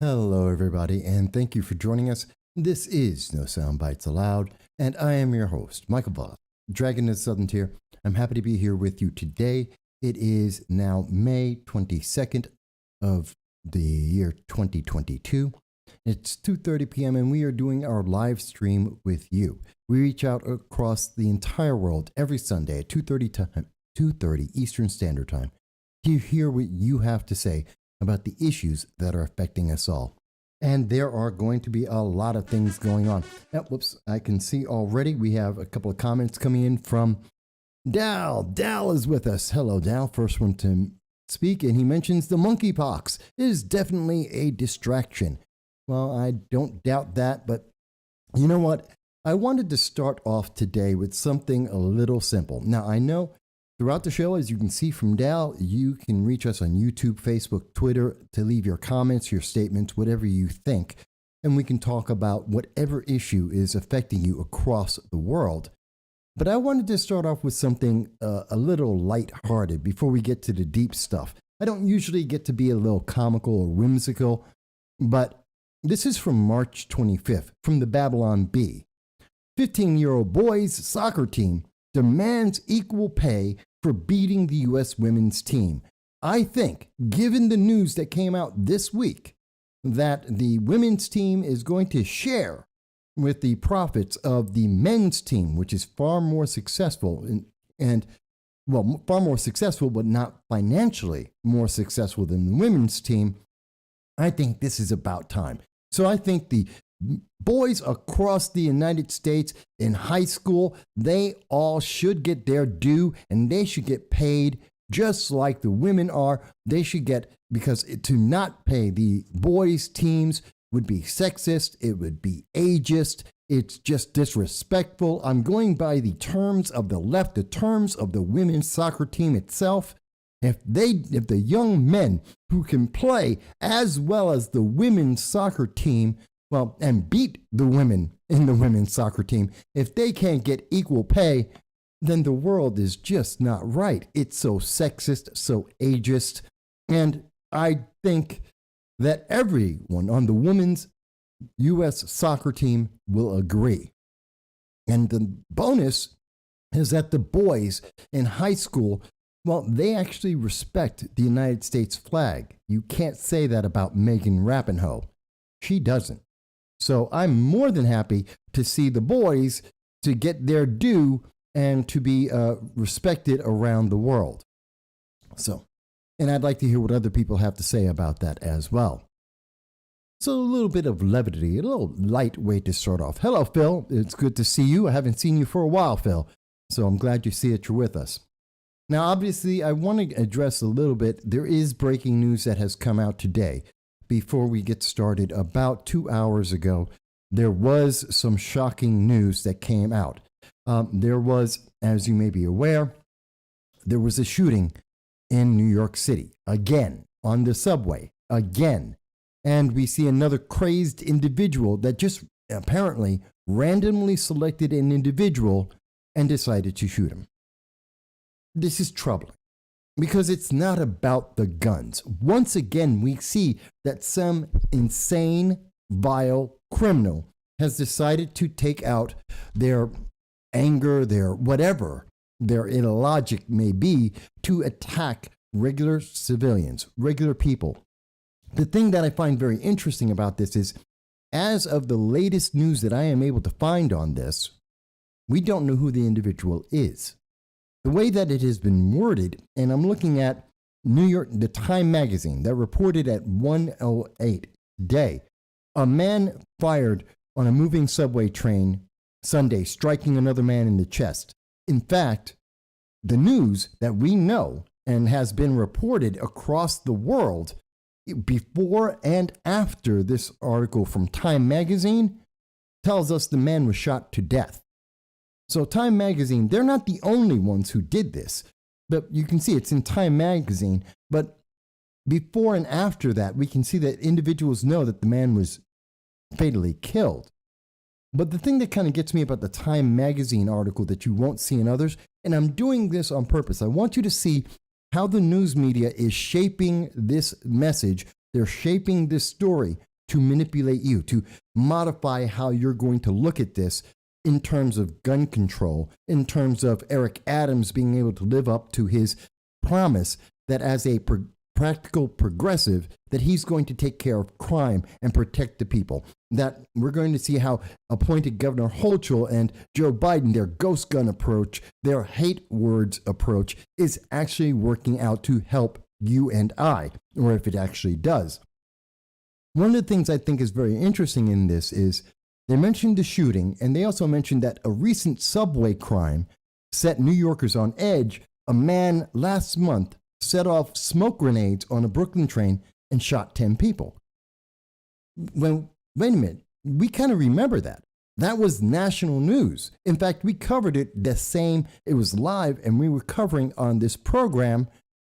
Hello, everybody, and thank you for joining us. This is No Soundbites Allowed, and I am your host, Michael Voss, Dragon of the Southern Tier. I'm happy to be here with you today. It is now May 22nd of the year 2022. It's 2:30 p.m., and we are doing our live stream with you. We reach out across the entire world every Sunday at 2:30 Eastern Standard Time to hear what you have to say about the issues that are affecting us all. And there are going to be a lot of things going on. Whoops, I can see already we have a couple of comments coming in from Dal. Dal is with us. Hello, Dal. First one to speak, and he mentions the monkeypox is definitely a distraction. Well, I don't doubt that, but you know what? I wanted to start off today with something a little simple. Now, I know throughout the show, as you can see from Dal, you can reach us on YouTube, Facebook, Twitter to leave your comments, your statements, whatever you think, and we can talk about whatever issue is affecting you across the world. But I wanted to start off with something a little lighthearted before we get to the deep stuff. I don't usually get to be a little comical or whimsical, but this is from March 25th from the Babylon Bee. 15-year-old boys soccer team demands equal pay for beating the U.S. women's team. I think, given the news that came out this week, that the women's team is going to share with the profits of the men's team, which is far more successful far more successful, but not financially more successful than the women's team. I think this is about time. So I think the boys across the United States in high school, they all should get their due, and they should get paid just like the women are. They should get, because to not pay the boys' teams would be sexist, it would be ageist, it's just disrespectful. I'm going by the terms of the left, the terms of the women's soccer team itself. If the young men who can play as well as the women's soccer team, and beat the women in the women's soccer team, if they can't get equal pay, then the world is just not right. It's so sexist, so ageist, and I think that everyone on the women's U.S. soccer team will agree. And the bonus is that the boys in high school, they actually respect the United States flag. You can't say that about Megan Rapinoe. She doesn't. So I'm more than happy to see the boys to get their due and to be respected around the world. And I'd like to hear what other people have to say about that as well. So a little bit of levity, a little light way to start off. Hello, Phil. It's good to see you. I haven't seen you for a while, Phil. So I'm glad you see that you're with us. Now, obviously, I want to address a little bit. There is breaking news that has come out today. Before we get started, about 2 hours ago, there was some shocking news that came out. There was, as you may be aware, there was a shooting in New York City, again, on the subway, again. And we see another crazed individual that just apparently randomly selected an individual and decided to shoot him. This is troubling, because it's not about the guns. Once again, we see that some insane, vile criminal has decided to take out their anger, their whatever, their illogic may be, to attack regular civilians, regular people. The thing that I find very interesting about this is, as of the latest news that I am able to find on this, we don't know who the individual is. The way that it has been worded, and I'm looking at the Time magazine that reported at 1:08 today, a man fired on a moving subway train Sunday, striking another man in the chest. In fact, the news that we know and has been reported across the world before and after this article from Time magazine tells us the man was shot to death. So Time magazine, they're not the only ones who did this, but you can see it's in Time magazine. But before and after that, we can see that individuals know that the man was fatally killed. But the thing that kind of gets me about the Time magazine article that you won't see in others, and I'm doing this on purpose, I want you to see how the news media is shaping this message. They're shaping this story to manipulate you, to modify how you're going to look at this in terms of gun control, in terms of Eric Adams being able to live up to his promise that as a practical progressive, that he's going to take care of crime and protect the people. That we're going to see how appointed Governor Hochul and Joe Biden, their ghost gun approach, their hate words approach, is actually working out to help you and I, or if it actually does. One of the things I think is very interesting in this is they mentioned the shooting, and they also mentioned that a recent subway crime set New Yorkers on edge. A man last month set off smoke grenades on a Brooklyn train and shot 10 people. Well, wait a minute. We kind of remember that. That was national news. In fact, we covered it the same. It was live, and we were covering on this program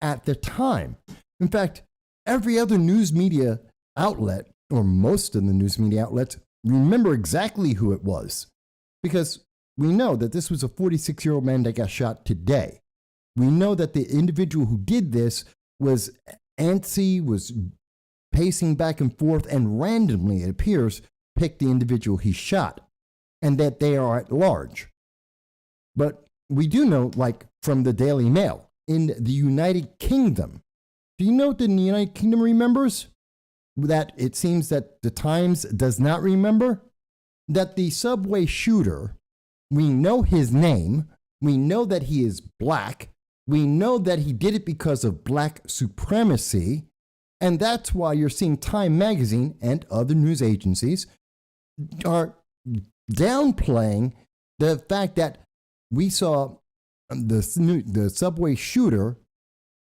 at the time. In fact, every other news media outlet, or most of the news media outlets, remember exactly who it was, because we know that this was a 46-year-old man that got shot today. We know that the individual who did this was antsy, was pacing back and forth, and randomly, it appears, picked the individual he shot, and that they are at large. But we do know, like from the Daily Mail, in the United Kingdom, do you know what the United Kingdom remembers? That it seems that the Times does not remember? That the subway shooter, we know his name, we know that he is black, we know that he did it because of black supremacy, and that's why you're seeing Time Magazine and other news agencies are downplaying the fact that we saw the subway shooter,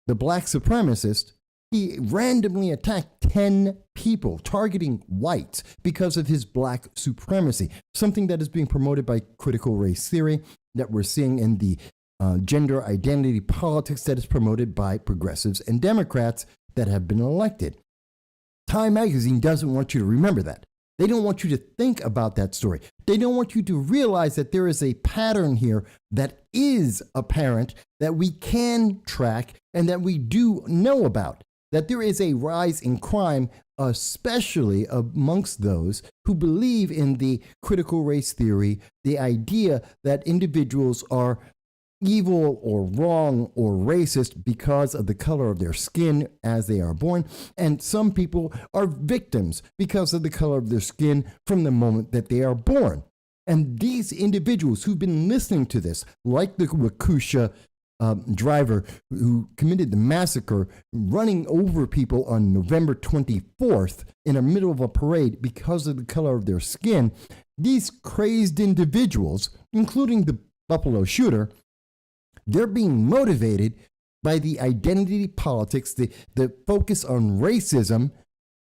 the black supremacist, he randomly attacked 10 people, targeting whites because of his black supremacy, something that is being promoted by critical race theory that we're seeing in the gender identity politics that is promoted by progressives and Democrats that have been elected. Time Magazine doesn't want you to remember that. They don't want you to think about that story. They don't want you to realize that there is a pattern here that is apparent, that we can track, and that we do know about. That there is a rise in crime, especially amongst those who believe in the critical race theory, the idea that individuals are evil or wrong or racist because of the color of their skin as they are born, and some people are victims because of the color of their skin from the moment that they are born. And these individuals who've been listening to this, like the Waukesha driver who committed the massacre, running over people on November 24th in the middle of a parade because of the color of their skin, these crazed individuals, including the Buffalo shooter, they're being motivated by the identity politics, the focus on racism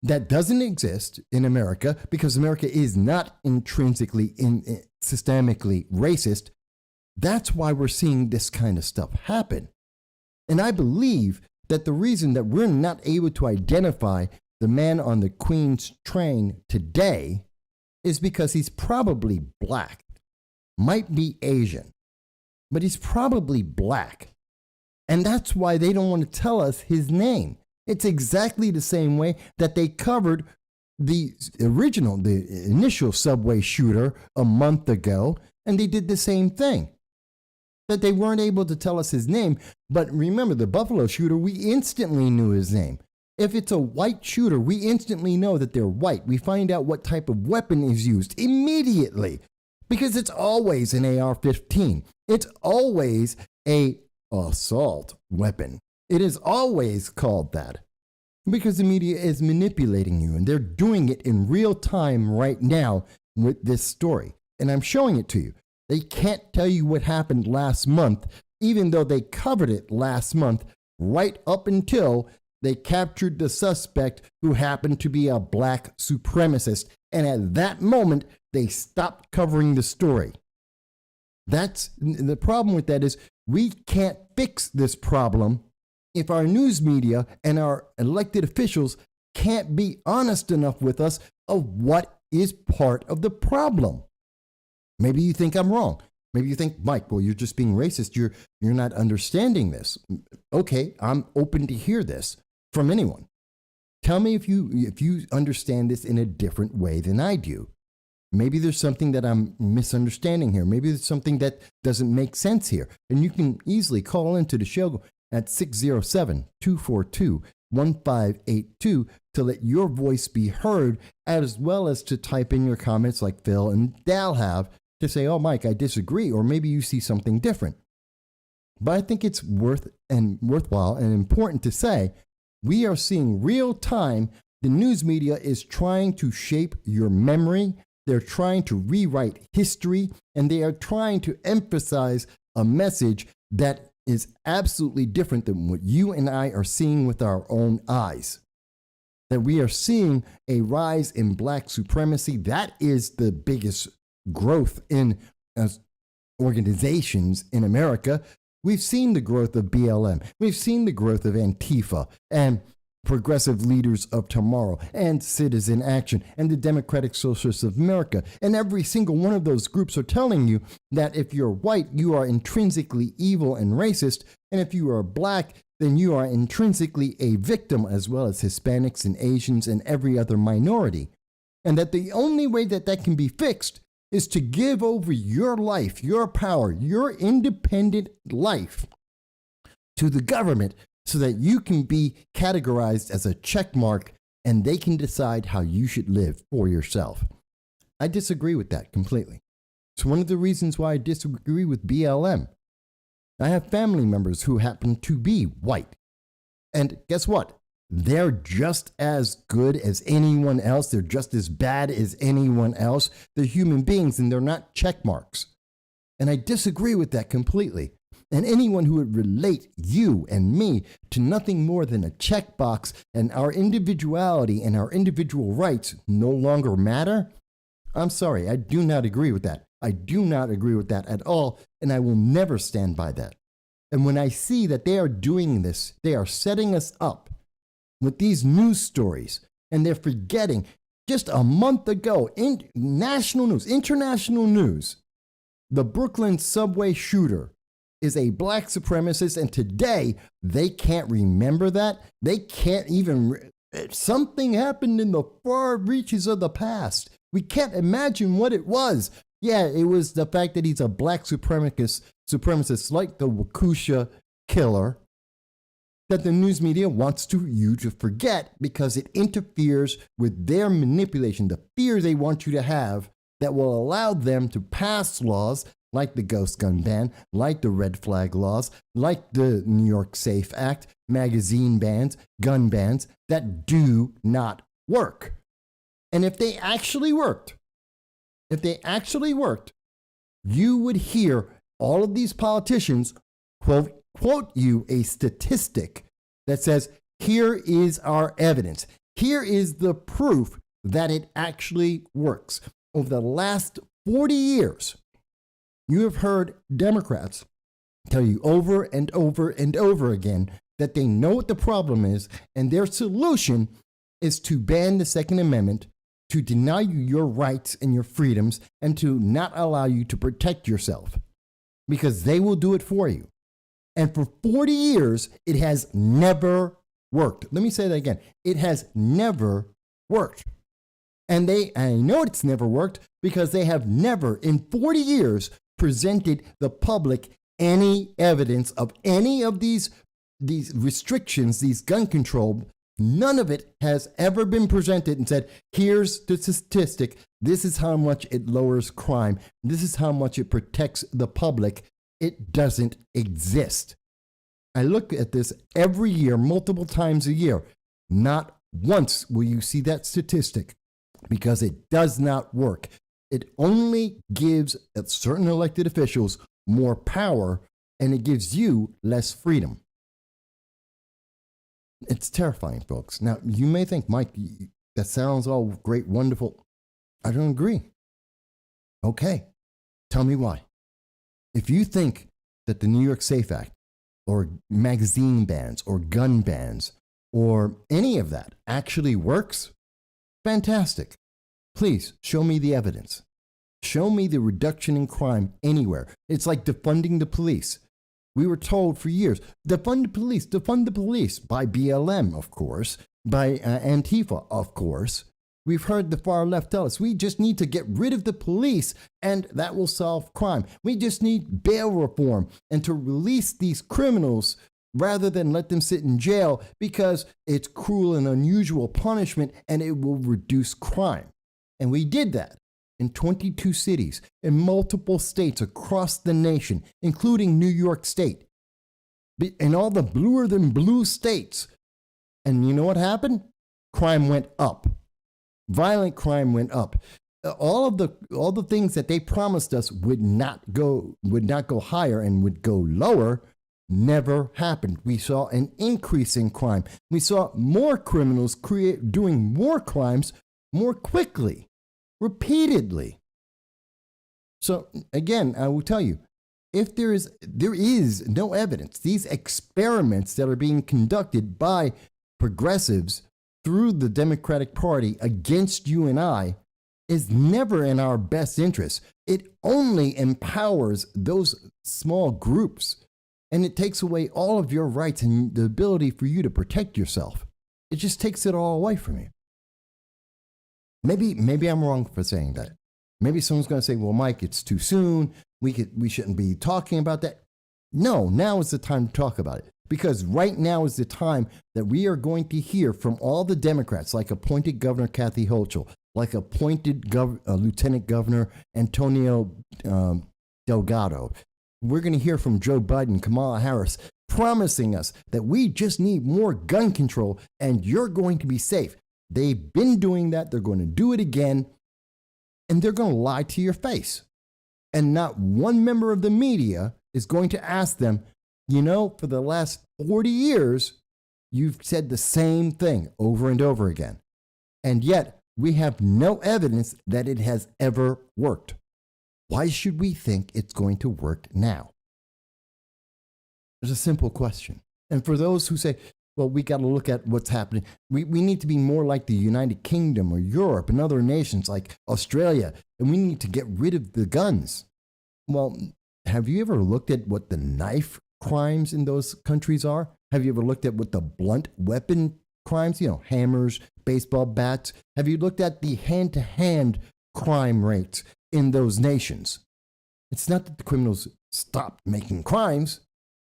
that doesn't exist in America, because America is not intrinsically, systemically racist. That's why we're seeing this kind of stuff happen. And I believe that the reason that we're not able to identify the man on the Queen's train today is because he's probably black, might be Asian, but he's probably black. And that's why they don't want to tell us his name. It's exactly the same way that they covered the initial subway shooter a month ago, and they did the same thing. That they weren't able to tell us his name, but remember the Buffalo shooter, we instantly knew his name. If it's a white shooter, we instantly know that they're white. We find out what type of weapon is used immediately, because it's always an AR-15. It's always a assault weapon. It is always called that because the media is manipulating you, and they're doing it in real time right now with this story. And I'm showing it to you. They can't tell you what happened last month, even though they covered it last month, right up until they captured the suspect who happened to be a black supremacist. And at that moment, they stopped covering the story. That's the problem with that is we can't fix this problem if our news media and our elected officials can't be honest enough with us of what is part of the problem. Maybe you think I'm wrong. Maybe you think, Mike, well, you're just being racist. You're not understanding this. Okay, I'm open to hear this from anyone. Tell me if you understand this in a different way than I do. Maybe there's something that I'm misunderstanding here. Maybe there's something that doesn't make sense here. And you can easily call into the show at 607-242-1582 to let your voice be heard, as well as to type in your comments like Phil and Dal have to say, oh, Mike, I disagree, or maybe you see something different. But I think it's worthwhile and important to say we are seeing real time. The news media is trying to shape your memory. They're trying to rewrite history, and they are trying to emphasize a message that is absolutely different than what you and I are seeing with our own eyes. That we are seeing a rise in black supremacy. That is the biggest growth in organizations in America. We've seen the growth of BLM. We've seen the growth of Antifa and Progressive Leaders of Tomorrow and Citizen Action and the Democratic Socialists of America. And every single one of those groups are telling you that if you're white, you are intrinsically evil and racist. And if you are black, then you are intrinsically a victim, as well as Hispanics and Asians and every other minority. And that the only way that that can be fixed is to give over your life, your power, your independent life to the government, so that you can be categorized as a check mark and they can decide how you should live for yourself. I disagree with that completely. It's one of the reasons why I disagree with BLM. I have family members who happen to be white. And guess what? They're just as good as anyone else. They're just as bad as anyone else. They're human beings and they're not check marks. And I disagree with that completely. And anyone who would relate you and me to nothing more than a checkbox and our individuality and our individual rights no longer matter, I'm sorry, I do not agree with that. I do not agree with that at all, and I will never stand by that. And when I see that they are doing this, they are setting us up with these news stories, and they're forgetting just a month ago in national news, international news, the Brooklyn subway shooter is a black supremacist, and today they can't remember that. They can't even, something happened in the far reaches of the past. We can't imagine what it was. Yeah, it was the fact that he's a black supremacist like the Wakusha killer that the news media wants you to forget because it interferes with their manipulation, the fear they want you to have that will allow them to pass laws like the ghost gun ban, like the red flag laws, like the New York SAFE Act, magazine bans, gun bans that do not work. And if they actually worked, you would hear all of these politicians quote you a statistic that says, here is our evidence. Here is the proof that it actually works. Over the last 40 years, you have heard Democrats tell you over and over and over again that they know what the problem is, and their solution is to ban the Second Amendment, to deny you your rights and your freedoms, and to not allow you to protect yourself, because they will do it for you. And for 40 years, it has never worked. Let me say that again. It has never worked. And I know it's never worked because they have never in 40 years presented the public any evidence of any of these restrictions, these gun control. None of it has ever been presented and said, here's the statistic. This is how much it lowers crime. This is how much it protects the public. It doesn't exist. I look at this every year, multiple times a year. Not once will you see that statistic because it does not work. It only gives certain elected officials more power, and it gives you less freedom. It's terrifying, folks. Now, you may think, Mike, that sounds all great, wonderful. I don't agree. Okay, tell me why. If you think that the New York SAFE Act or magazine bans or gun bans or any of that actually works, fantastic. Please show me the evidence. Show me the reduction in crime anywhere. It's like defunding the police. We were told for years, defund the police by BLM, of course. by Antifa, of course. We've heard the far left tell us we just need to get rid of the police and that will solve crime. We just need bail reform and to release these criminals rather than let them sit in jail because it's cruel and unusual punishment and it will reduce crime. And we did that in 22 cities in multiple states across the nation, including New York State, in all the bluer than blue states. And you know what happened? Crime went up. Violent crime went up. All the things that they promised us would not go higher and would go lower never happened. We saw an increase in crime. We saw more criminals doing more crimes more quickly, repeatedly. So again, I will tell you, if there is no evidence, these experiments that are being conducted by progressives through the Democratic Party against you and I is never in our best interest. It only empowers those small groups, and it takes away all of your rights and the ability for you to protect yourself. It just takes it all away from you. Maybe I'm wrong for saying that. Maybe someone's going to say, well, Mike, it's too soon. We shouldn't be talking about that. No, now is the time to talk about it. Because right now is the time that we are going to hear from all the Democrats, like appointed Governor Kathy Hochul, like appointed Lieutenant Governor Antonio Delgado. We're going to hear from Joe Biden, Kamala Harris, promising us that we just need more gun control and you're going to be safe. They've been doing that. They're going to do it again. And they're going to lie to your face. And not one member of the media is going to ask them, you know, for the last 40 years, you've said the same thing over and over again. And yet, we have no evidence that it has ever worked. Why should we think it's going to work now? There's a simple question. And for those who say, well, we got to look at what's happening. We need to be more like the United Kingdom or Europe and other nations like Australia, and we need to get rid of the guns. Well, have you ever looked at what the knife crimes in those countries are? Have you ever looked at what the blunt weapon crimes, hammers, baseball bats? Have you looked at the hand-to-hand crime rates in those nations? It's not that the criminals stopped making crimes.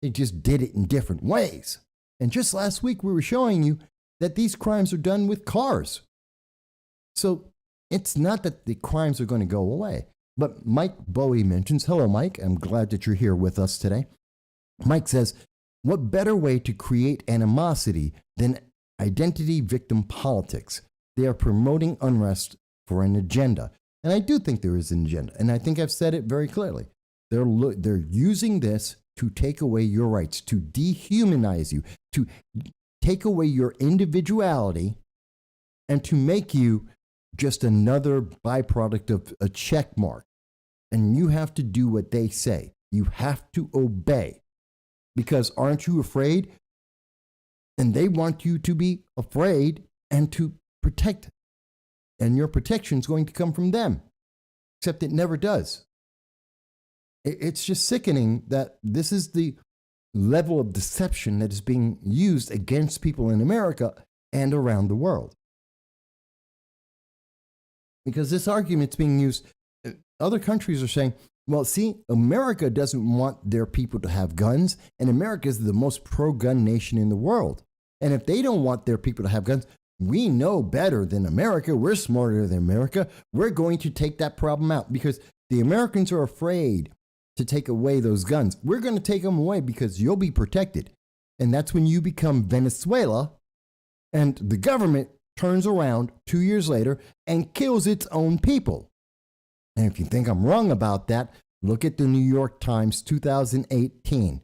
They just did it in different ways. And just last week, we were showing you that these crimes are done with cars. So it's not that the crimes are going to go away. But Mike Bowie mentions, hello, Mike. I'm glad that you're here with us today. Mike says, what better way to create animosity than identity victim politics? They are promoting unrest for an agenda. And I do think there is an agenda. And I think I've said it very clearly. They're using this to take away your rights, to dehumanize you, to take away your individuality, and to make you just another byproduct of a check mark. And you have to do what they say. You have to obey. Because aren't you afraid? And they want you to be afraid and to protect. And your protection is going to come from them. Except it never does. It's just sickening that this is the level of deception that is being used against people in America and around the world. Because this argument's being used, other countries are saying, well, see, America doesn't want their people to have guns, and America is the most pro-gun nation in the world. And if they don't want their people to have guns, we know better than America. We're smarter than America. We're going to take that problem out because the Americans are afraid to take away those guns. We're going to take them away because you'll be protected. And that's when you become Venezuela and the government turns around 2 years later and kills its own people. And if you think I'm wrong about that, look at the New York Times 2018.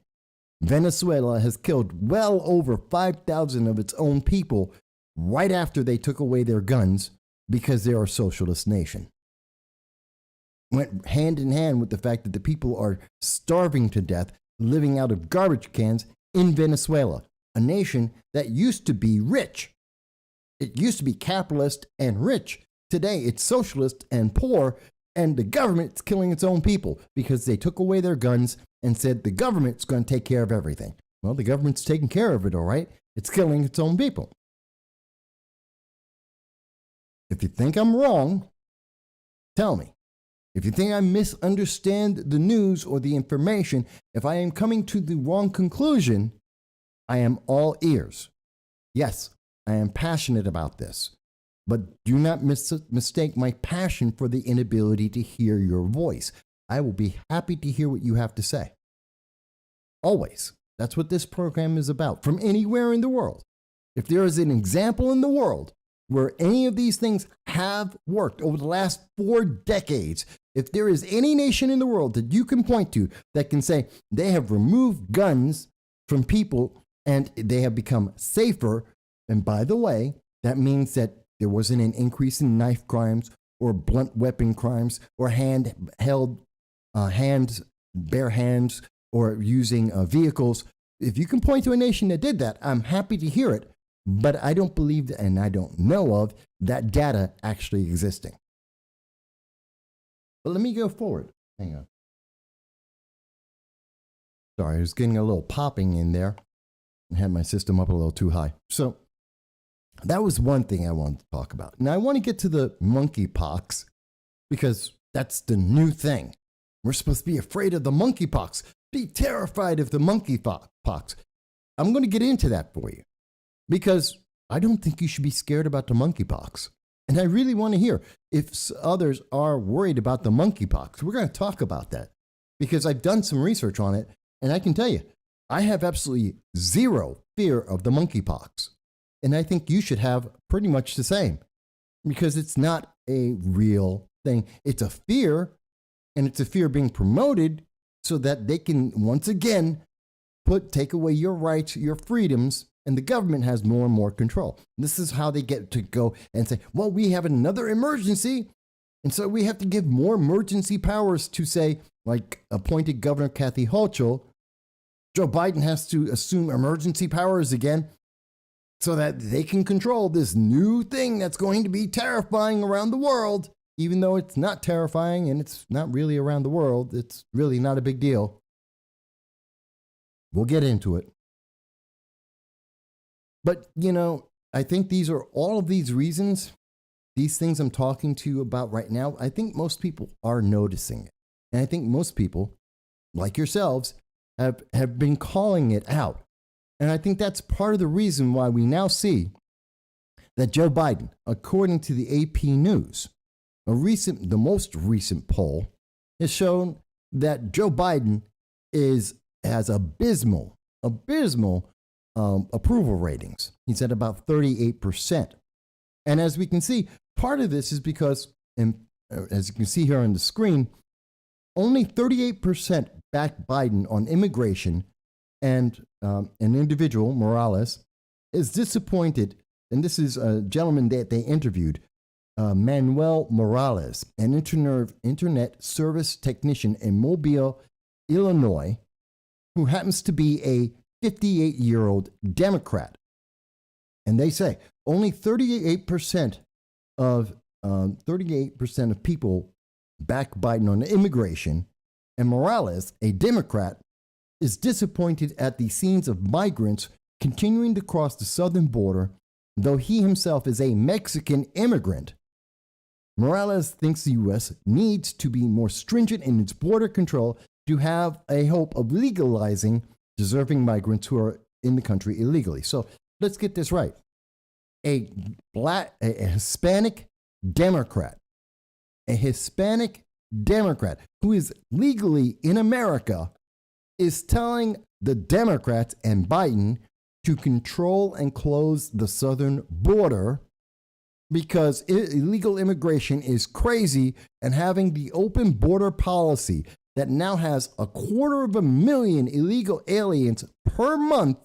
Venezuela has killed well over 5,000 of its own people right after they took away their guns because they're a socialist nation. Went hand in hand with the fact that the people are starving to death, living out of garbage cans in Venezuela, a nation that used to be rich. It used to be capitalist and rich. Today, it's socialist and poor, and the government's killing its own people because they took away their guns and said the government's going to take care of everything. Well, the government's taking care of it, all right. It's killing its own people. If you think I'm wrong, tell me. If you think I misunderstand the news or the information, if I am coming to the wrong conclusion, I am all ears. Yes, I am passionate about this, but do not mistake my passion for the inability to hear your voice. I will be happy to hear what you have to say. Always. That's what this program is about, from anywhere in the world. If there is an example in the world where any of these things have worked over the last 4 decades, if there is any nation in the world that you can point to that can say they have removed guns from people and they have become safer, and by the way, that means that there wasn't an increase in knife crimes or blunt weapon crimes or bare hands, or using vehicles. If you can point to a nation that did that, I'm happy to hear it, but I don't believe that, and I don't know of that data actually existing. But let me go forward. Hang on. Sorry, I was getting a little popping in there. I had my system up a little too high. So that was one thing I wanted to talk about. Now I want to get to the monkeypox because that's the new thing. We're supposed to be afraid of the monkeypox, be terrified of the monkeypox. I'm going to get into that for you because I don't think you should be scared about the monkeypox. And I really want to hear if others are worried about the monkeypox. We're going to talk about that because I've done some research on it, and I can tell you, I have absolutely zero fear of the monkeypox. And I think you should have pretty much the same because it's not a real thing. It's a fear, and it's a fear being promoted so that they can once again take away your rights, your freedoms, and the government has more and more control. This is how they get to go and say, well, we have another emergency, and so we have to give more emergency powers to, say, like appointed Governor Kathy Hochul. Joe Biden has to assume emergency powers again so that they can control this new thing that's going to be terrifying around the world. Even though it's not terrifying and it's not really around the world, it's really not a big deal. We'll get into it. But, I think these are all of these reasons, these things I'm talking to you about right now, I think most people are noticing it. And I think most people, like yourselves, have been calling it out. And I think that's part of the reason why we now see that Joe Biden, according to the AP News, the most recent poll has shown that Joe Biden has abysmal approval ratings. He's at about 38%. And as we can see, part of this is because, as you can see here on the screen, only 38% backed Biden on immigration, and an individual, Morales, is disappointed. And this is a gentleman that they interviewed, Manuel Morales, an internet service technician in Mobile, Illinois, who happens to be a 58-year-old Democrat. And they say only 38% of people back Biden on immigration, and Morales, a Democrat, is disappointed at the scenes of migrants continuing to cross the southern border, though he himself is a Mexican immigrant. Morales thinks the U.S. needs to be more stringent in its border control to have a hope of legalizing deserving migrants who are in the country illegally. So let's get this right. A Hispanic Democrat who is legally in America is telling the Democrats and Biden to control and close the southern border because illegal immigration is crazy, and having the open border policy that now has 250,000 illegal aliens per month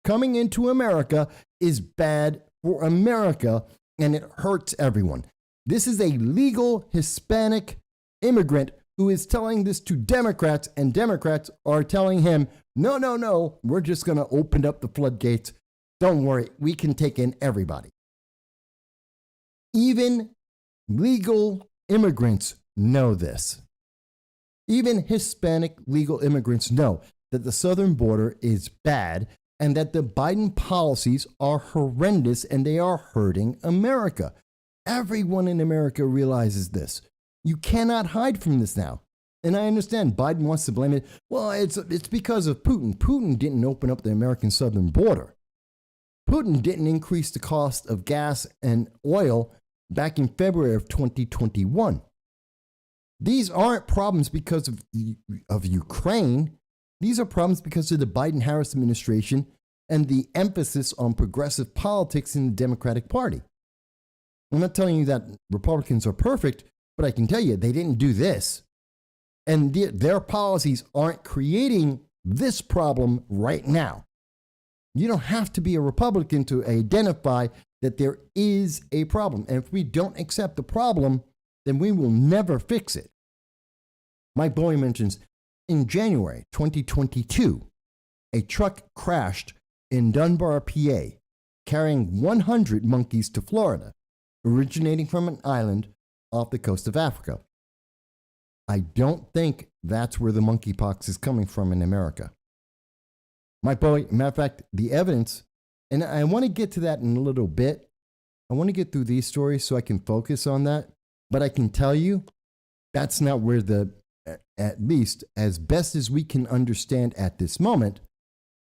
coming into America is bad for America, and it hurts everyone. This is a legal Hispanic immigrant who is telling this to Democrats, and Democrats are telling him, no, we're just going to open up the floodgates. Don't worry, we can take in everybody. Even legal immigrants know this. Even Hispanic legal immigrants know that the southern border is bad and that the Biden policies are horrendous and they are hurting America. Everyone in America realizes this. You cannot hide from this now. And I understand Biden wants to blame it. Well, it's because of Putin. Putin didn't open up the American southern border. Putin didn't increase the cost of gas and oil back in February of 2021. These aren't problems because of Ukraine. These are problems because of the Biden-Harris administration and the emphasis on progressive politics in the Democratic Party. I'm not telling you that Republicans are perfect, but I can tell you they didn't do this. And their policies aren't creating this problem right now. You don't have to be a Republican to identify that there is a problem. And if we don't accept the problem, then we will never fix it. Mike Bowie mentions, in January 2022, a truck crashed in Dunbar, PA, carrying 100 monkeys to Florida, originating from an island off the coast of Africa. I don't think that's where the monkeypox is coming from in America. Mike Bowie, matter of fact, the evidence, and I want to get to that in a little bit. I want to get through these stories so I can focus on that. But I can tell you, that's not where at least as best as we can understand at this moment,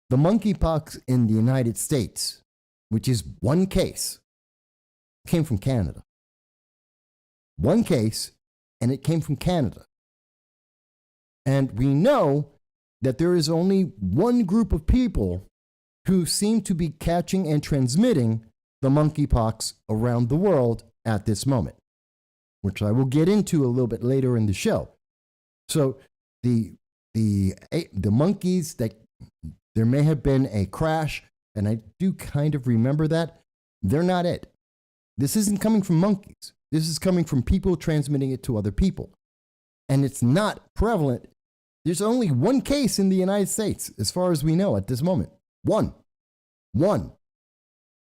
the monkeypox in the United States, which is one case, came from Canada. One case, and it came from Canada. And we know that there is only one group of people who seem to be catching and transmitting the monkeypox around the world at this moment, which I will get into a little bit later in the show. So the monkeys, that there may have been a crash, and I do kind of remember that. They're not it. This isn't coming from monkeys. This is coming from people transmitting it to other people. And it's not prevalent. There's only one case in the United States, as far as we know at this moment. One.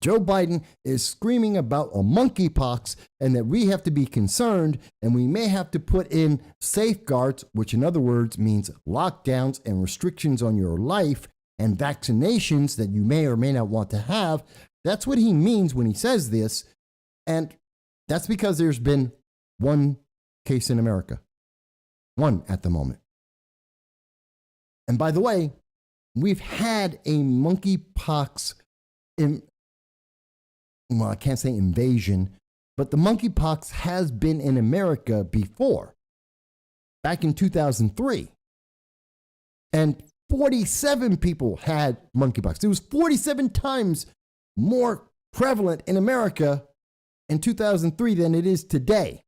Joe Biden is screaming about a monkeypox and that we have to be concerned and we may have to put in safeguards, which in other words means lockdowns and restrictions on your life and vaccinations that you may or may not want to have. That's what he means when he says this. And that's because there's been one case in America. One at the moment. And by the way, we've had a monkeypox well, I can't say invasion, but the monkeypox has been in America before, back in 2003. And 47 people had monkeypox. It was 47 times more prevalent in America in 2003 than it is today.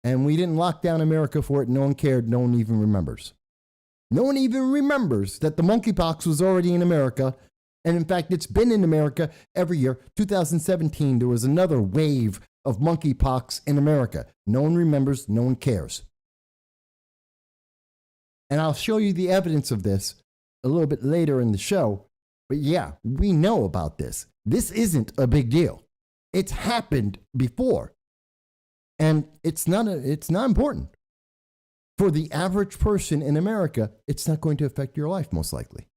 And we didn't lock down America for it. No one cared. No one even remembers. No one even remembers that the monkeypox was already in America. And in fact, it's been in America every year. 2017, there was another wave of monkeypox in America. No one remembers. No one cares. And I'll show you the evidence of this a little bit later in the show. But yeah, we know about this. This isn't a big deal. It's happened before. And it's not important. For the average person in America, it's not going to affect your life, most likely.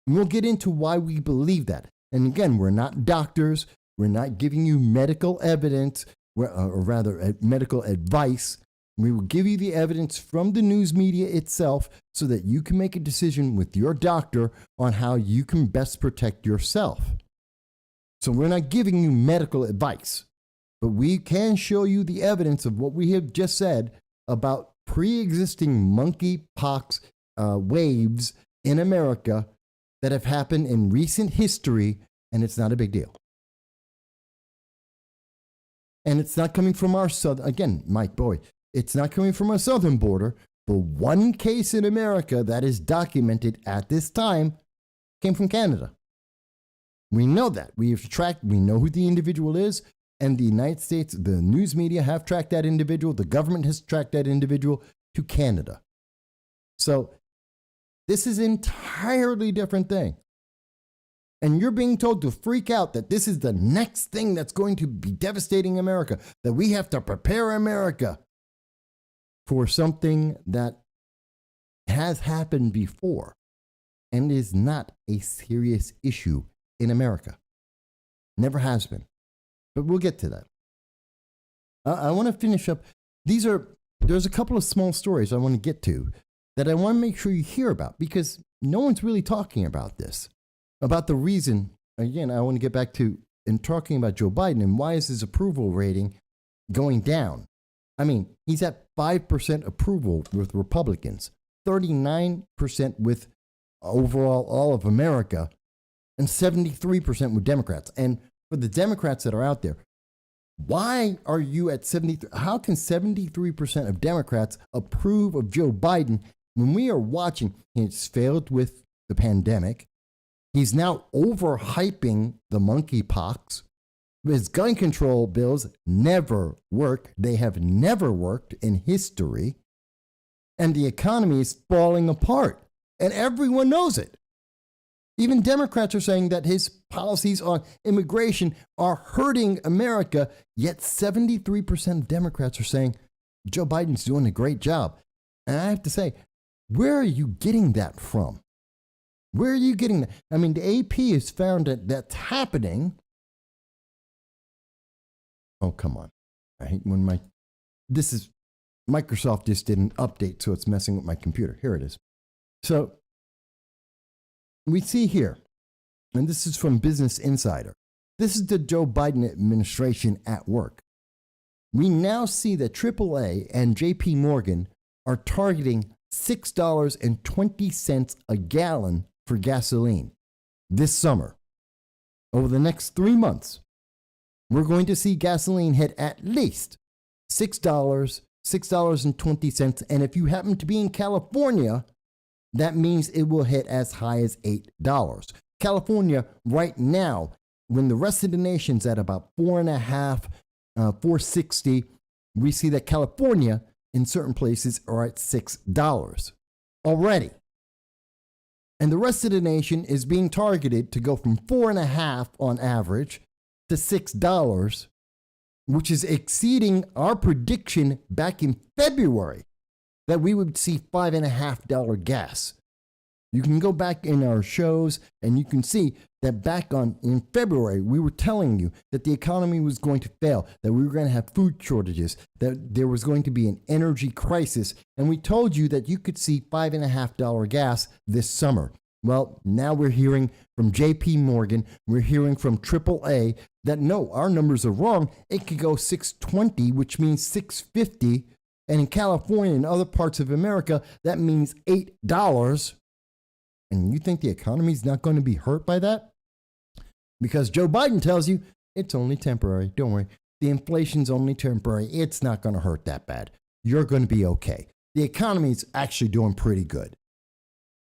And we'll get into why we believe that. And again, we're not doctors. We're not giving you medical evidence, or rather medical advice. We will give you the evidence from the news media itself so that you can make a decision with your doctor on how you can best protect yourself. So we're not giving you medical advice, but we can show you the evidence of what we have just said about pre-existing monkeypox waves in America that have happened in recent history, and it's not a big deal. And it's not coming from our southern, again, Mike Bowie, it's not coming from our southern border. The one case in America that is documented at this time came from Canada. We know that. We know who the individual is, and the United States, the news media have tracked that individual. The government has tracked that individual to Canada. So this is an entirely different thing. And you're being told to freak out that this is the next thing that's going to be devastating America, that we have to prepare America for something that has happened before and is not a serious issue in America. Never has been. But we'll get to that. I want to finish up. There's a couple of small stories I want to get to that I want to make sure you hear about because no one's really talking about this. About the reason, again, I want to get back to in talking about Joe Biden and why is his approval rating going down? I mean, he's at 5% approval with Republicans, 39% with overall all of America, and 73% with Democrats. And for the Democrats that are out there, why are you at 73? How can 73% of Democrats approve of Joe Biden when we are watching? He's failed with the pandemic. He's now overhyping the monkeypox. His gun control bills never work. They have never worked in history. And the economy is falling apart. And everyone knows it. Even Democrats are saying that his policies on immigration are hurting America, yet 73% of Democrats are saying Joe Biden's doing a great job. And I have to say, where are you getting that from? Where are you getting that? I mean, the AP has found that that's happening. Oh, come on. I hate when Microsoft just did an update, so it's messing with my computer. Here it is. So we see here, and this is from Business Insider. This is the Joe Biden administration at work. We now see that AAA and JP Morgan are targeting $6.20 a gallon for gasoline this summer. Over the next 3 months, we're going to see gasoline hit at least $6.20. And if you happen to be in California, that means it will hit as high as $8. California right now, when the rest of the nation's at about $4.50, $4.60, we see that California in certain places are at $6 already. And the rest of the nation is being targeted to go from $4.50 on average to $6, which is exceeding our prediction back in February that we would see $5.50 gas. You can go back in our shows and you can see that back in February, we were telling you that the economy was going to fail, that we were going to have food shortages, that there was going to be an energy crisis. And we told you that you could see $5.50 gas this summer. Well, now we're hearing from JP Morgan, we're hearing from AAA that no, our numbers are wrong. It could go $6.20, which means $6.50. And in California and other parts of America, that means $8. And you think the economy is not going to be hurt by that? Because Joe Biden tells you it's only temporary. Don't worry. The inflation's only temporary. It's not going to hurt that bad. You're going to be okay. The economy is actually doing pretty good.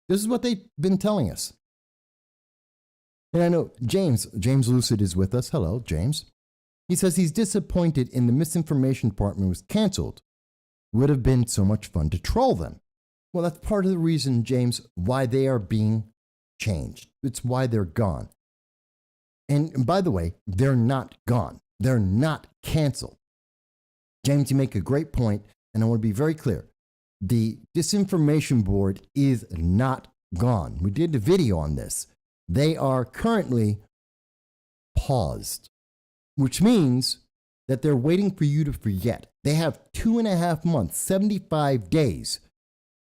This is what they've been telling us. And I know James Lucid is with us. Hello, James. He says he's disappointed in the misinformation department was canceled. Would have been so much fun to troll them. Well, that's part of the reason, James, why they are being changed. It's why they're gone. And by the way, they're not gone. They're not canceled. James, you make a great point, and I want to be very clear. The disinformation board is not gone. We did a video on this. They are currently paused, which means that they're waiting for you to forget. They have 2.5 months, 75 days.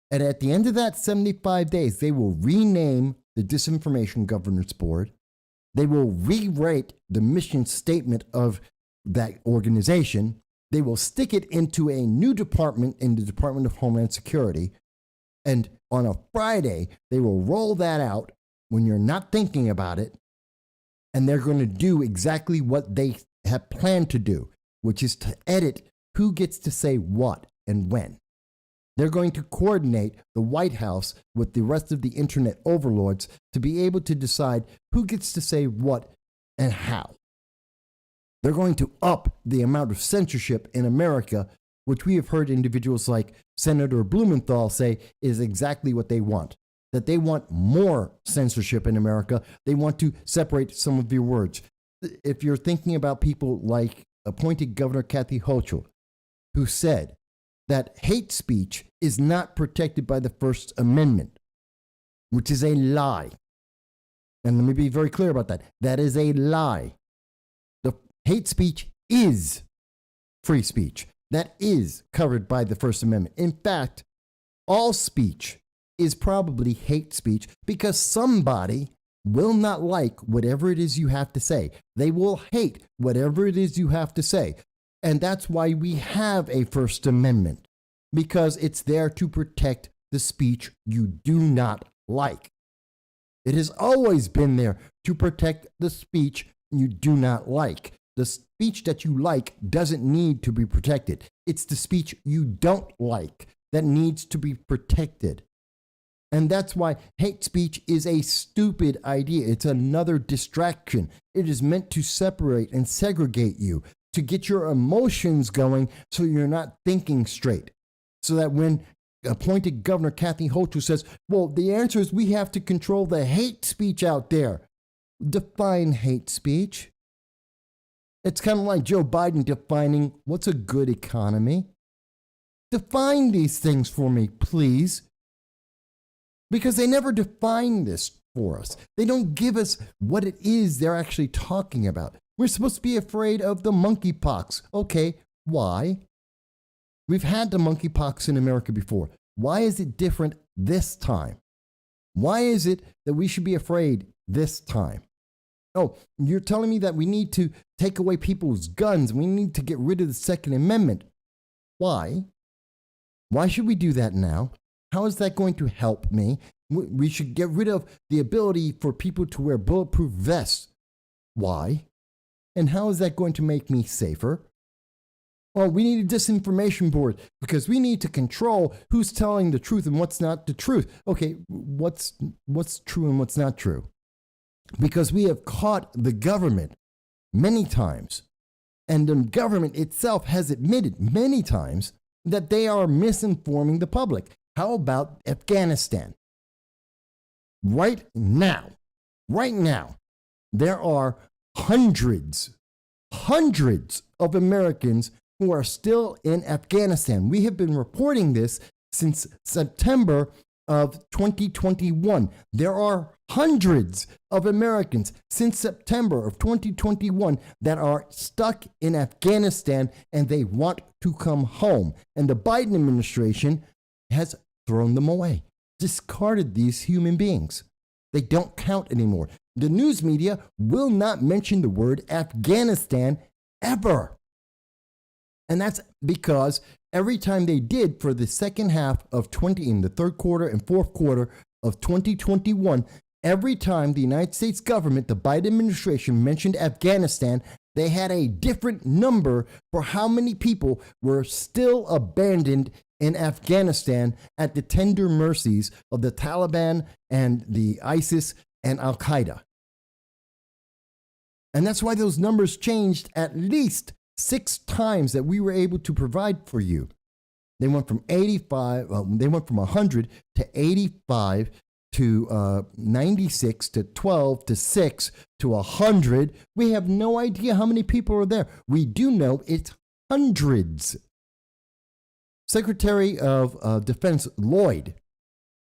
And at the end of that 75 days, they will rename the Disinformation Governance Board. They will rewrite the mission statement of that organization. They will stick it into a new department in the Department of Homeland Security. And on a Friday, they will roll that out when you're not thinking about it. And they're going to do exactly what they have planned to do, which is to edit who gets to say what and when. They're going to coordinate the White House with the rest of the internet overlords to be able to decide who gets to say what and how. They're going to up the amount of censorship in America, which we have heard individuals like Senator Blumenthal say is exactly what they want. That they want more censorship in America. They want to separate some of your words. If you're thinking about people like appointed Governor Kathy Hochul, who said that hate speech is not protected by the First Amendment, which is a lie. And let me be very clear about that. That is a lie. The hate speech is free speech. That is covered by the First Amendment. In fact, all speech is probably hate speech because somebody will not like whatever it is you have to say. They will hate whatever it is you have to say. And that's why we have a First Amendment, because it's there to protect the speech you do not like. It has always been there to protect the speech you do not like. The speech that you like doesn't need to be protected. It's the speech you don't like that needs to be protected. And that's why hate speech is a stupid idea. It's another distraction. It is meant to separate and segregate you, to get your emotions going so you're not thinking straight. So that when appointed Governor Kathy Hochul says, well, the answer is we have to control the hate speech out there. Define hate speech. It's kind of like Joe Biden defining what's a good economy. Define these things for me, please. Because they never define this for us. They don't give us what it is they're actually talking about. We're supposed to be afraid of the monkeypox. Okay, why? We've had the monkeypox in America before. Why is it different this time? Why is it that we should be afraid this time? Oh, you're telling me that we need to take away people's guns. We need to get rid of the Second Amendment. Why? Why should we do that now? How is that going to help me? We should get rid of the ability for people to wear bulletproof vests. Why? And how is that going to make me safer? Oh, we need a disinformation board because we need to control who's telling the truth and what's not the truth. Okay, what's true and what's not true? Because we have caught the government many times, and the government itself has admitted many times that they are misinforming the public. How about Afghanistan? Right now, there are hundreds of Americans who are still in Afghanistan. We have been reporting this since September of 2021. There are hundreds of Americans since September of 2021 that are stuck in Afghanistan and they want to come home. And the Biden administration has thrown them away, discarded these human beings. They don't count anymore. The news media will not mention the word Afghanistan ever. And that's because every time they did for the second half of in the third quarter and fourth quarter of 2021, every time the United States government, the Biden administration mentioned Afghanistan, they had a different number for how many people were still abandoned in Afghanistan at the tender mercies of the Taliban and the ISIS and Al Qaeda. And that's why those numbers changed at least 6 times that we were able to provide for you. They went from 100 to 85 to 96 to 12 to 6 to 100. We have no idea how many people are there. We do know it's hundreds. Secretary of Defense Lloyd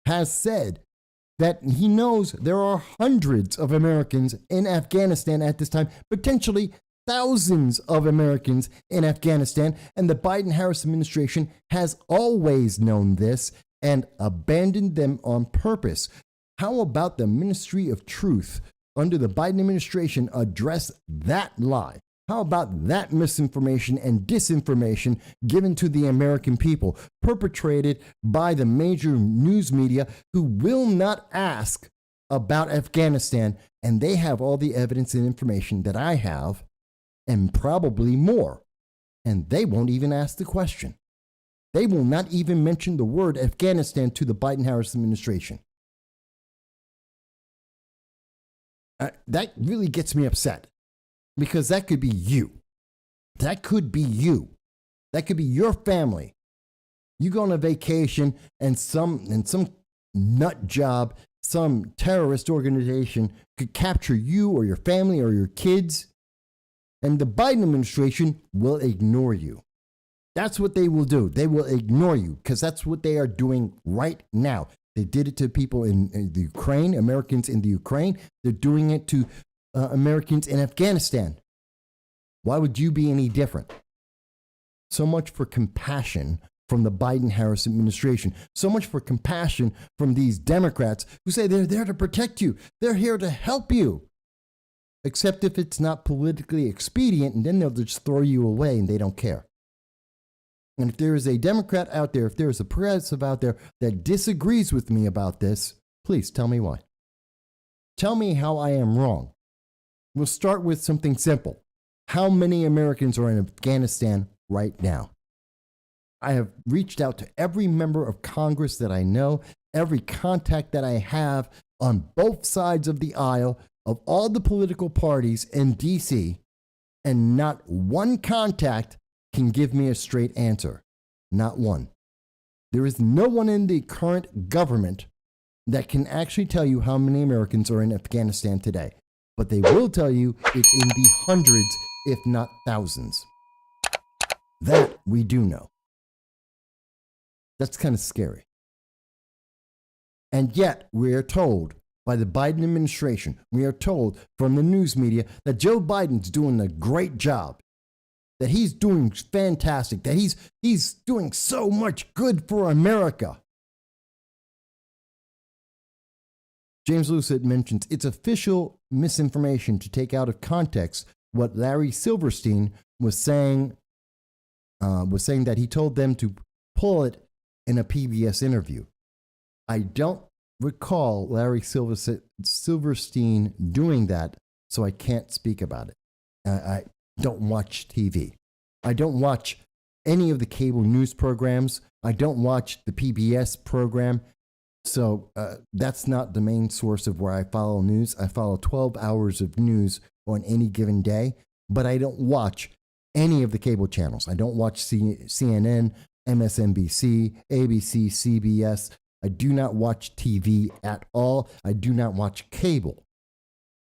has said that he knows there are hundreds of Americans in Afghanistan at this time, potentially thousands of Americans in Afghanistan, and the Biden-Harris administration has always known this and abandoned them on purpose. How about the Ministry of Truth under the Biden administration address that lie? How about that misinformation and disinformation given to the American people, perpetrated by the major news media who will not ask about Afghanistan, and they have all the evidence and information that I have, and probably more, and they won't even ask the question. They will not even mention the word Afghanistan to the Biden-Harris administration. That really gets me upset, because that could be you. That could be you. That could be your family. You go on a vacation and some nut job, some terrorist organization could capture you or your family or your kids, and the Biden administration will ignore you. That's what they will do. They will ignore you, because that's what they are doing right now. They did it to people in the Ukraine, Americans in the Ukraine. They're doing it to Americans in Afghanistan. Why would you be any different? So much for compassion from the Biden-Harris administration. So much for compassion from these Democrats who say they're there to protect you. They're here to help you. Except if it's not politically expedient, and then they'll just throw you away and they don't care. And if there is a Democrat out there, if there is a progressive out there that disagrees with me about this, please tell me why. Tell me how I am wrong. We'll start with something simple. How many Americans are in Afghanistan right now? I have reached out to every member of Congress that I know, every contact that I have on both sides of the aisle of all the political parties in D.C., and not one contact can give me a straight answer. Not one. There is no one in the current government that can actually tell you how many Americans are in Afghanistan today. But they will tell you it's in the hundreds, if not thousands. That we do know. That's kind of scary. And yet, we are told by the Biden administration, we are told from the news media that Joe Biden's doing a great job, that he's doing fantastic, that he's doing so much good for America. James Lucid mentions it's official misinformation to take out of context what Larry Silverstein was saying that he told them to pull it in a PBS interview. I don't recall Larry Silverstein doing that, so I can't speak about it. I don't watch TV. I don't watch any of the cable news programs. I don't watch the PBS program. So that's not the main source of where I follow news. I follow 12 hours of news on any given day, but I don't watch any of the cable channels. I don't watch CNN, MSNBC, ABC, CBS. I do not watch TV at all. I do not watch cable.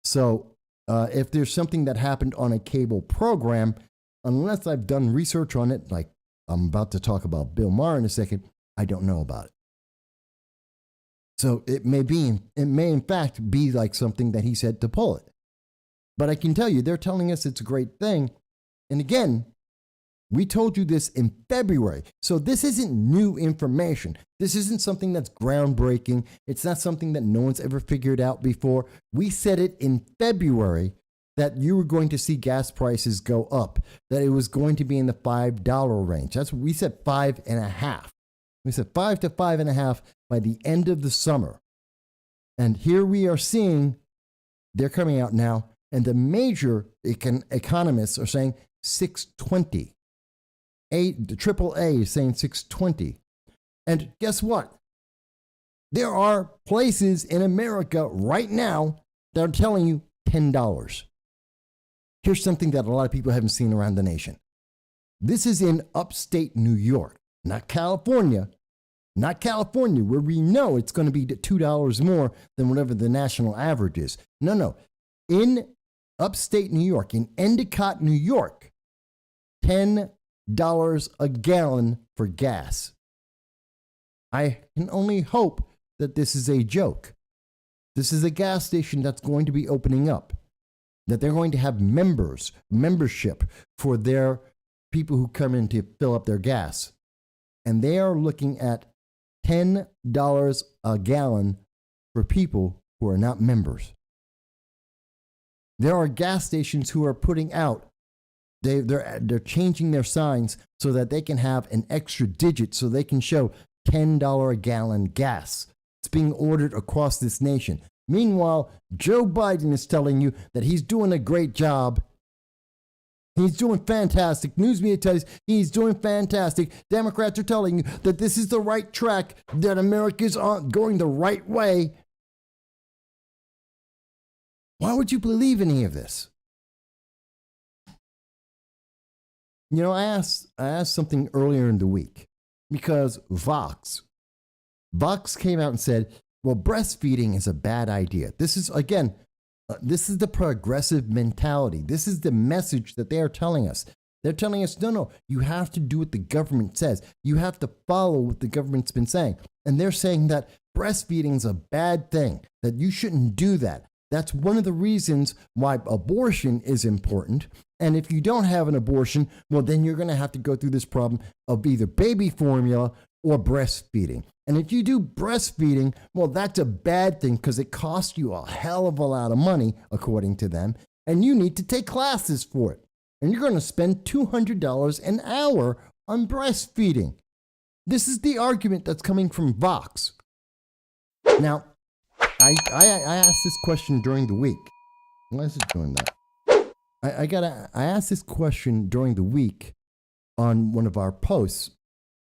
So if there's something that happened on a cable program, unless I've done research on it, like I'm about to talk about Bill Maher in a second, I don't know about it. So it may in fact be like something that he said to pull it. But I can tell you, they're telling us it's a great thing. And again, we told you this in February. So this isn't new information. This isn't something that's groundbreaking. It's not something that no one's ever figured out before. We said it in February that you were going to see gas prices go up, that it was going to be in the $5 range. That's what we said, 5.5. We said 5 to 5.5 by the end of the summer. And here we are seeing, they're coming out now, and the major economists are saying 620. The AAA is saying 620. And guess what? There are places in America right now that are telling you $10. Here's something that a lot of people haven't seen around the nation. This is in upstate New York, not California. Not California, where we know it's going to be $2 more than whatever the national average is. No. In upstate New York, in Endicott, New York, $10 a gallon for gas. I can only hope that this is a joke. This is a gas station that's going to be opening up, that they're going to have membership for their people who come in to fill up their gas. And they are looking at $10 a gallon for people who are not members. There are gas stations who are putting out, they're changing their signs so that they can have an extra digit so they can show $10 a gallon gas. It's being ordered across this nation. Meanwhile, Joe Biden is telling you that he's doing a great job. He's doing fantastic. News media tells you he's doing fantastic. Democrats are telling you that this is the right track, that America's going the right way. Why would you believe any of this? You know, I asked something earlier in the week because Vox came out and said, well, breastfeeding is a bad idea. This is, again, this is the progressive mentality. This is the message that they are telling us. They're telling us, no, you have to do what the government says. You have to follow what the government's been saying. And they're saying that breastfeeding is a bad thing, that you shouldn't do that. That's one of the reasons why abortion is important. And if you don't have an abortion, well, then you're going to have to go through this problem of either baby formula or breastfeeding. And if you do breastfeeding, well, that's a bad thing because it costs you a hell of a lot of money, according to them, and you need to take classes for it. And you're going to spend $200 an hour on breastfeeding. This is the argument that's coming from Vox. Now, I asked this question during the week. Why is it doing that? I asked this question during the week on one of our posts,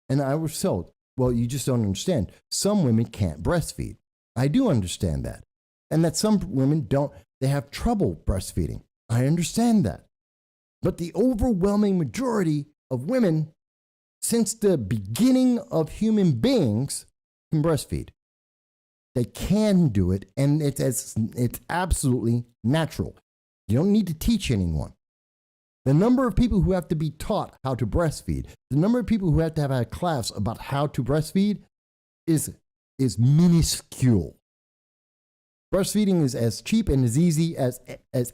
and I was told, well, you just don't understand. Some women can't breastfeed. I do understand that. And that some women don't, they have trouble breastfeeding. I understand that. But the overwhelming majority of women, since the beginning of human beings, can breastfeed. They can do it, and it's absolutely natural. You don't need to teach anyone. The number of people who have to be taught how to breastfeed, the number of people who have to have a class about how to breastfeed is minuscule. Breastfeeding is as cheap and as easy as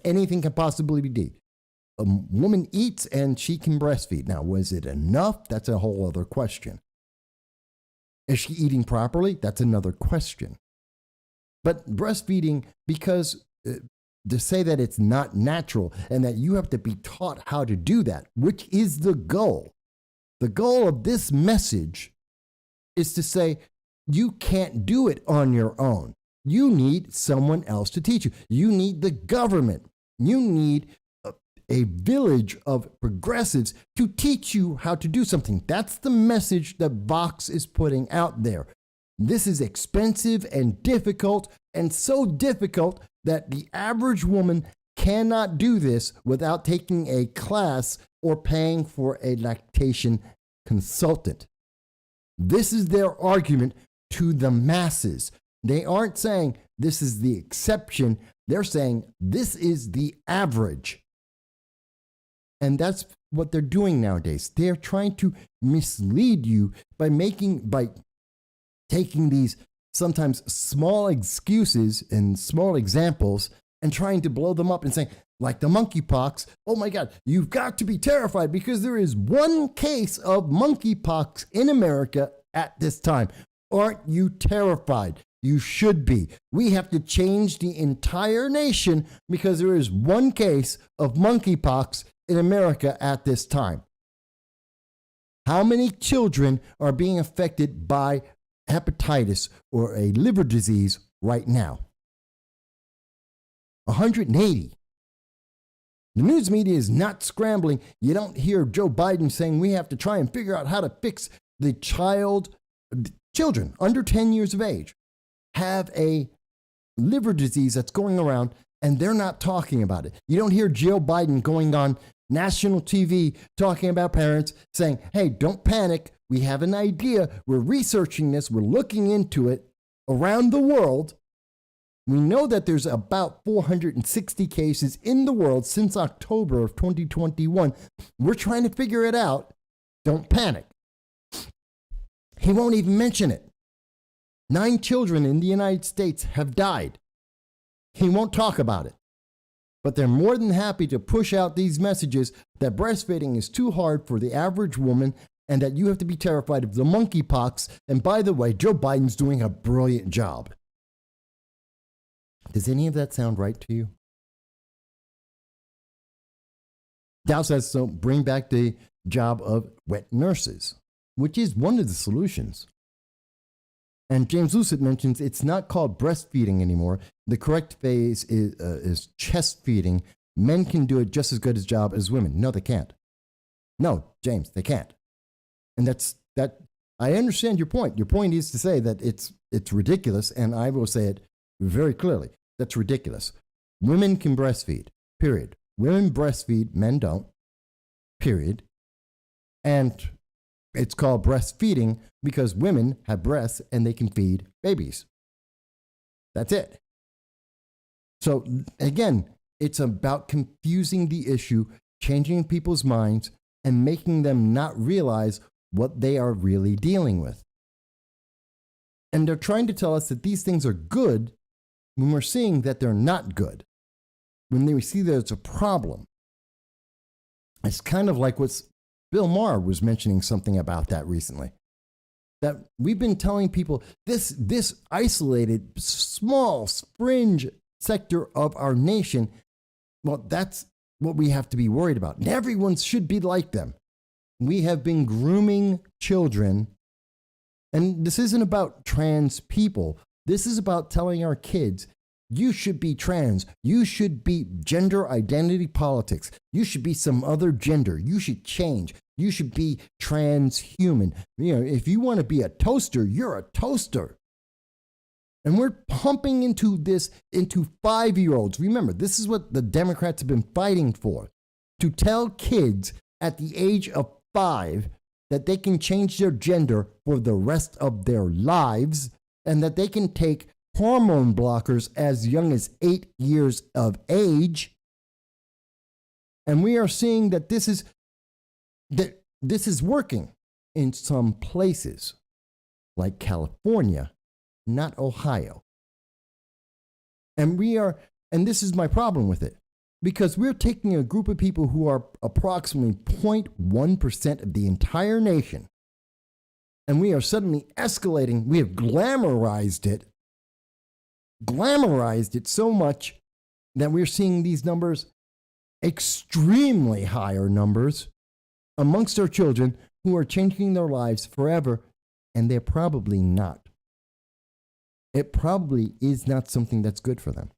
anything can possibly be. A woman eats and she can breastfeed. Now, was it enough? That's a whole other question. Is she eating properly? That's another question. But breastfeeding, because to say that it's not natural and that you have to be taught how to do that, which is the goal. The goal of this message is to say you can't do it on your own. You need someone else to teach you. You need the government. You need a village of progressives to teach you how to do something. That's the message that Vox is putting out there. This is expensive and difficult, and so difficult that the average woman cannot do this without taking a class or paying for a lactation consultant. This is their argument to the masses. They aren't saying this is the exception. They're saying this is the average. And that's what they're doing nowadays. They're trying to mislead you by taking these sometimes small excuses and small examples and trying to blow them up and saying, like the monkeypox, oh my God, you've got to be terrified because there is one case of monkeypox in America at this time. Aren't you terrified? You should be. We have to change the entire nation because there is one case of monkeypox in America at this time. How many children are being affected by hepatitis or a liver disease right now? 180. The news media is not scrambling. You don't hear Joe Biden saying we have to try and figure out how to fix the children under 10 years of age have a liver disease that's going around, and they're not talking about it. You don't hear Joe Biden going on national TV talking about parents saying, hey, don't panic. We have an idea. We're researching this. We're looking into it around the world. We know that there's about 460 cases in the world since October of 2021. We're trying to figure it out. Don't panic. He won't even mention it. 9 children in the United States have died. He won't talk about it. But they're more than happy to push out these messages that breastfeeding is too hard for the average woman and that you have to be terrified of the monkeypox. And by the way, Joe Biden's doing a brilliant job. Does any of that sound right to you? Dow says, so bring back the job of wet nurses, which is one of the solutions. And James Lucid mentions it's not called breastfeeding anymore. The correct phase is chest feeding. Men can do it just as good a job as women. No, they can't. No, James, they can't. And that. I understand your point. Your point is to say that it's ridiculous, and I will say it very clearly. That's ridiculous. Women can breastfeed, period. Women breastfeed, men don't, period. And it's called breastfeeding because women have breasts and they can feed babies. That's it. So again, it's about confusing the issue, changing people's minds, and making them not realize what they are really dealing with. And they're trying to tell us that these things are good when we're seeing that they're not good, when we see that it's a problem. It's kind of like what Bill Maher was mentioning something about that recently. That we've been telling people this isolated, small, fringe sector of our nation, well, that's what we have to be worried about. And everyone should be like them. We have been grooming children. And this isn't about trans people. This is about telling our kids, you should be trans. You should be gender identity politics. You should be some other gender. You should change. You should be transhuman. You know, if you want to be a toaster, you're a toaster. And we're pumping into 5-year-olds. Remember, this is what the Democrats have been fighting for. To tell kids at the age of 5 that they can change their gender for the rest of their lives and that they can take hormone blockers as young as 8 years of age. And we are seeing that this is working in some places like California, not Ohio. And this is my problem with it, because we're taking a group of people who are approximately 0.1% of the entire nation, and we are suddenly escalating. We have glamorized it so much that we're seeing these numbers, extremely higher numbers, amongst our children who are changing their lives forever, and they're probably not. It probably is not something that's good for them.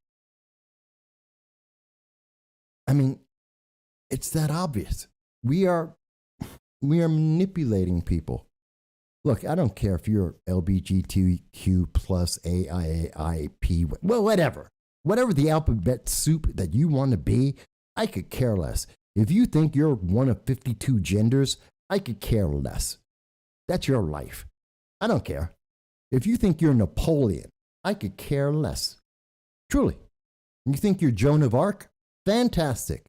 I mean, it's that obvious. We are manipulating people. Look, I don't care if you're LGBTQ plus AIAIP, well, whatever the alphabet soup that you want to be, I could care less. If you think you're one of 52 genders, I could care less. That's your life. I don't care. If you think you're Napoleon, I could care less. Truly. You think you're Joan of Arc? Fantastic.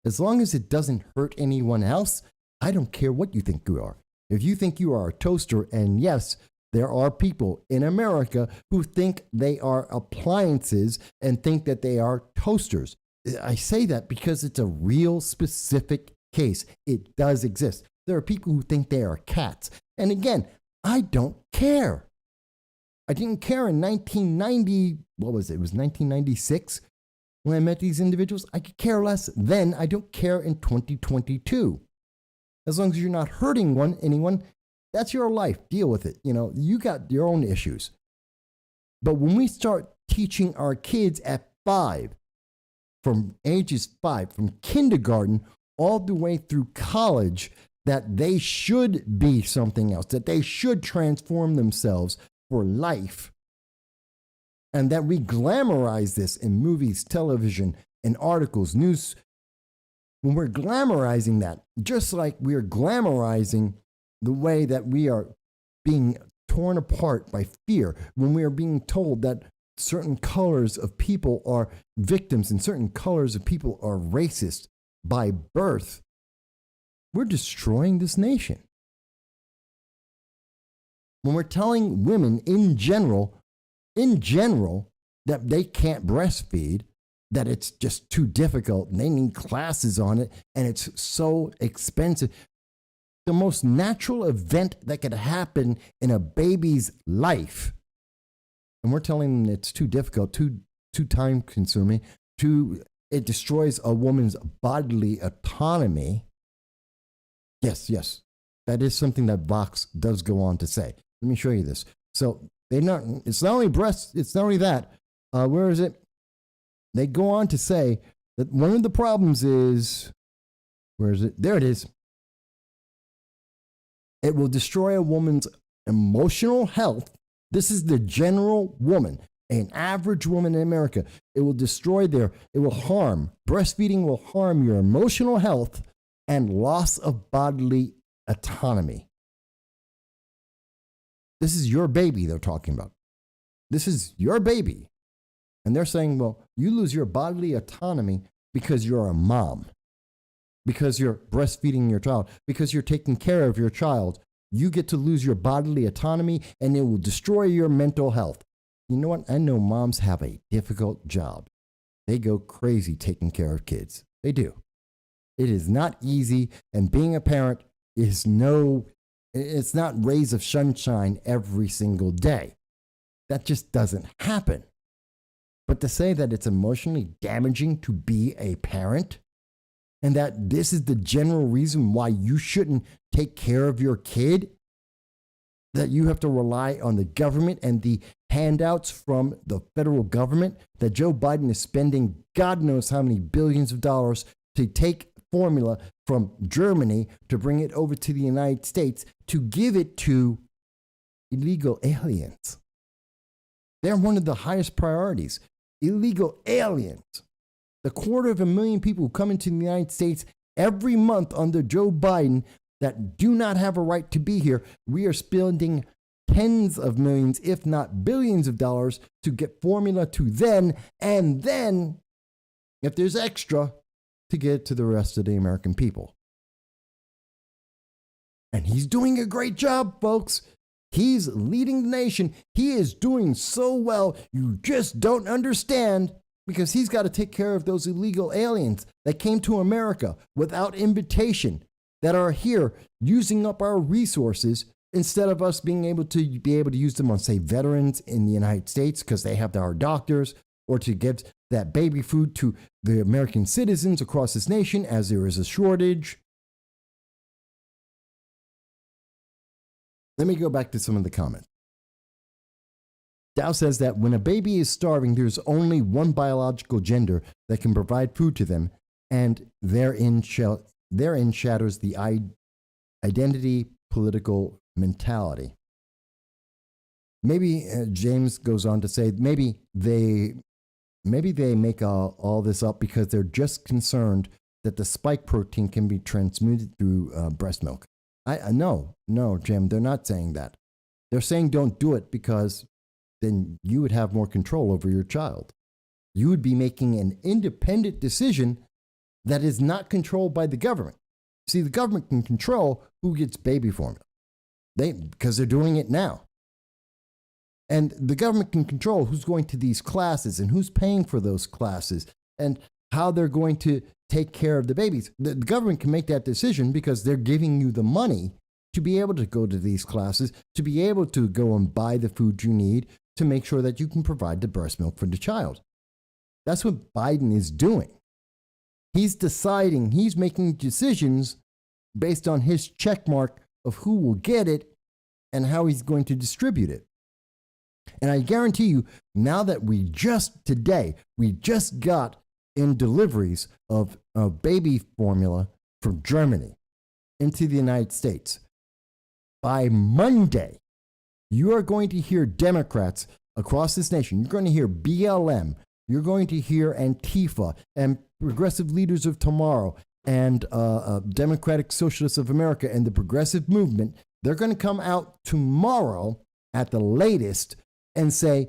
As long as it doesn't hurt anyone else, I don't care what you think you are. If you think you are a toaster, and yes, there are people in America who think they are appliances and think that they are toasters. I say that because it's a real specific case. It does exist. There are people who think they are cats. And again, I don't care. I didn't care in 1990, what was it? It was 1996 when I met these individuals. I could care less then. I don't care in 2022. As long as you're not hurting anyone, that's your life. Deal with it. You know, you got your own issues. But when we start teaching our kids at 5, from ages 5, from kindergarten all the way through college, that they should be something else, that they should transform themselves for life, and that we glamorize this in movies, television, and articles, news. When we're glamorizing that, just like we are glamorizing the way that we are being torn apart by fear, when we are being told that certain colors of people are victims and certain colors of people are racist by birth, we're destroying this nation. When we're telling women in general, that they can't breastfeed, that it's just too difficult and they need classes on it and it's so expensive. The most natural event that could happen in a baby's life, and we're telling them it's too difficult, too time consuming, it destroys a woman's bodily autonomy. Yes, that is something that Vox does go on to say. Let me show you this. So it's not only breasts, it's not only that. Where is it? They go on to say that one of the problems is, where is it? There it is. It will destroy a woman's emotional health. This is the general woman, an average woman in America. It will harm, breastfeeding will harm your emotional health and loss of bodily autonomy. This is your baby they're talking about. This is your baby. And they're saying, well, you lose your bodily autonomy because you're a mom, because you're breastfeeding your child, because you're taking care of your child. You get to lose your bodily autonomy and it will destroy your mental health. You know what? I know moms have a difficult job. They go crazy taking care of kids. They do. It is not easy, and being a parent is it's not rays of sunshine every single day. That just doesn't happen. But to say that it's emotionally damaging to be a parent, and that this is the general reason why you shouldn't take care of your kid, that you have to rely on the government and the handouts from the federal government, that Joe Biden is spending God knows how many billions of dollars to take formula from Germany to bring it over to the United States to give it to illegal aliens. They're one of the highest priorities. Illegal aliens. The 250,000 people who come into the United States every month under Joe Biden that do not have a right to be here, we are spending tens of millions, if not billions of dollars to get formula to them, and then, if there's extra, to get it to the rest of the American people. And he's doing a great job, folks. He's leading the nation. He is doing so well, you just don't understand, because he's got to take care of those illegal aliens that came to America without invitation, that are here using up our resources instead of us being able to use them on, say, veterans in the United States because they have our doctors, or to give that baby food to the American citizens across this nation as there is a shortage. Let me go back to some of the comments. Dow says that when a baby is starving, there's only one biological gender that can provide food to them, and therein shatters the identity political mentality. Maybe James goes on to say maybe they make all this up because they're just concerned that the spike protein can be transmitted through breast milk. No, Jim, they're not saying that. They're saying don't do it because then you would have more control over your child. You would be making an independent decision that is not controlled by the government. See, the government can control who gets baby formula. Because they're doing it now. And the government can control who's going to these classes and who's paying for those classes and how they're going to take care of the babies. The government can make that decision because they're giving you the money to be able to go to these classes, to be able to go and buy the food you need to make sure that you can provide the breast milk for the child. That's what Biden is doing. He's deciding, he's making decisions based on his check mark of who will get it and how he's going to distribute it. And I guarantee you, now that we just got in deliveries of baby formula from Germany into the United States. By Monday, you are going to hear Democrats across this nation. You're going to hear BLM. You're going to hear Antifa and Progressive Leaders of Tomorrow and Democratic Socialists of America and the Progressive Movement. They're going to come out tomorrow at the latest and say,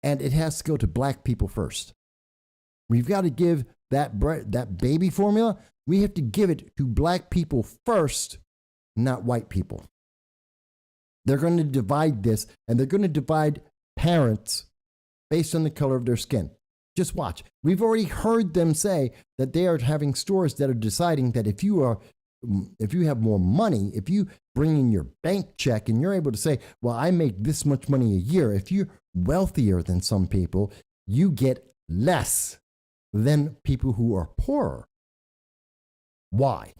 and it has to go to black people first. We've got to give that baby formula, we have to give it to black people first, not white people. They're going to divide this, and they're going to divide parents based on the color of their skin. Just watch. We've already heard them say that they are having stores that are deciding that if you have more money, if you bring in your bank check and you're able to say, well, I make this much money a year, if you're wealthier than some people, you get less than people who are poorer. Why?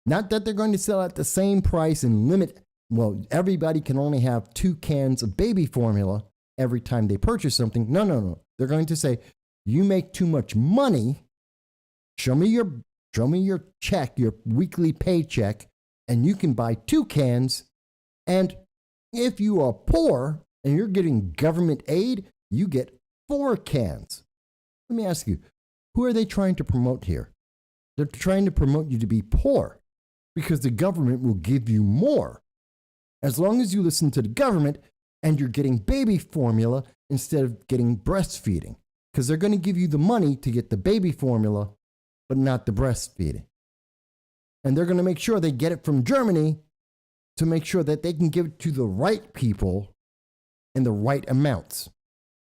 Not that they're going to sell at the same price and limit, well, everybody can only have 2 cans of baby formula every time they purchase something. No. They're going to say, you make too much money. Show me your check, your weekly paycheck, and you can buy 2 cans. And if you are poor and you're getting government aid, you get 4 cans. Let me ask you, who are they trying to promote here? They're trying to promote you to be poor because the government will give you more. As long as you listen to the government and you're getting baby formula instead of getting breastfeeding, because they're going to give you the money to get the baby formula, but not the breastfeeding. And they're going to make sure they get it from Germany to make sure that they can give it to the right people in the right amounts.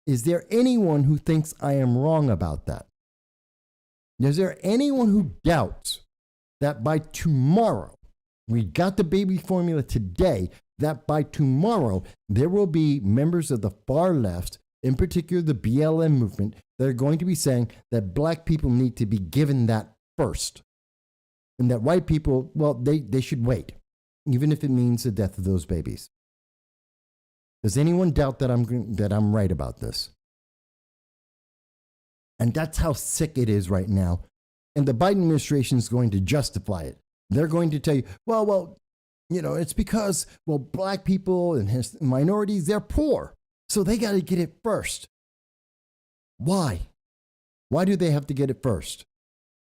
Is there anyone who thinks I am wrong about that? Is there anyone who doubts that by tomorrow, we got the baby formula today, that by tomorrow there will be members of the far left, in particular the BLM movement, that are going to be saying that black people need to be given that first? And that white people, well, they should wait, even if it means the death of those babies. Does anyone doubt that I'm right about this? And that's how sick it is right now. And the Biden administration is going to justify it. They're going to tell you, well, it's because, black people and minorities, they're poor. So they got to get it first. Why? Why do they have to get it first?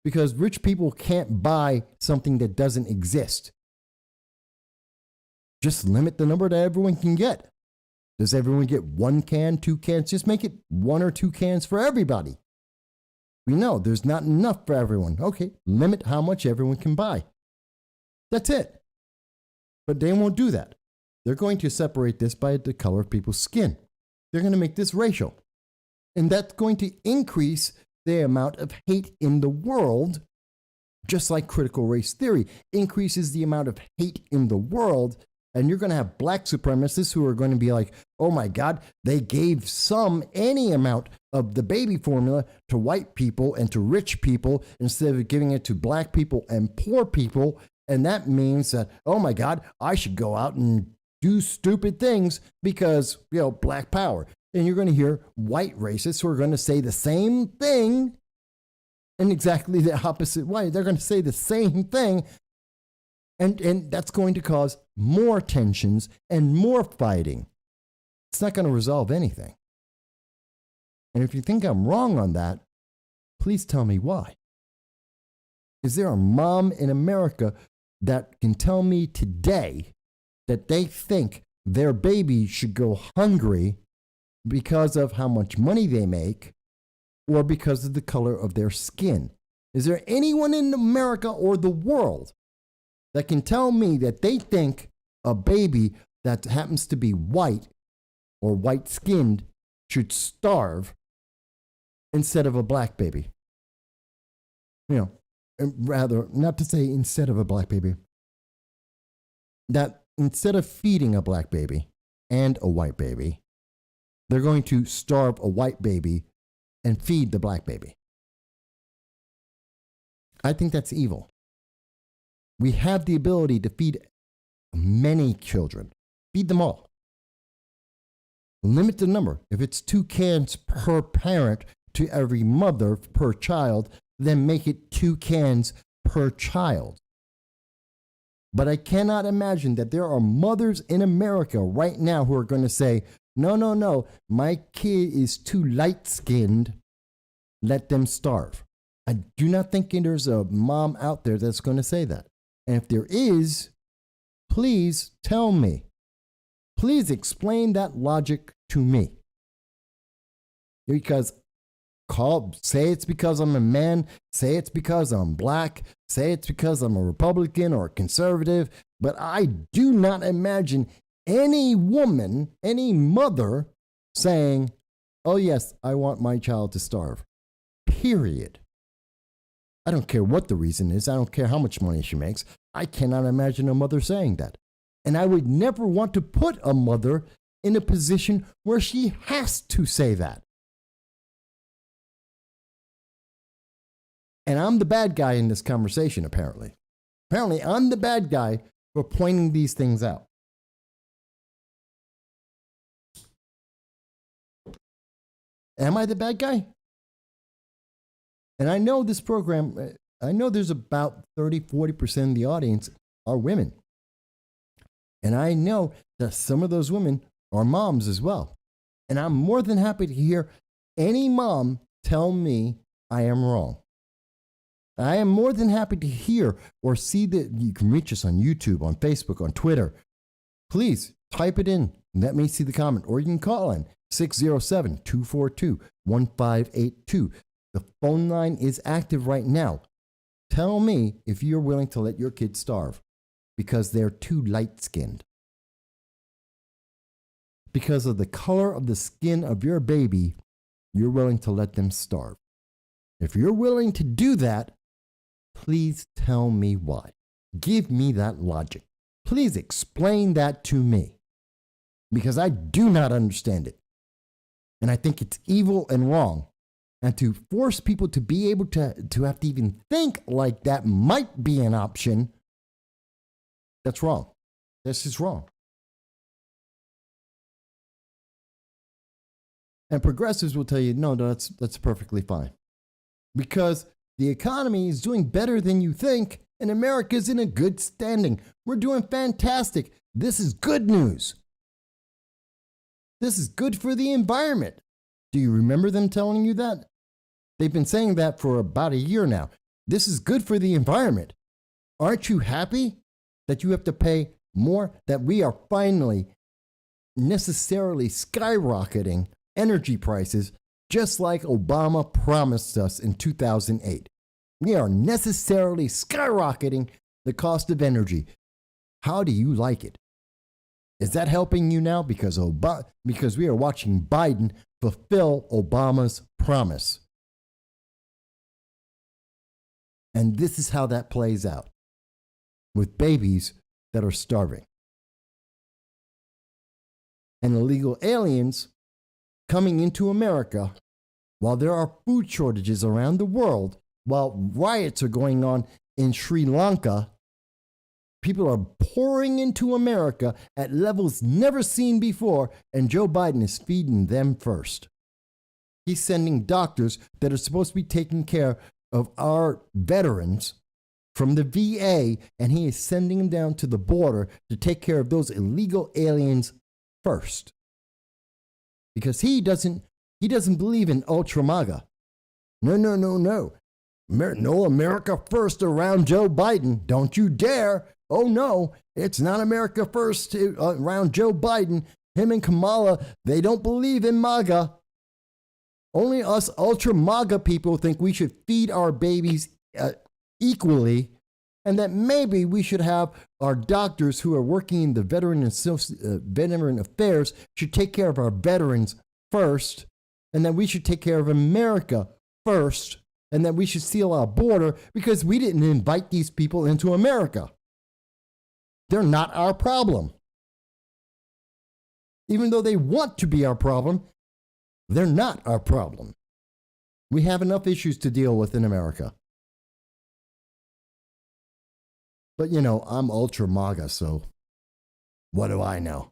Because rich people can't buy something that doesn't exist. Just limit the number that everyone can get. Does everyone get 1 can, 2 cans? Just make it 1 or 2 cans for everybody. We know there's not enough for everyone. Okay, limit how much everyone can buy. That's it. But they won't do that. They're going to separate this by the color of people's skin. They're going to make this racial. And that's going to increase the amount of hate in the world, just like critical race theory increases the amount of hate in the world. And you're going to have black supremacists who are going to be like, oh my God, they gave any amount of the baby formula to white people and to rich people instead of giving it to black people and poor people. And that means that, oh my God, I should go out and do stupid things because, black power. And you're going to hear white racists who are going to say the same thing in exactly the opposite way. They're going to say the same thing. And that's going to cause more tensions and more fighting. It's not going to resolve anything. And if you think I'm wrong on that, please tell me why. Is there a mom in America that can tell me today that they think their baby should go hungry because of how much money they make or because of the color of their skin? Is there anyone in America or the world that can tell me that they think a baby that happens to be white or white-skinned should starve instead of a black baby? Rather, not to say instead of a black baby, that instead of feeding a black baby and a white baby, they're going to starve a white baby and feed the black baby. I think that's evil. We have the ability to feed many children. Feed them all. Limit the number. If it's 2 cans per parent to every mother per child, then make it 2 cans per child. But I cannot imagine that there are mothers in America right now who are going to say, no, my kid is too light-skinned. Let them starve. I do not think there's a mom out there that's going to say that. And if there is, please tell me. Please explain that logic to me. Because say it's because I'm a man, say it's because I'm black, say it's because I'm a Republican or a conservative, but I do not imagine any woman, any mother saying, oh yes, I want my child to starve. Period. I don't care what the reason is. I don't care how much money she makes. I cannot imagine a mother saying that. And I would never want to put a mother in a position where she has to say that. And I'm the bad guy in this conversation, apparently. Apparently, I'm the bad guy for pointing these things out. Am I the bad guy? And I know this program, I know there's about 30-40% of the audience are women. And I know that some of those women are moms as well. And I'm more than happy to hear any mom tell me I am wrong. I am more than happy to hear or see that you can reach us on YouTube, on Facebook, on Twitter. Please type it in. Let me see the comment. Or you can call in 607-242-1582. The phone line is active right now. Tell me if you're willing to let your kids starve because they're too light-skinned. Because of the color of the skin of your baby, you're willing to let them starve. If you're willing to do that, please tell me why. Give me that logic. Please explain that to me, because I do not understand it. And I think it's evil and wrong. And to force people to be able to have to even think like that might be an option, that's wrong. This is wrong. And progressives will tell you, no, that's perfectly fine. Because the economy is doing better than you think, and America's in a good standing. We're doing fantastic. This is good news. This is good for the environment. Do you remember them telling you that? They've been saying that for about a year now. This is good for the environment. Aren't you happy that you have to pay more, that we are finally necessarily skyrocketing energy prices just like Obama promised us in 2008? We are necessarily skyrocketing the cost of energy. How do you like it? Is that helping you now? Because we are watching Biden fulfill Obama's promise. And this is how that plays out with babies that are starving. And illegal aliens coming into America while there are food shortages around the world, while riots are going on in Sri Lanka. People are pouring into America at levels never seen before, and Joe Biden is feeding them first. He's sending doctors that are supposed to be taking care of our veterans from the VA, and he is sending them down to the border to take care of those illegal aliens first. Because he doesn't believe in ultra MAGA. No. No America first around Joe Biden. Don't you dare. Oh no, it's not America first around Joe Biden. Him and Kamala, they don't believe in MAGA. Only us ultra MAGA people think we should feed our babies equally, and that maybe we should have our doctors who are working in the veteran affairs should take care of our veterans first, and that we should take care of America first, and that we should seal our border because we didn't invite these people into America. They're not our problem. Even though they want to be our problem, they're not our problem. We have enough issues to deal with in America. But I'm ultra MAGA, so what do I know?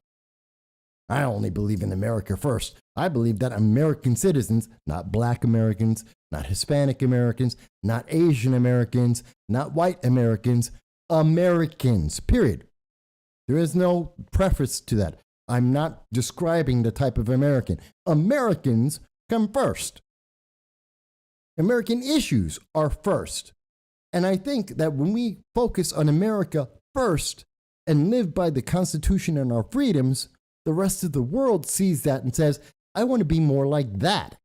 I only believe in America first. I believe that American citizens, not Black Americans, not Hispanic Americans, not Asian Americans, not white Americans, Americans, period. There is no preface to that. I'm not describing the type of American. Americans come first. American issues are first. And I think that when we focus on America first and live by the Constitution and our freedoms, the rest of the world sees that and says, I want to be more like that.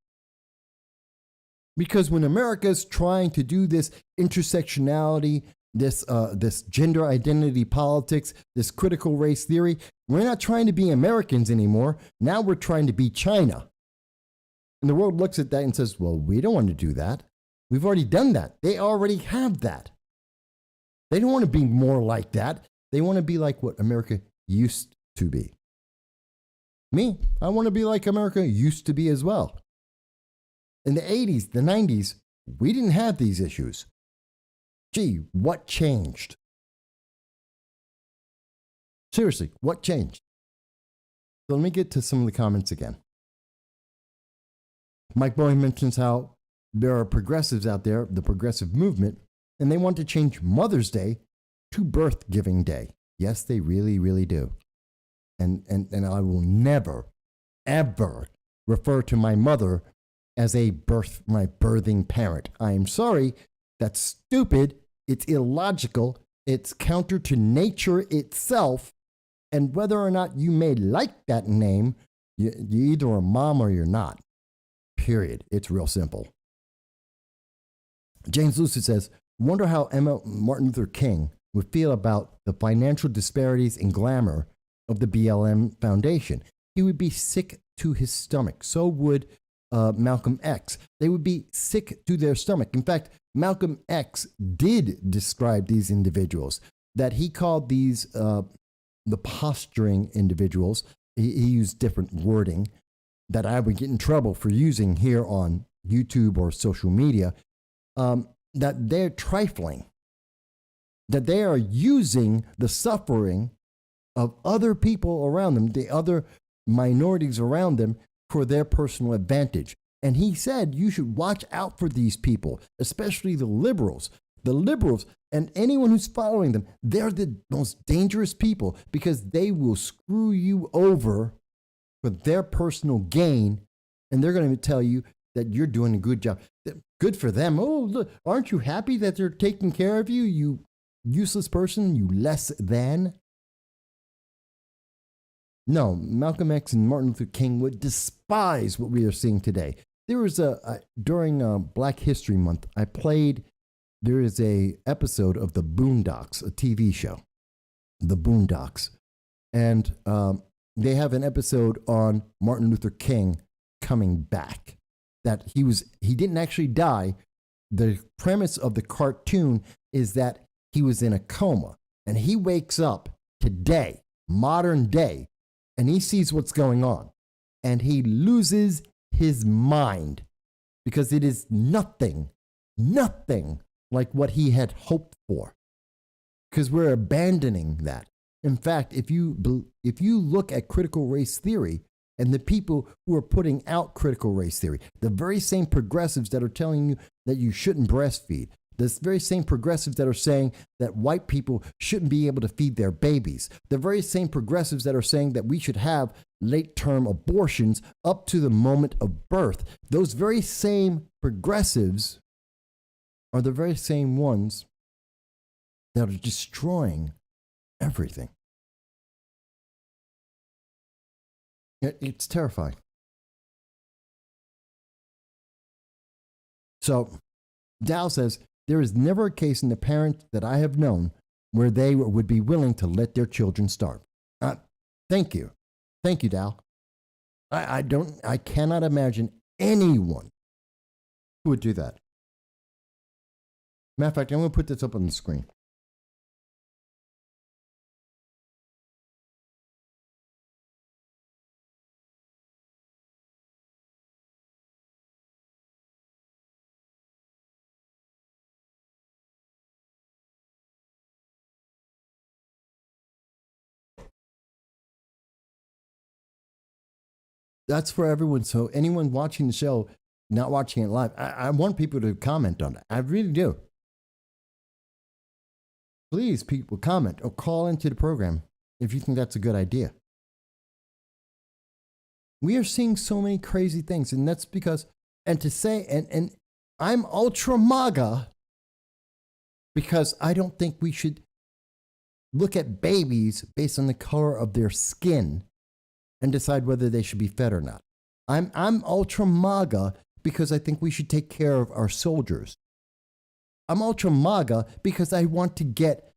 Because when America's trying to do this intersectionality, this gender identity politics, this critical race theory, we're not trying to be Americans anymore. Now we're trying to be China. And the world looks at that and says, well, we don't want to do that. We've already done that. They already have that. They don't want to be more like that. They want to be like what America used to be. Me, I want to be like America used to be as well. In the 80s, the 90s, we didn't have these issues. Gee, what changed? Seriously, what changed? So let me get to some of the comments again. Mike Bowie mentions how there are progressives out there, the progressive movement, and they want to change Mother's Day to Birth Giving Day. Yes, they really, really do. And I will never, ever refer to my mother as my birthing parent. I am sorry. That's stupid. It's illogical. It's counter to nature itself. And whether or not you may like that name, you're either a mom or you're not. Period. It's real simple. James Lucid says, wonder how Martin Luther King would feel about the financial disparities and glamour of the BLM Foundation. He would be sick to his stomach. So would Malcolm X. They would be sick to their stomach. In fact, Malcolm X did describe these individuals, that he called these the posturing individuals. He used different wording that I would get in trouble for using here on YouTube or social media, that they're trifling, that they are using the suffering of other people around them, the other minorities around them, for their personal advantage. And he said you should watch out for these people, especially the liberals. The liberals and anyone who's following them, they're the most dangerous people because they will screw you over for their personal gain. And they're going to tell you that you're doing a good job. Good for them. Oh, look, aren't you happy that they're taking care of you, you useless person, you less than? No, Malcolm X and Martin Luther King would despise what we are seeing today. There was during Black History Month, there is a episode of The Boondocks, a TV show, The Boondocks. And they have an episode on Martin Luther King coming back, that he didn't actually die. The premise of the cartoon is that he was in a coma and he wakes up today, modern day, and he sees what's going on and he loses his mind because it is nothing like what he had hoped for, because we're abandoning that. In fact, if you look at critical race theory and the people who are putting out critical race theory, the very same progressives that are telling you that you shouldn't breastfeed, the very same progressives that are saying that white people shouldn't be able to feed their babies, the very same progressives that are saying that we should have late-term abortions up to the moment of birth, those very same progressives are the very same ones that are destroying everything. It's terrifying. So Dow says, there is never a case in the parents that I have known where they would be willing to let their children starve. Thank you. Thank you, Dow. I cannot imagine anyone who would do that. Matter of fact, I'm going to put this up on the screen. That's for everyone. So anyone watching the show, not watching it live, I want people to comment on it. I really do. Please, people, comment or call into the program if you think that's a good idea. We are seeing so many crazy things, and that's because, and I'm ultra MAGA because I don't think we should look at babies based on the color of their skin and decide whether they should be fed or not. I'm ultra MAGA because I think we should take care of our soldiers. I'm ultra MAGA because I want to get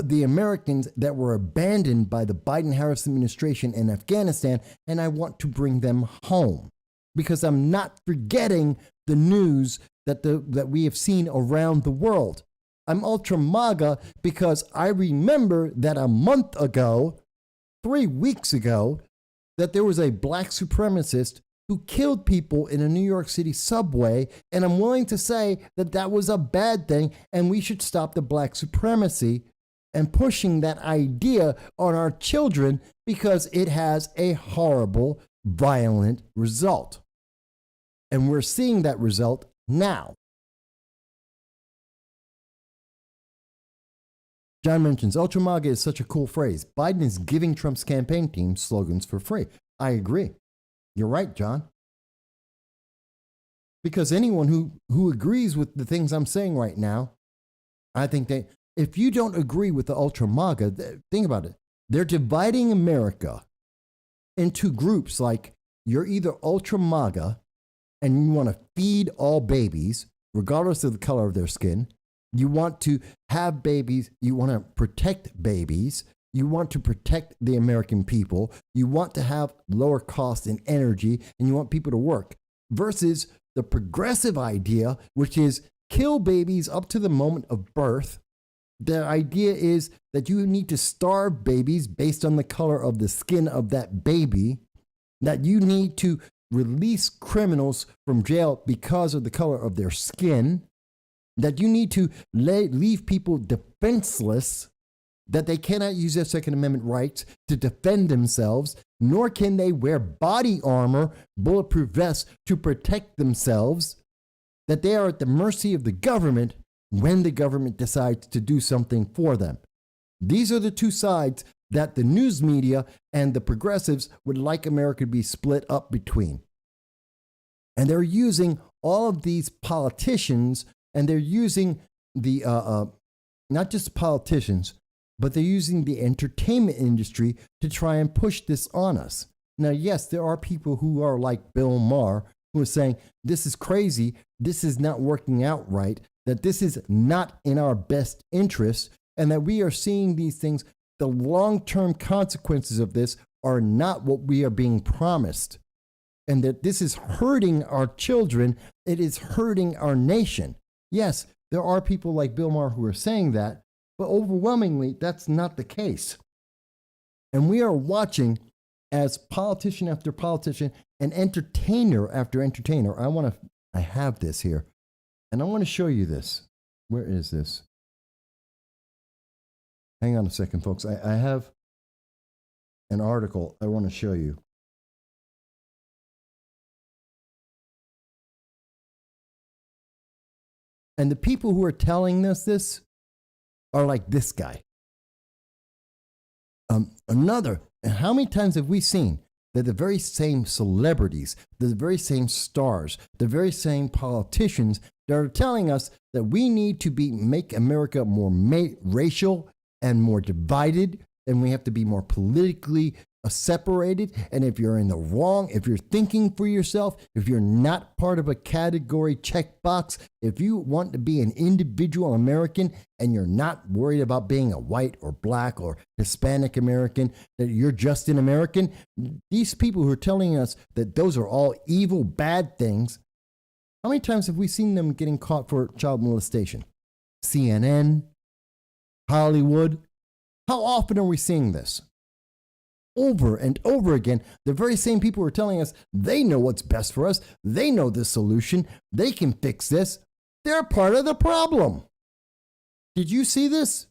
the Americans that were abandoned by the Biden-Harris administration in Afghanistan, and I want to bring them home because I'm not forgetting the news that we have seen around the world. I'm ultra MAGA because I remember that a month ago, 3 weeks ago, that there was a black supremacist who killed people in a New York City subway, and I'm willing to say that that was a bad thing, and we should stop the black supremacy and pushing that idea on our children because it has a horrible, violent result. And we're seeing that result now. John mentions, Ultra MAGA is such a cool phrase. Biden is giving Trump's campaign team slogans for free. I agree. You're right, John. Because anyone who agrees with the things I'm saying right now, I think if you don't agree with the Ultra MAGA, think about it. They're dividing America into groups like you're either Ultra MAGA and you want to feed all babies, regardless of the color of their skin. You want to have babies. You want to protect babies. You want to protect the American people. You want to have lower costs in energy, and you want people to work. versus the progressive idea, which is kill babies up to the moment of birth. The idea is that you need to starve babies based on the color of the skin of that baby, that you need to release criminals from jail because of the color of their skin, that you need to leave people defenseless, that they cannot use their Second Amendment rights to defend themselves, nor can they wear body armor, bulletproof vests to protect themselves, that they are at the mercy of the government when the government decides to do something for them. These are the two sides that the news media and the progressives would like America to be split up between. And they're using all of these politicians, and they're using the, not just politicians, but they're using the entertainment industry to try and push this on us. Now, yes, there are people who are like Bill Maher who are saying, this is crazy, this is not working out right, that this is not in our best interest, and that we are seeing these things, the long-term consequences of this are not what we are being promised, and that this is hurting our children, it is hurting our nation. Yes, there are people like Bill Maher who are saying that, but overwhelmingly, that's not the case. And we are watching as politician after politician and entertainer after entertainer. I have this here, and I want to show you this. Where is this? Hang on a second, folks. I have an article I want to show you. And the people who are telling us this are like this guy. How many times have we seen that the very same celebrities, the very same stars, the very same politicians that are telling us that we need to make America more racial and more divided, and we have to be more politically separated, and if you're in the wrong, if you're thinking for yourself, if you're not part of a category checkbox, if you want to be an individual American and you're not worried about being a white or black or Hispanic American, that you're just an American, these people who are telling us that those are all evil, bad things, how many times have we seen them getting caught for child molestation? CNN, Hollywood, how often are we seeing this? Over and over again, the very same people who are telling us they know what's best for us, they know the solution, they can fix this, they're part of the problem. Did you see this?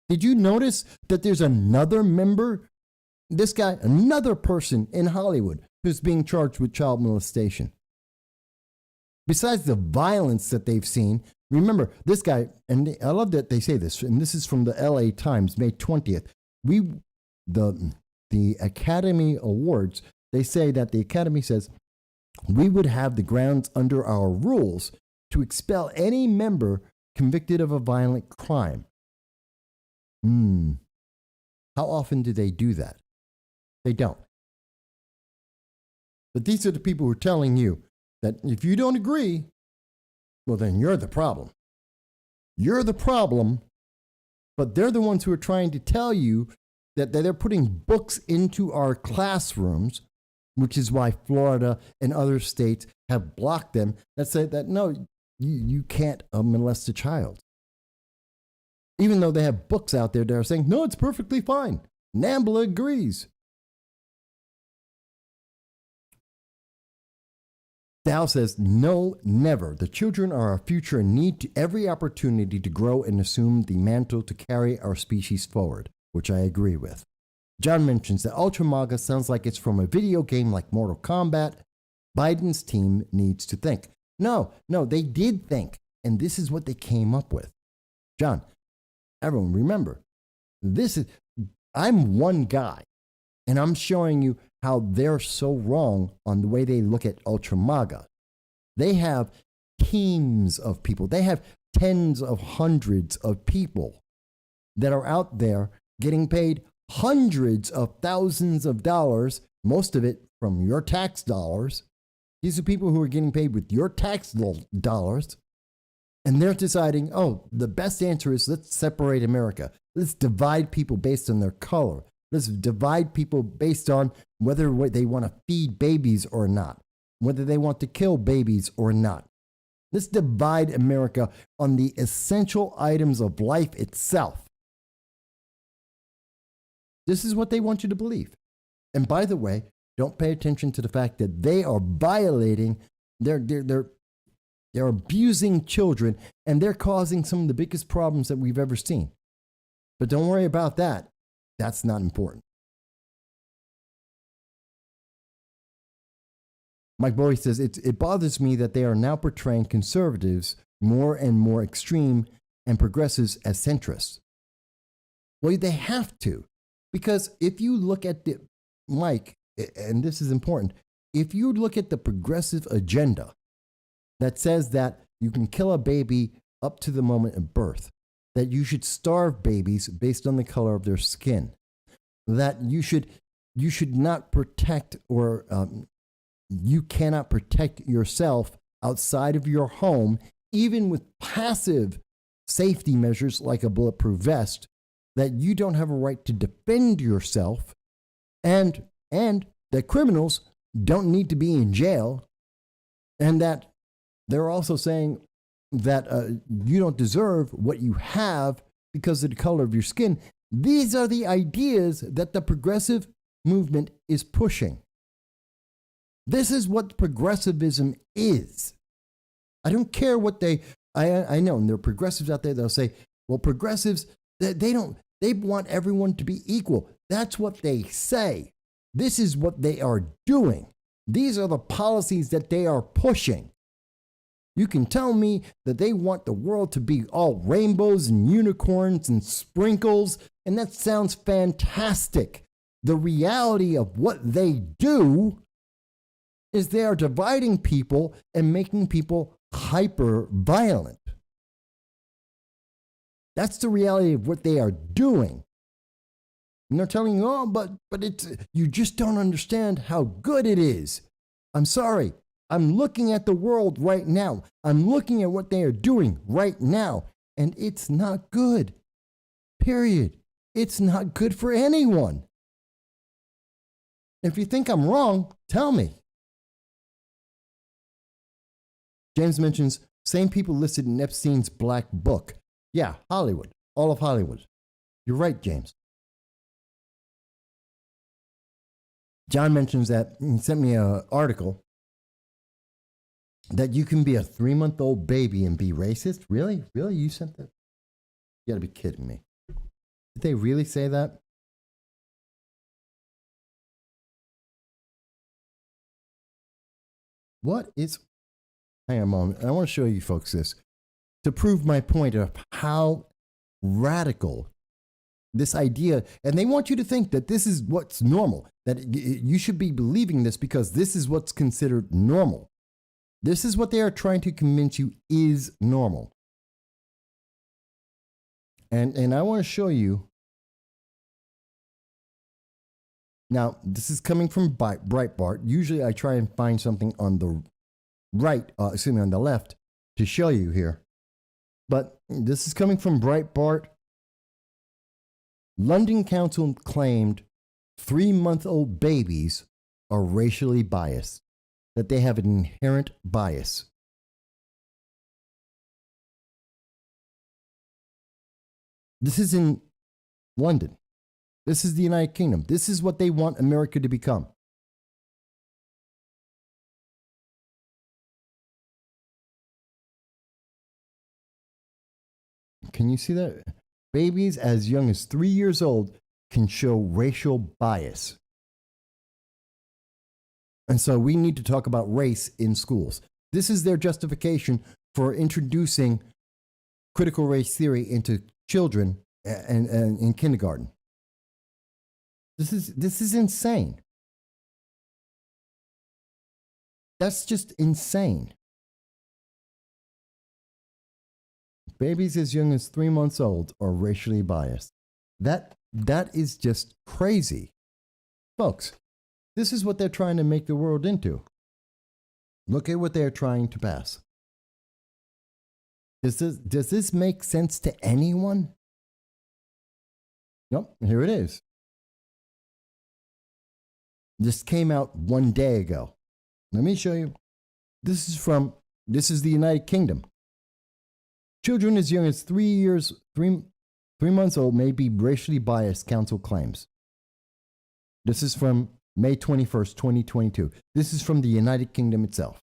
Did you notice that there's another member, this guy, another person in Hollywood who's being charged with child molestation? Besides the violence that they've seen, remember this guy, and I love that they say this, and this is from the LA Times, May 20th. The Academy Awards, they say that the Academy says, we would have the grounds under our rules to expel any member convicted of a violent crime. How often do they do that? They don't. But these are the people who are telling you that if you don't agree, well, then you're the problem. You're the problem, but they're the ones who are trying to tell you that they're putting books into our classrooms, which is why Florida and other states have blocked them that say that, no, you can't molest a child. Even though they have books out there that are saying, no, it's perfectly fine. NAMBLA agrees. Dow says, no, never. The children are our future and need every opportunity to grow and assume the mantle to carry our species forward, which I agree with. John mentions that Ultra MAGA sounds like it's from a video game like Mortal Kombat. Biden's team needs to think. No, they did think, and this is what they came up with. John, everyone remember, I'm one guy, and I'm showing you how they're so wrong on the way they look at Ultra MAGA. They have teams of people. They have tens of hundreds of people that are out there getting paid hundreds of thousands of dollars, most of it from your tax dollars. These are people who are getting paid with your tax dollars, and they're deciding, oh, the best answer is let's separate America. Let's divide people based on their color. Let's divide people based on whether they want to feed babies or not. whether they want to kill babies or not. Let's divide America on the essential items of life itself. This is what they want you to believe. And by the way, don't pay attention to the fact that they are violating, they're abusing children, and they're causing some of the biggest problems that we've ever seen. But don't worry about that. That's not important. Mike Bowie says, it bothers me that they are now portraying conservatives more and more extreme and progressives as centrists. Well, they have to. Because if you look at the, Mike, and this is important, if you look at the progressive agenda that says that you can kill a baby up to the moment of birth, that you should starve babies based on the color of their skin, that you should not protect or you cannot protect yourself outside of your home, even with passive safety measures like a bulletproof vest, that you don't have a right to defend yourself, and that criminals don't need to be in jail, and that they're also saying that you don't deserve what you have because of the color of your skin. These are the ideas that the progressive movement is pushing. This is what progressivism is. I don't care what I know, and there are progressives out there that'll say, well, progressives, they want everyone to be equal. That's what they say. This is what they are doing. These are the policies that they are pushing. You can tell me that they want the world to be all rainbows and unicorns and sprinkles, and that sounds fantastic. The reality of what they do is they are dividing people and making people hyper violent. That's the reality of what they are doing. And they're telling you, oh, but it's, you just don't understand how good it is. I'm sorry. I'm looking at the world right now. I'm looking at what they are doing right now, and it's not good. Period. It's not good for anyone. If you think I'm wrong, tell me. James mentions same people listed in Epstein's Black Book. Yeah, Hollywood. All of Hollywood. You're right, James. John mentions that he sent me an article that you can be a 3-month-old baby and be racist. Really? Really? You sent that? You gotta be kidding me. Did they really say that? What is... Hang on a moment. I want to show you folks this to prove my point of how radical this idea, and they want you to think that this is what's normal, that you should be believing this because this is what's considered normal. This is what they are trying to convince you is normal. And I want to show you. Now, this is coming from Breitbart. Usually I try and find something on the on the left to show you here. But this is coming from Breitbart. London Council claimed 3-month-old babies are racially biased, that they have an inherent bias. This is in London. This is the United Kingdom. This is what they want America to become. Can you see that? Babies as young as 3 years old can show racial bias. And so we need to talk about race in schools. This is their justification for introducing critical race theory into children and in kindergarten. This is insane. That's just insane. Babies as young as 3 months old are racially biased. That is just crazy. Folks, this is what they're trying to make the world into. Look at what they're trying to pass. Does this make sense to anyone? Nope, here it is. This came out 1 day ago. Let me show you. This is the United Kingdom. Children as young as 3 months old may be racially biased, council claims. This is from May 21st, 2022. This is from the United Kingdom itself.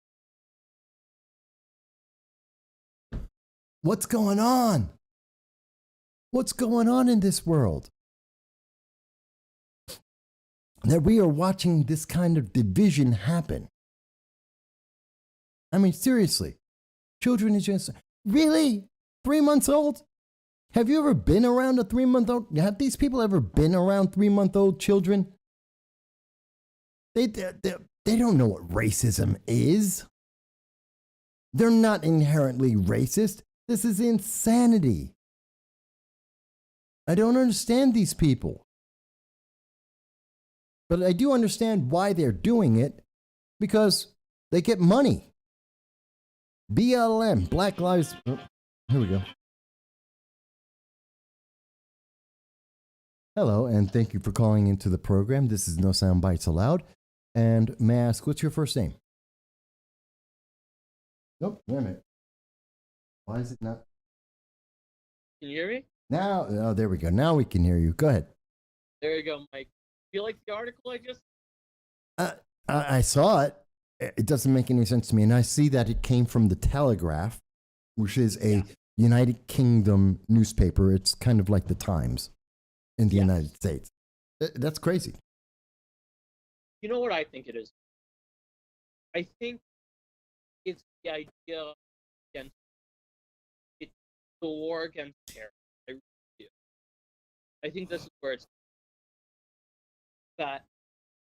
What's going on? What's going on in this world? That we are watching this kind of division happen. I mean, seriously. Children is just, really? 3 months old? Have you ever been around a 3-month-old? Have these people ever been around 3-month-old children? They don't know what racism is. They're not inherently racist. This is insanity. I don't understand these people. But I do understand why they're doing it, because they get money. BLM, Black Lives... Oh, here we go. Hello, and thank you for calling into the program. This is No Soundbites Allowed. And may I ask, what's your first name? Nope, wait a minute. Why is it not? Can you hear me? Now, oh, there we go. Now we can hear you. Go ahead. There you go, Mike. Do you like the article I just... I saw it. It doesn't make any sense to me. And I see that it came from the Telegraph, which is a United Kingdom newspaper. It's kind of like the Times in the United States. That's crazy. You know what I think it is? I think it's the idea against it's the war against terror. I really do. I think this is where it's that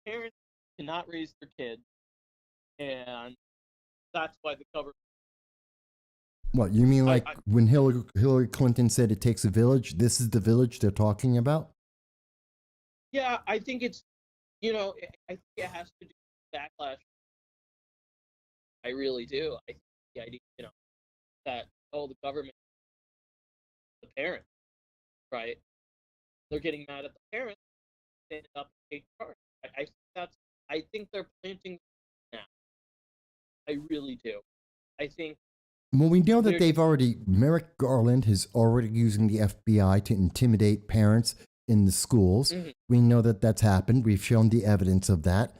parents cannot raise their kids, and that's why the government. What, you mean like when Hillary Clinton said it takes a village? This is the village they're talking about? Yeah, I think it's, I think it has to do with backlash. I really do. I think the idea, that, the government, the parents, right? They're getting mad at the parents, they end up in HR. I think they're planting now. I really do. I think. Well, we know that Merrick Garland is already using the FBI to intimidate parents in the schools. Mm-hmm. We know that that's happened. We've shown the evidence of that.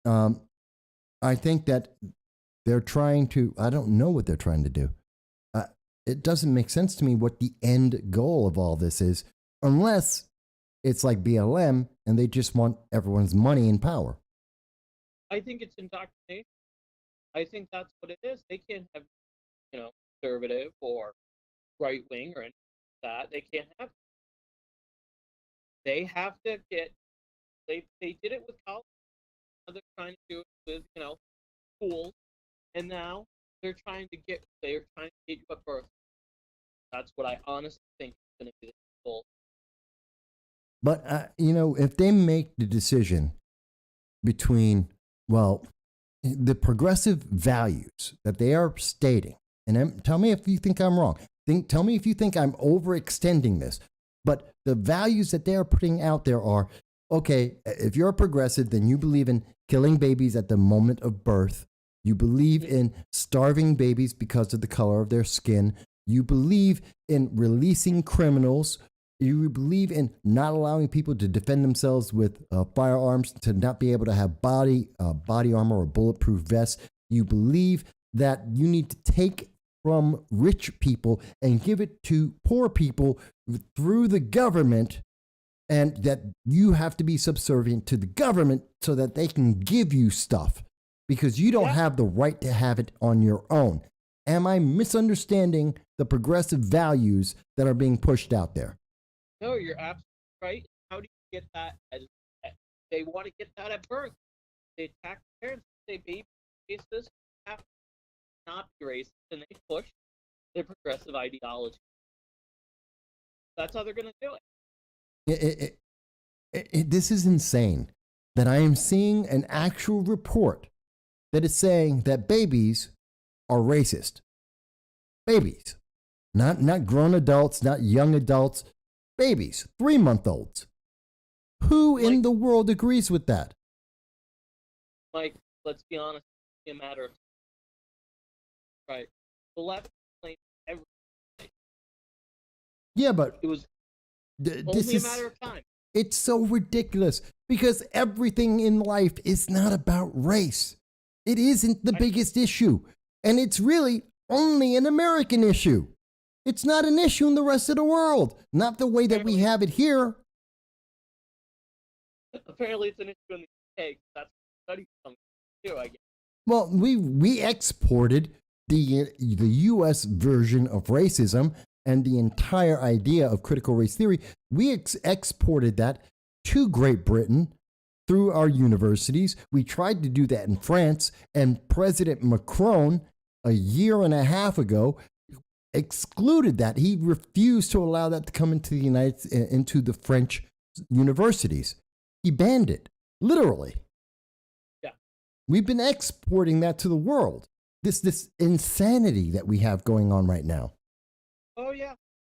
I think that they're trying to, I don't know what they're trying to do. It doesn't make sense to me what the end goal of all this is, unless it's like BLM and they just want everyone's money and power. I think it's indoctrination. I think that's what it is. They can't have, conservative or right wing or anything like that. They can't have. They have to get. They did it with college. Now they're trying to do it with schools, and now they're trying to get. They're trying to get you at birth. That's what I honestly think is going to be the goal. But if they make the decision between the progressive values that they are stating, and tell me if you think I'm wrong. Tell me if you think I'm overextending this. But the values that they are putting out there are, okay, if you're a progressive, then you believe in killing babies at the moment of birth. You believe in starving babies because of the color of their skin. You believe in releasing criminals. You believe in not allowing people to defend themselves with firearms, to not be able to have body armor or bulletproof vests. You believe that you need to take from rich people and give it to poor people through the government, and that you have to be subservient to the government so that they can give you stuff because you don't have the right to have it on your own. Am I misunderstanding the progressive values that are being pushed out there? No, you're absolutely right. How do you get that? They want to get that at birth. They attack the parents. They baby racist, have to not be racist, and they push their progressive ideology. That's how they're going to do it. This is insane that I am seeing an actual report that is saying that babies are racist. Babies. Not grown adults, not young adults. Babies, 3-month-olds. Who in the world agrees with that? Mike, let's be honest. a matter of time. Right. The left claimed everything. Yeah, but It was this only a is, matter of time. it's so ridiculous because everything in life is not about race. It isn't the biggest issue. And it's really only an American issue. It's not an issue in the rest of the world. Not the way that we have it here. Apparently, it's an issue in the UK. That's study something too, I guess. Well, we exported the U.S. version of racism and the entire idea of critical race theory. We exported that to Great Britain through our universities. We tried to do that in France, and President Macron, a year and a half ago, excluded that. He refused to allow that to come into the French universities. He banned it, literally. Yeah. We've been exporting that to the world. This insanity that we have going on right now. Oh yeah,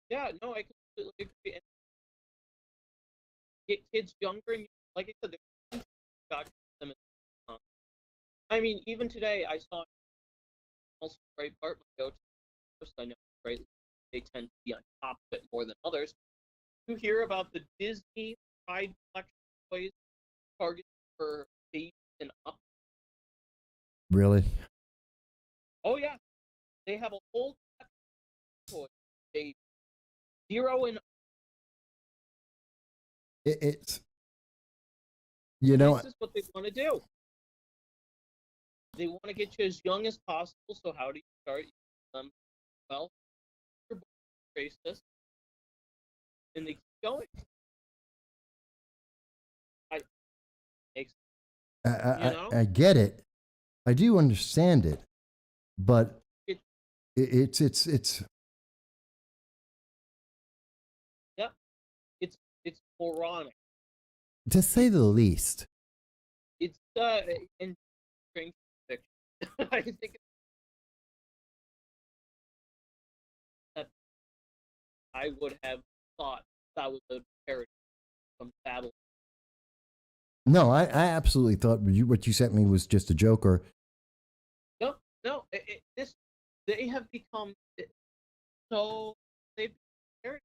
yeah. No, I completely agree. And get kids younger, and like I said, they're shocked them. I mean, even today, I saw also right part go to. First, I know, right? They tend to be on top of it more than others. You hear about the Disney Pride collection toys targeted for babies and up. Really? Oh yeah, they have a whole toy. They 0 and It's, you know, this is what they want to do. They want to get you as young as possible. So how do you start them? Well, you're racist, and they keep going. I get it. I do understand it, but it's yeah, it's moronic, to say the least. It's in fiction. I think that I would have thought that was a parody from Battle. No, I absolutely thought what you sent me was just a joke. Or No, they have become so they've parodied.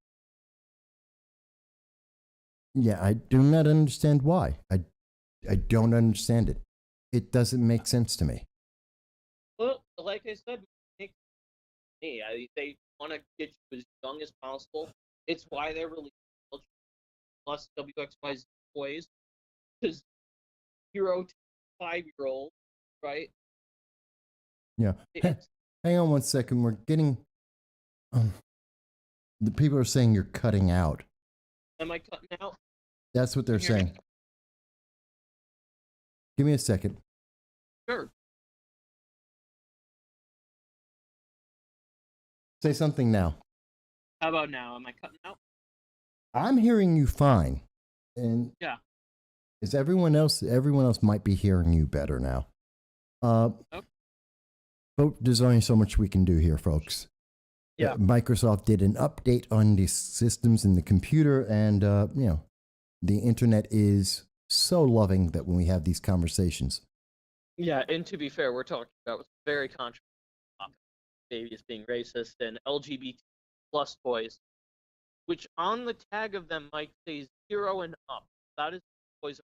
yeah, I do not understand why. I don't understand it. It doesn't make sense to me. Well, like I said, they want to get you as young as possible. It's why they're releasing plus WXYZ toys, because 0 to 5-year-old, right? Yeah. Hang on one second. We're getting. The people are saying you're cutting out. Am I cutting out? That's what they're saying. Give me a second. Sure. Say something now. How about now? Am I cutting out? I'm hearing you fine. And yeah. Is everyone else might be hearing you better now. Okay. But there's only so much we can do here, folks. Yeah. Microsoft did an update on the systems in the computer, and the internet is so loving that when we have these conversations. Yeah, and to be fair, we're talking about very controversial topic, babies being racist and LGBT plus toys, which on the tag of them might say 0 and up. That is toys.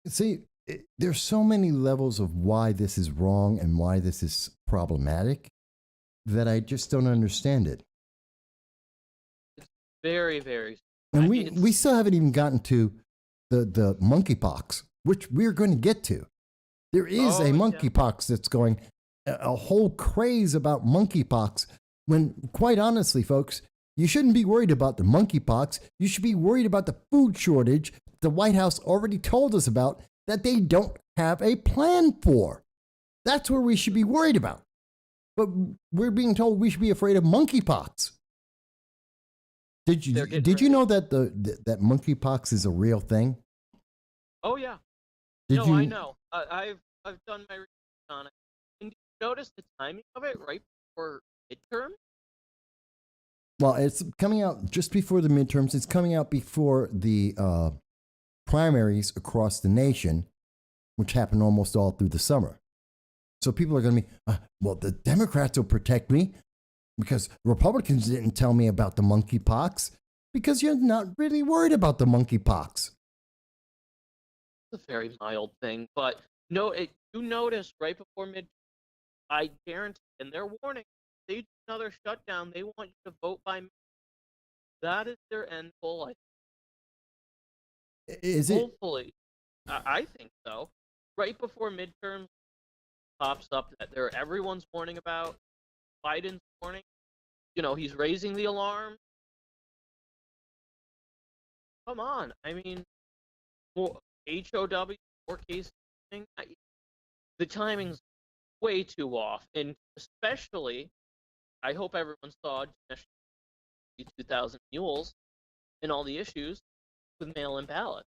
See, there's so many levels of why this is wrong and why this is problematic that I just don't understand it. It's very, very. And we still haven't even gotten to the monkeypox, which we're going to get to. There is a monkeypox that's going, a whole craze about monkeypox, when quite honestly, folks, you shouldn't be worried about the monkeypox. You should be worried about the food shortage the White House already told us about that they don't have a plan for. That's where we should be worried about. But we're being told we should be afraid of monkeypox. Did you know that that monkeypox is a real thing? Oh yeah. I know. I've done my research on it. And did you notice the timing of it right before midterm? Well, it's coming out just before the midterms. It's coming out before the primaries across the nation, which happened almost all through the summer. So people are going to be, well, the Democrats will protect me because Republicans didn't tell me about the monkeypox because you're not really worried about the monkeypox. It's a very mild thing, but no, you notice right before mid, I guarantee, and they're warning, they do another shutdown, they want you to vote by mail. That is their end goal. Is it? Hopefully, I think so. Right before midterms pops up that everyone's warning about. Biden's warning. You know, he's raising the alarm. Come on, I mean, more HOW, more cases. The timing's way too off, and especially, I hope everyone saw 2,000 mules and all the issues with mail-in ballots.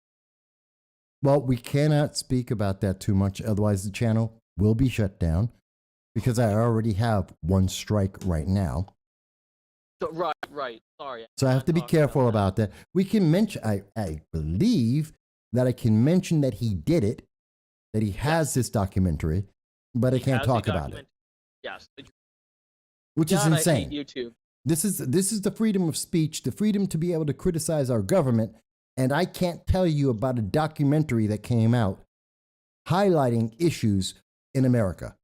Well, we cannot speak about that too much, otherwise the channel will be shut down because I already have one strike right now. So, right. Sorry. So I have to be careful about that. We can mention, I believe that I can mention that he did it, that he has this documentary, but I can't talk about it. Yes. Which is insane. I hate YouTube. This is the freedom of speech, the freedom to be able to criticize our government. And I can't tell you about a documentary that came out highlighting issues in America.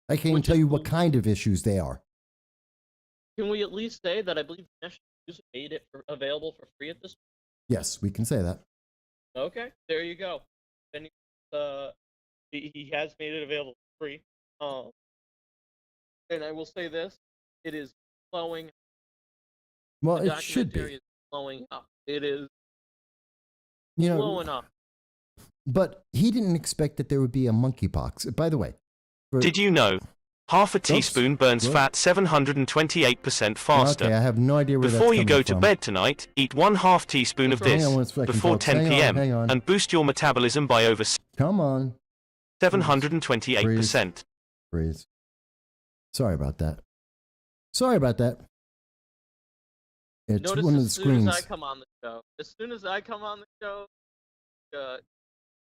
I can't even tell you what kind of issues they are. Can we at least say that I believe National News made it available for free at this point? Yes, we can say that. Okay, there you go. And he has made it available for free. And I will say this: it is flowing. Well, it should be. Is blowing up. It is. Blowing up. But he didn't expect that there would be a monkeypox. By the way, did you know? Half a teaspoon burns fat 728% faster. Okay, I have no idea where that's Before you go coming to from. bed tonight, eat 1/2 teaspoon of this before 10 p.m. and boost your metabolism by over 728%. Freeze. Sorry about that. Sorry about that. It's Notice one of the as soon screens. as I come on the show,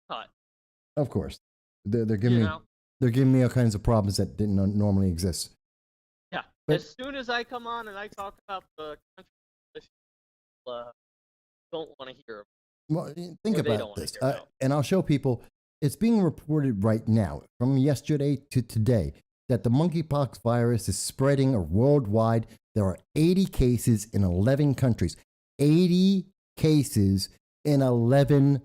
cut. Of course. They're giving me they're giving me all kinds of problems that didn't normally exist. Yeah. But as soon as I come on and I talk about the country, don't want to hear. Well, think about this, and I'll show people. It's being reported right now, from yesterday to today, that the monkeypox virus is spreading worldwide. There are 80 cases in 11 countries. 80 cases in 11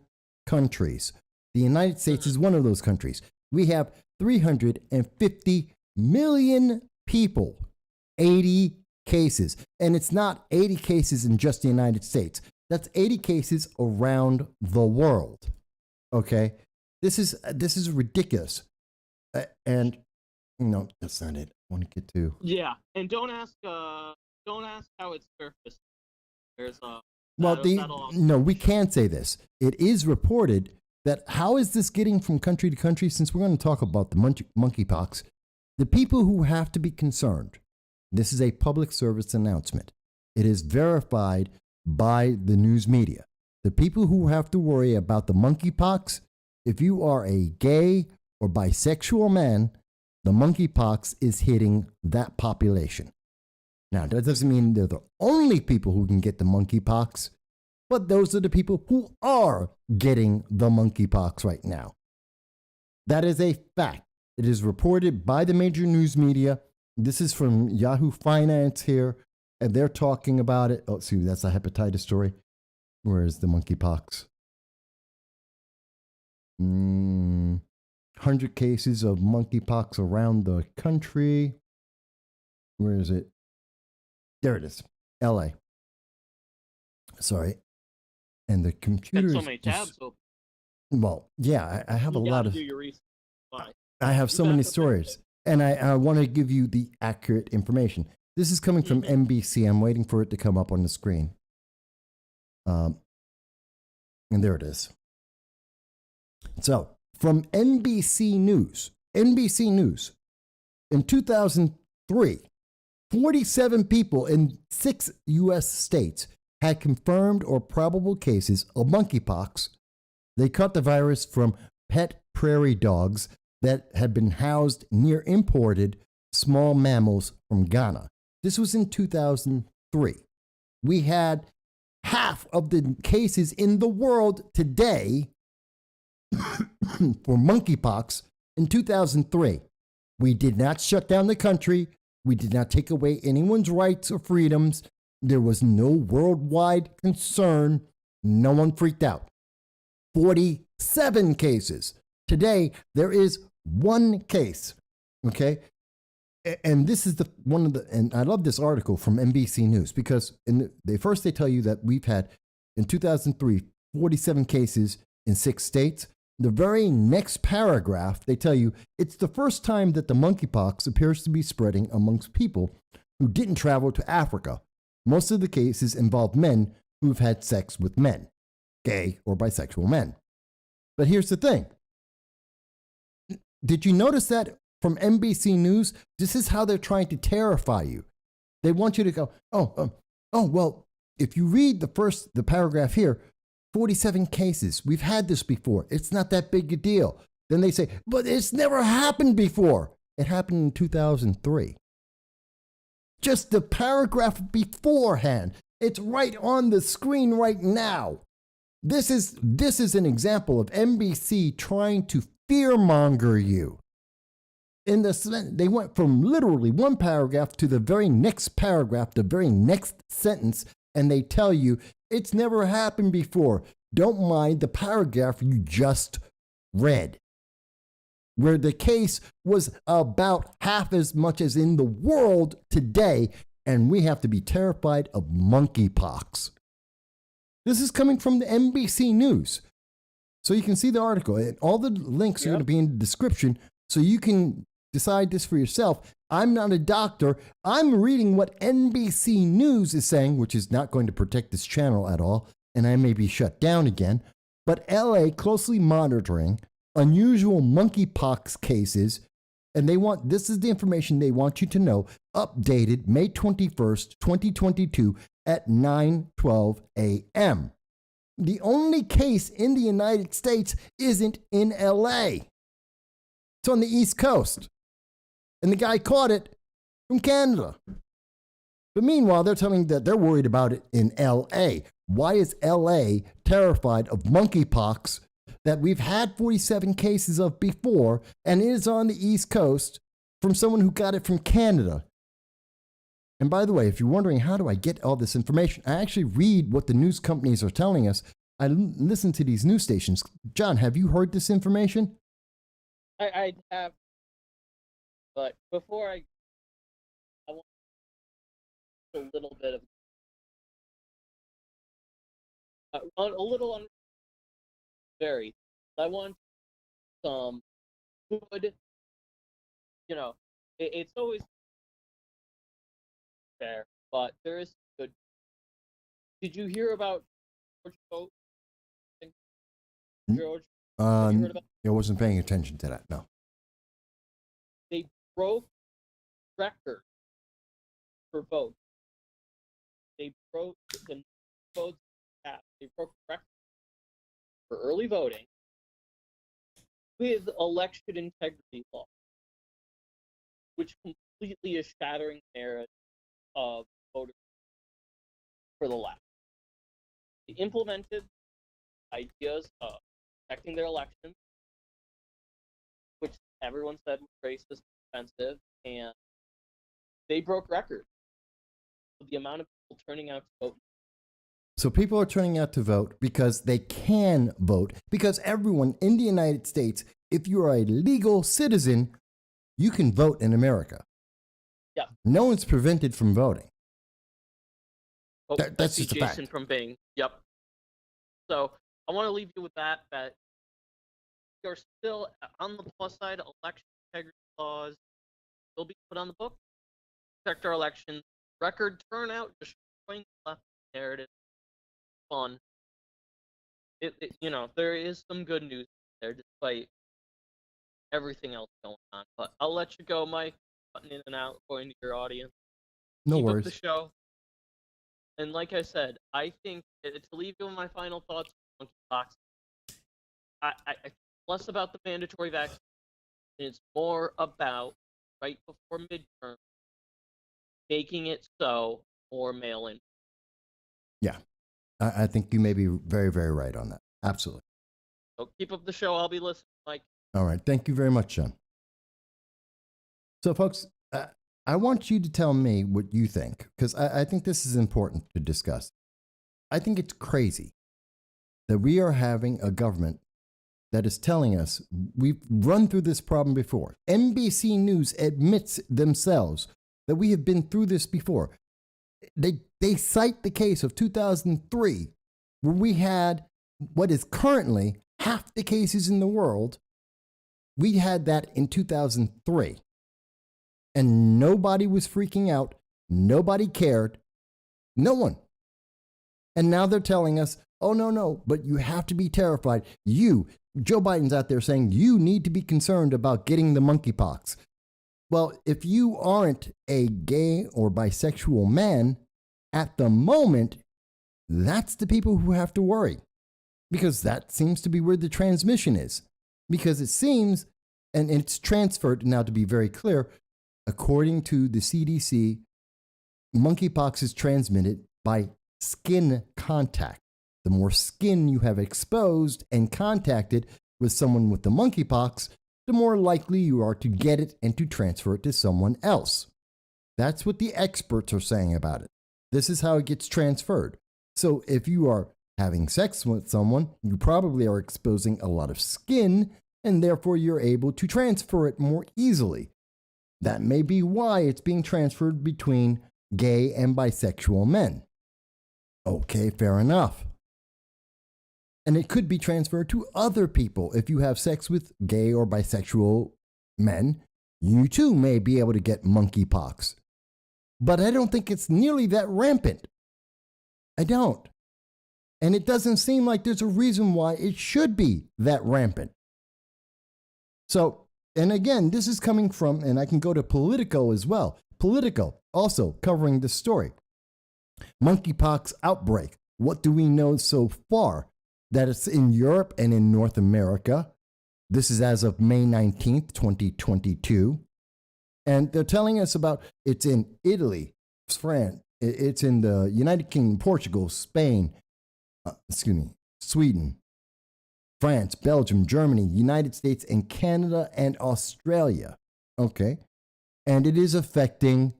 countries. The United States is one of those countries. We have 350 million people. 80 cases. And it's not 80 cases in just the United States. That's 80 cases around the world. Okay? This is ridiculous. And no, that's not it. I want to get to. Yeah, and don't ask how it's surfaced. There's no, we can say this. It is reported that how is this getting from country to country? Since we're going to talk about the monkeypox, the people who have to be concerned. This is a public service announcement. It is verified by the news media. The people who have to worry about the monkeypox, if you are a gay or bisexual man, the monkeypox is hitting that population. Now, that doesn't mean they're the only people who can get the monkeypox, but those are the people who are getting the monkeypox right now. That is a fact. It is reported by the major news media. This is from Yahoo Finance here, and they're talking about it. Oh, see, that's a hepatitis story. Where is the monkeypox? 100 cases of monkeypox around the country. Where is it? There it is. LA. Sorry. And the computer. So many tabs open. Well, yeah, I have a lot of. Do your research. I have so many stories, and I want to give you the accurate information. This is coming from NBC. I'm waiting for it to come up on the screen. And there it is. So, from NBC News, in 2003, 47 people in 6 U.S. states had confirmed or probable cases of monkeypox. They caught the virus from pet prairie dogs that had been housed near imported small mammals from Ghana. This was in 2003. We had half of the cases in the world today for monkeypox in 2003. We did not shut down the country. We did not take away anyone's rights or freedoms. There was no worldwide concern. No one freaked out. 47 cases. Today, there is one case. Okay? And this is and I love this article from NBC News because they tell you that we've had, in 2003, 47 cases in 6 states. The very next paragraph, they tell you it's the first time that the monkeypox appears to be spreading amongst people who didn't travel to Africa. Most of the cases involve men who've had sex with men, gay or bisexual men. But here's the thing. Did you notice that from NBC News? This is how they're trying to terrify you. They want you to go, well, if you read the paragraph here, 47 cases. We've had this before. It's not that big a deal. Then they say, but it's never happened before. It happened in 2003. Just the paragraph beforehand. It's right on the screen right now. This is an example of NBC trying to fearmonger you. They went from literally one paragraph to the very next paragraph, the very next sentence, and they tell you it's never happened before. Don't mind the paragraph you just read, where the case was about half as much as in the world today, and we have to be terrified of monkeypox. This is coming from the NBC News. So you can see the article, and all the links are going to be in the description, so you can decide this for yourself. I'm not a doctor. I'm reading what NBC News is saying, which is not going to protect this channel at all, and I may be shut down again. But LA closely monitoring unusual monkeypox cases, and this is the information they want you to know, updated May 21st, 2022 at 9:12 a.m. The only case in the United States isn't in LA. It's on the East Coast. And the guy caught it from Canada. But meanwhile, they're telling me that they're worried about it in LA. Why is LA terrified of monkeypox that we've had 47 cases of before, and it is on the East Coast from someone who got it from Canada? And by the way, if you're wondering, how do I get all this information? I actually read what the news companies are telling us. I listen to these news stations. John, have you heard this information? I have. But before I want a little bit of a little very. I want some good. It's always fair, but there is good. Did you hear about George Boat? George? You heard about? I wasn't paying attention to that. No. They broke record for votes. They broke the votes cap. They broke record for early voting with election integrity law, which completely is shattering the narrative of voters for the left. They implemented ideas of protecting their elections, which everyone said was racist, offensive, and they broke records with the amount of people turning out to vote. So people are turning out to vote because they can vote, because everyone in the United States, if you are a legal citizen, you can vote in America. Yeah. No one's prevented from voting. Oh, that's just a fact. Jason from Bing. Yep. So I want to leave you with that you're still on the plus side. Election integrity laws will be put on the book. Protect our elections. Record turnout, destroying the left narrative. Fun. There is some good news there despite everything else going on. But I'll let you go, Mike. Cutting in and out, going to your audience. No Keep worries. up the show. And like I said, I think to leave you with my final thoughts on monkeypox, I less about the mandatory vaccine. It's more about right before midterm making it so or mail in. Yeah, I think you may be very, very right on that. Absolutely. So keep up the show. I'll be listening, Mike. All right. Thank you very much, John. So, folks, I want you to tell me what you think, because I think this is important to discuss. I think it's crazy that we are having a government that is telling us we've run through this problem before. NBC News admits themselves that we have been through this before. They cite the case of 2003, where we had what is currently half the cases in the world. We had that in 2003. And nobody was freaking out. Nobody cared. No one. And now they're telling us, oh, no, but you have to be terrified. Joe Biden's out there saying you need to be concerned about getting the monkeypox. Well, if you aren't a gay or bisexual man, at the moment, that's the people who have to worry. Because that seems to be where the transmission is. Because it seems, and it's transferred, now to be very clear, according to the CDC, monkeypox is transmitted by skin contact. The more skin you have exposed and contacted with someone with the monkeypox, the more likely you are to get it and to transfer it to someone else. That's what the experts are saying about it. This is how it gets transferred. So if you are having sex with someone, you probably are exposing a lot of skin, and therefore you're able to transfer it more easily. That may be why it's being transferred between gay and bisexual men. Okay, fair enough. And it could be transferred to other people. If you have sex with gay or bisexual men, you too may be able to get monkeypox. But I don't think it's nearly that rampant. I don't. And it doesn't seem like there's a reason why it should be that rampant. So, and again, this is coming from, and I can go to Politico as well. Politico also covering this story. Monkeypox outbreak. What do we know so far? That it's in Europe and in North America. This is as of May 19th, 2022. And they're telling us about it's in Italy, France, it's in the United Kingdom, Portugal, Spain, Sweden, France, Belgium, Germany, United States, and Canada and Australia. Okay. And it is affecting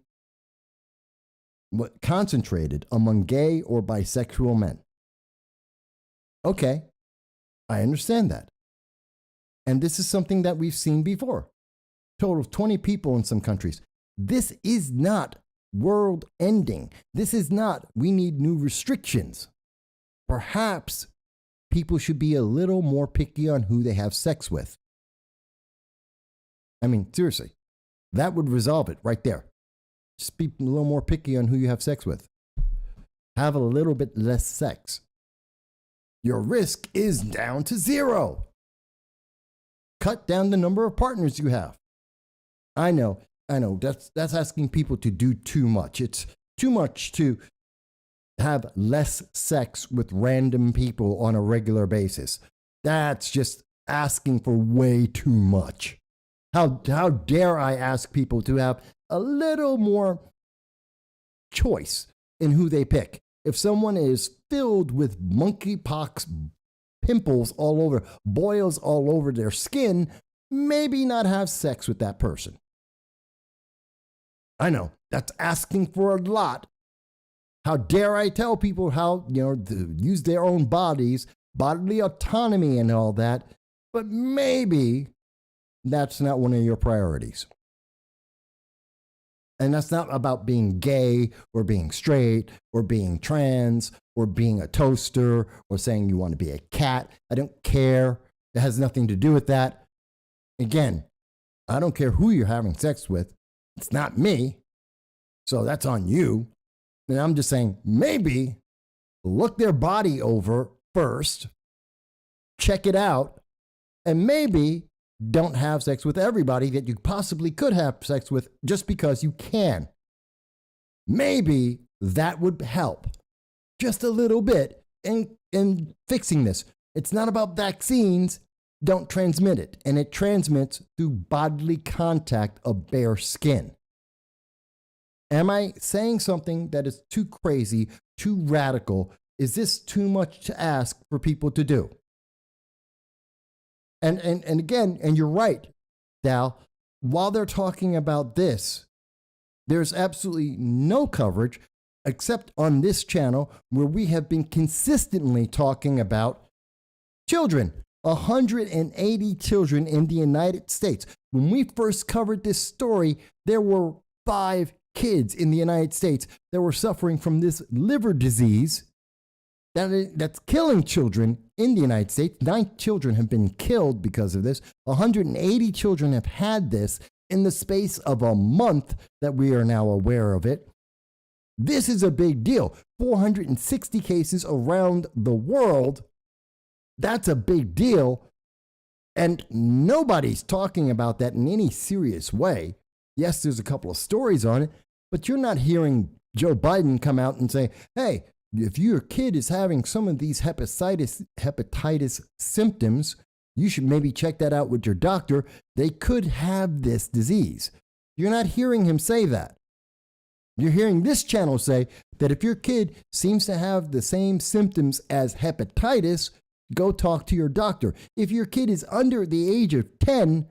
concentrated among gay or bisexual men. Okay, I understand that. And this is something that we've seen before. Total of 20 people in some countries. This is not world ending. This is not, we need new restrictions. Perhaps people should be a little more picky on who they have sex with. I mean, seriously, that would resolve it right there. Just be a little more picky on who you have sex with. Have a little bit less sex. Your risk is down to 0. Cut down the number of partners you have. I know, that's asking people to do too much. It's too much to have less sex with random people on a regular basis. That's just asking for way too much. How dare I ask people to have a little more choice in who they pick? If someone is filled with monkeypox pimples all over, boils all over their skin, maybe not have sex with that person. I know, that's asking for a lot. How dare I tell people how, to use their own bodies, bodily autonomy and all that, but maybe that's not one of your priorities. And that's not about being gay or being straight or being trans or being a toaster or saying you want to be a cat. I don't care. It has nothing to do with that. Again, I don't care who you're having sex with. It's not me. So that's on you. And I'm just saying, maybe look their body over first, check it out, and maybe don't have sex with everybody that you possibly could have sex with just because you can. Maybe that would help just a little bit in fixing this. It's not about vaccines. don't transmit it, and it transmits through bodily contact of bare skin. Am I saying something that is too crazy, too radical? Is this too much to ask for people to do? And again, and you're right, Dal, while they're talking about this, there's absolutely no coverage except on this channel where we have been consistently talking about children. 180 children in the United States. When we first covered this story, there were 5 kids in the United States that were suffering from this liver disease that's killing children in the United States. 9 children have been killed because of this. 180 children have had this in the space of a month that we are now aware of it. This is a big deal. 460 cases around the world. That's a big deal. And nobody's talking about that in any serious way. Yes, there's a couple of stories on it, but you're not hearing Joe Biden come out and say, hey, if your kid is having some of these hepatitis symptoms, you should maybe check that out with your doctor. They could have this disease. You're not hearing him say that. You're hearing this channel say that if your kid seems to have the same symptoms as hepatitis, go talk to your doctor. If your kid is under the age of 10,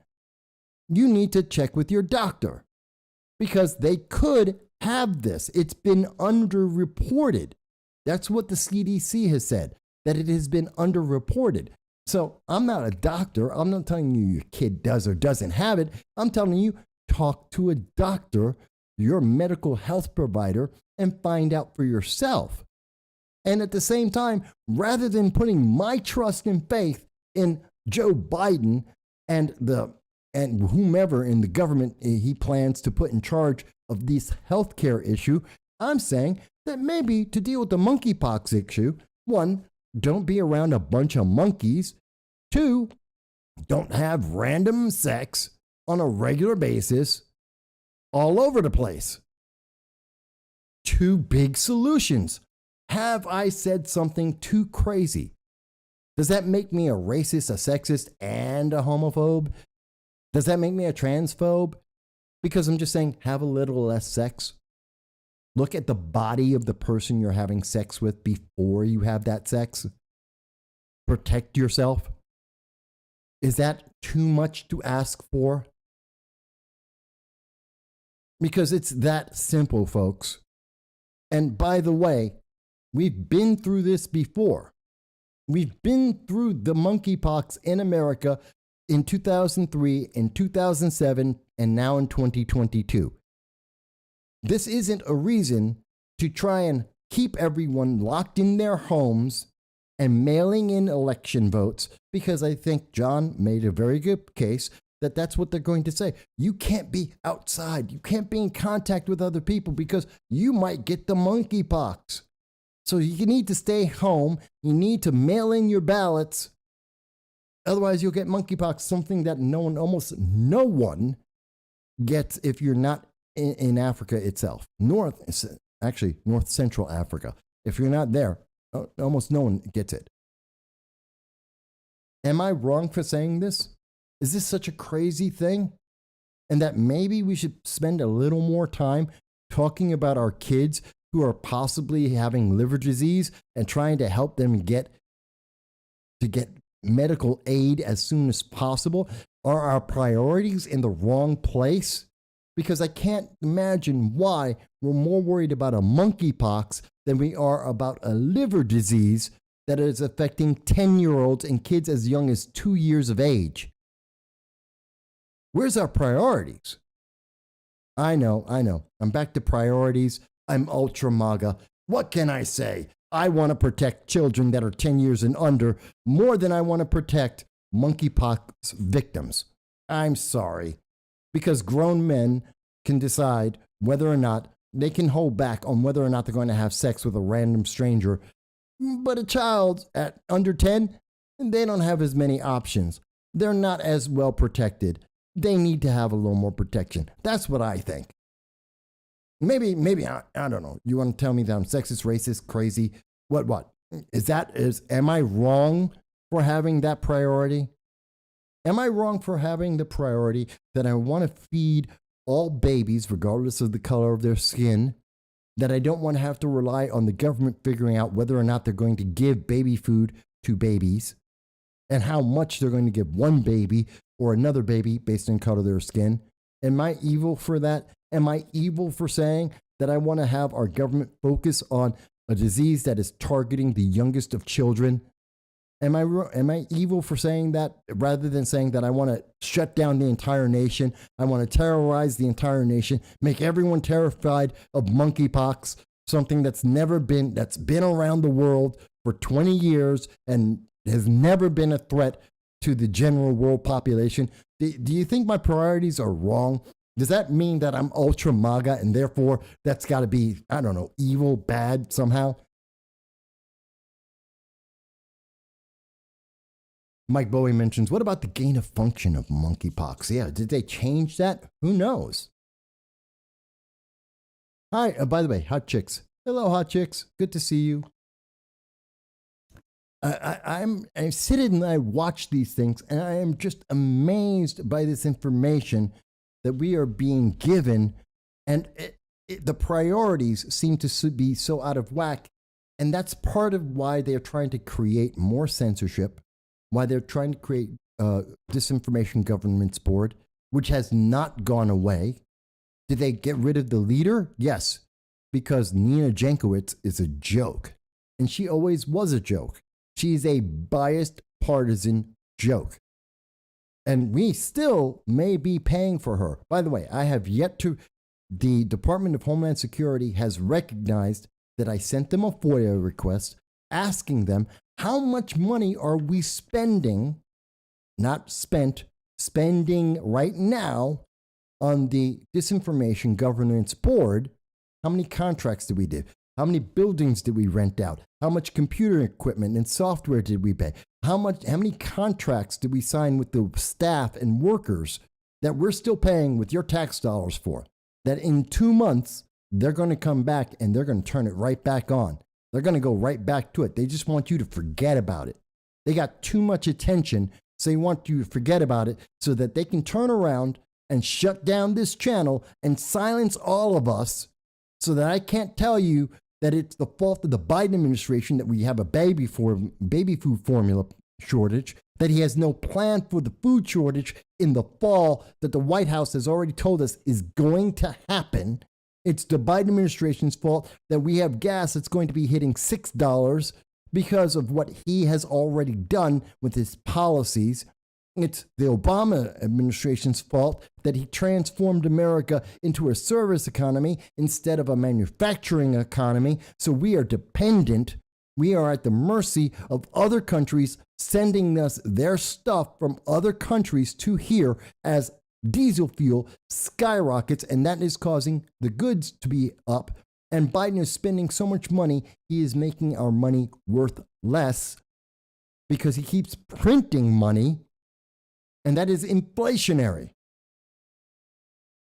you need to check with your doctor because they could have this. It's been underreported. That's what the CDC has said, that it has been underreported. So I'm not a doctor. I'm not telling you your kid does or doesn't have it. I'm telling you, talk to a doctor, your medical health provider, and find out for yourself. And at the same time, rather than putting my trust and faith in Joe Biden and whomever in the government he plans to put in charge of this healthcare issue, I'm saying that maybe to deal with the monkeypox issue, 1, don't be around a bunch of monkeys. 2, don't have random sex on a regular basis all over the place. 2 big solutions. Have I said something too crazy? Does that make me a racist, a sexist, and a homophobe? Does that make me a transphobe? Because I'm just saying, have a little less sex. Look at the body of the person you're having sex with before you have that sex. Protect yourself. Is that too much to ask for? Because it's that simple, folks. And by the way, we've been through this before. We've been through the monkeypox in America in 2003, in 2007, and now in 2022. This isn't a reason to try and keep everyone locked in their homes and mailing in election votes, because I think John made a very good case that that's what they're going to say. You can't be outside. You can't be in contact with other people because you might get the monkeypox. So you need to stay home. You need to mail in your ballots. Otherwise, you'll get monkeypox, something that almost no one gets if you're not in Africa itself. North Central Africa. If you're not there, almost no one gets it. Am I wrong for saying this? Is this such a crazy thing? And that maybe we should spend a little more time talking about our kids who are possibly having liver disease and trying to help them get medical aid as soon as possible? Are our priorities in the wrong place? Because I can't imagine why we're more worried about a monkeypox than we are about a liver disease that is affecting 10-year-olds and kids as young as 2 years of age. Where's our priorities? I know. I'm back to priorities. I'm ultra MAGA. What can I say? I want to protect children that are 10 years and under more than I want to protect monkeypox victims. I'm sorry. Because grown men can decide whether or not they can hold back on whether or not they're going to have sex with a random stranger. But a child at under 10, they don't have as many options. They're not as well protected. They need to have a little more protection. That's what I think. Maybe I don't know. You want to tell me that I'm sexist, racist, crazy? What? Am I wrong for having that priority? Am I wrong for having the priority that I want to feed all babies, regardless of the color of their skin, that I don't want to have to rely on the government figuring out whether or not they're going to give baby food to babies and how much they're going to give one baby or another baby based on color of their skin? Am I evil for that? Am I evil for saying that I want to have our government focus on a disease that is targeting the youngest of children? Am I evil for saying that rather than saying that I want to shut down the entire nation? I want to terrorize the entire nation, make everyone terrified of monkeypox, something that's been around the world for 20 years and has never been a threat to the general world population. Do you think my priorities are wrong? Does that mean that I'm ultra MAGA and therefore that's got to be, I don't know, evil, bad somehow? Mike Bowie mentions, what about the gain of function of monkeypox? Yeah, did they change that? Who knows? Hi, by the way, hot chicks. Hello, hot chicks. Good to see you. I sit and I watch these things, and I am just amazed by this information that we are being given, and the priorities seem to be so out of whack, and that's part of why they're trying to create more censorship, why they're trying to create Disinformation Governance Board, which has not gone away. Did they get rid of the leader? Yes, because Nina Jankowicz is a joke, and she always was a joke. She's a biased, partisan joke. And we still may be paying for her. By the way, the Department of Homeland Security has recognized that I sent them a FOIA request asking them, how much money are we spending, not spent, spending right now on the Disinformation Governance Board? How many contracts did we do? How many buildings did we rent out? How much computer equipment and software did we pay? How many contracts did we sign with the staff and workers that we're still paying with your tax dollars for? That in 2 months, they're going to come back and they're going to turn it right back on. They're going to go right back to it. They just want you to forget about it. They got too much attention, so they want you to forget about it so that they can turn around and shut down this channel and silence all of us so that I can't tell you that it's the fault of the Biden administration that we have a baby food formula shortage, that he has no plan for the food shortage in the fall that the White House has already told us is going to happen. It's the Biden administration's fault that we have gas that's going to be hitting $6 because of what he has already done with his policies. It's the Obama administration's fault that he transformed America into a service economy instead of a manufacturing economy. So we are dependent. We are at the mercy of other countries sending us their stuff from other countries to here as diesel fuel skyrockets, and that is causing the goods to be up. And Biden is spending so much money, he is making our money worth less because he keeps printing money. And that is inflationary.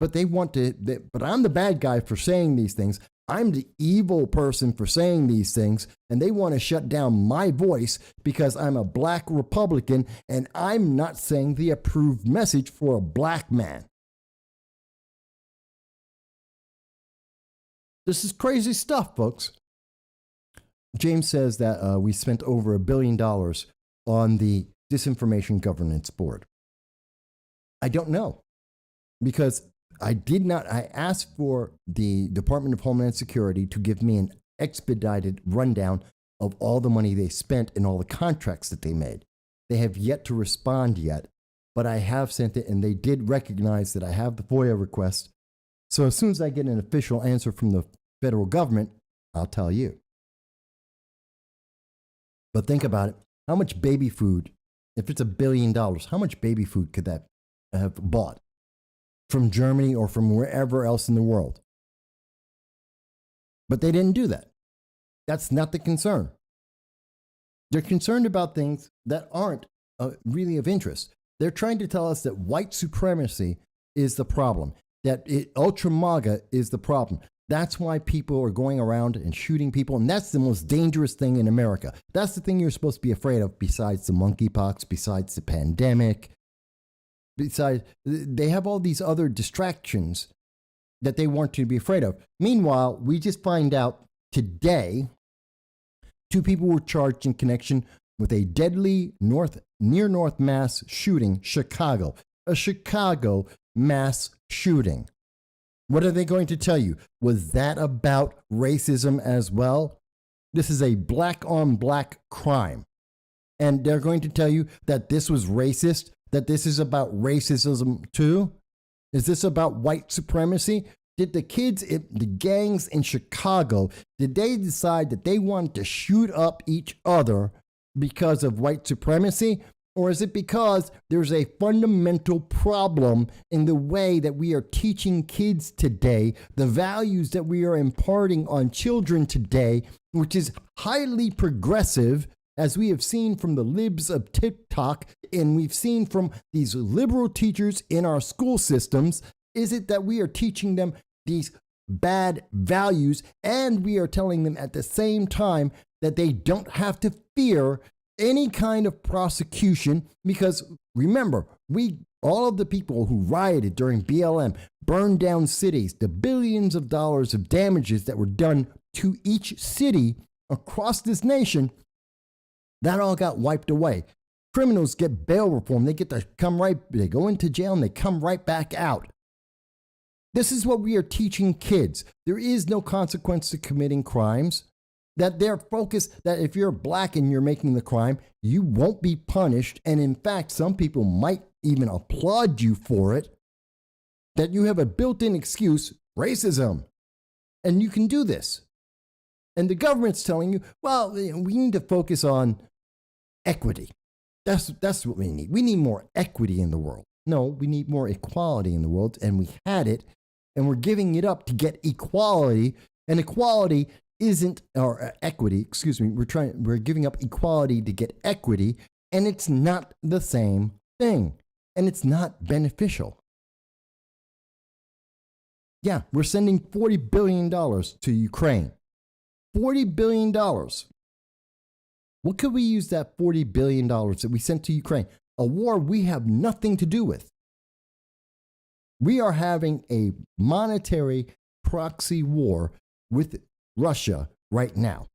But but I'm the bad guy for saying these things. I'm the evil person for saying these things. And they want to shut down my voice because I'm a black Republican and I'm not saying the approved message for a black man. This is crazy stuff, folks. James says that we spent over $1 billion on the Disinformation Governance Board. I don't know, because I asked for the Department of Homeland Security to give me an expedited rundown of all the money they spent and all the contracts that they made. They have yet to respond yet, but I have sent it, and they did recognize that I have the FOIA request. So as soon as I get an official answer from the federal government, I'll tell you. But think about it. How much baby food, if it's $1 billion, how much baby food could that have bought from Germany or from wherever else in the world? But they didn't do that. That's not the concern. They're concerned about things that aren't really of interest. They're trying to tell us that white supremacy is the problem, that ultra MAGA is the problem. That's why people are going around and shooting people, and that's the most dangerous thing in America. That's the thing you're supposed to be afraid of besides the monkeypox, besides the pandemic. besides, they have all these other distractions that they want you to be afraid of. Meanwhile, we just find out today 2 people were charged in connection with a deadly near North mass shooting, Chicago. A Chicago mass shooting. What are they going to tell you? Was that about racism as well? This is a black on black crime. And they're going to tell you that this was racist, that this is about racism too? Is this about white supremacy? Did the kids, the gangs in Chicago, did they decide that they wanted to shoot up each other because of white supremacy? Or is it because there's a fundamental problem in the way that we are teaching kids today, the values that we are imparting on children today, which is highly progressive, as we have seen from the libs of TikTok and we've seen from these liberal teachers in our school systems? Is it that we are teaching them these bad values and we are telling them at the same time that they don't have to fear any kind of prosecution? Because remember, all of the people who rioted during BLM, burned down cities, the billions of dollars of damages that were done to each city across this nation, that all got wiped away. Criminals get bail reform. They they go into jail and they come right back out. This is what we are teaching kids. There is no consequence to committing crimes. That they're focused that if you're black and you're making the crime, you won't be punished. And in fact, some people might even applaud you for it. That you have a built-in excuse, racism. And you can do this. And the government's telling you, well, we need to focus on equity. That's what we need. We need more equity in the world. No, we need more equality in the world. And we had it. And we're giving it up to get equality. And equality isn't, or equity, excuse me, we're giving up equality to get equity, and it's not the same thing, and it's not beneficial. Yeah, we're sending $40 billion to Ukraine. $40 billion. What could we use that $40 billion that we sent to Ukraine? A war we have nothing to do with. We are having a monetary proxy war with Russia right now.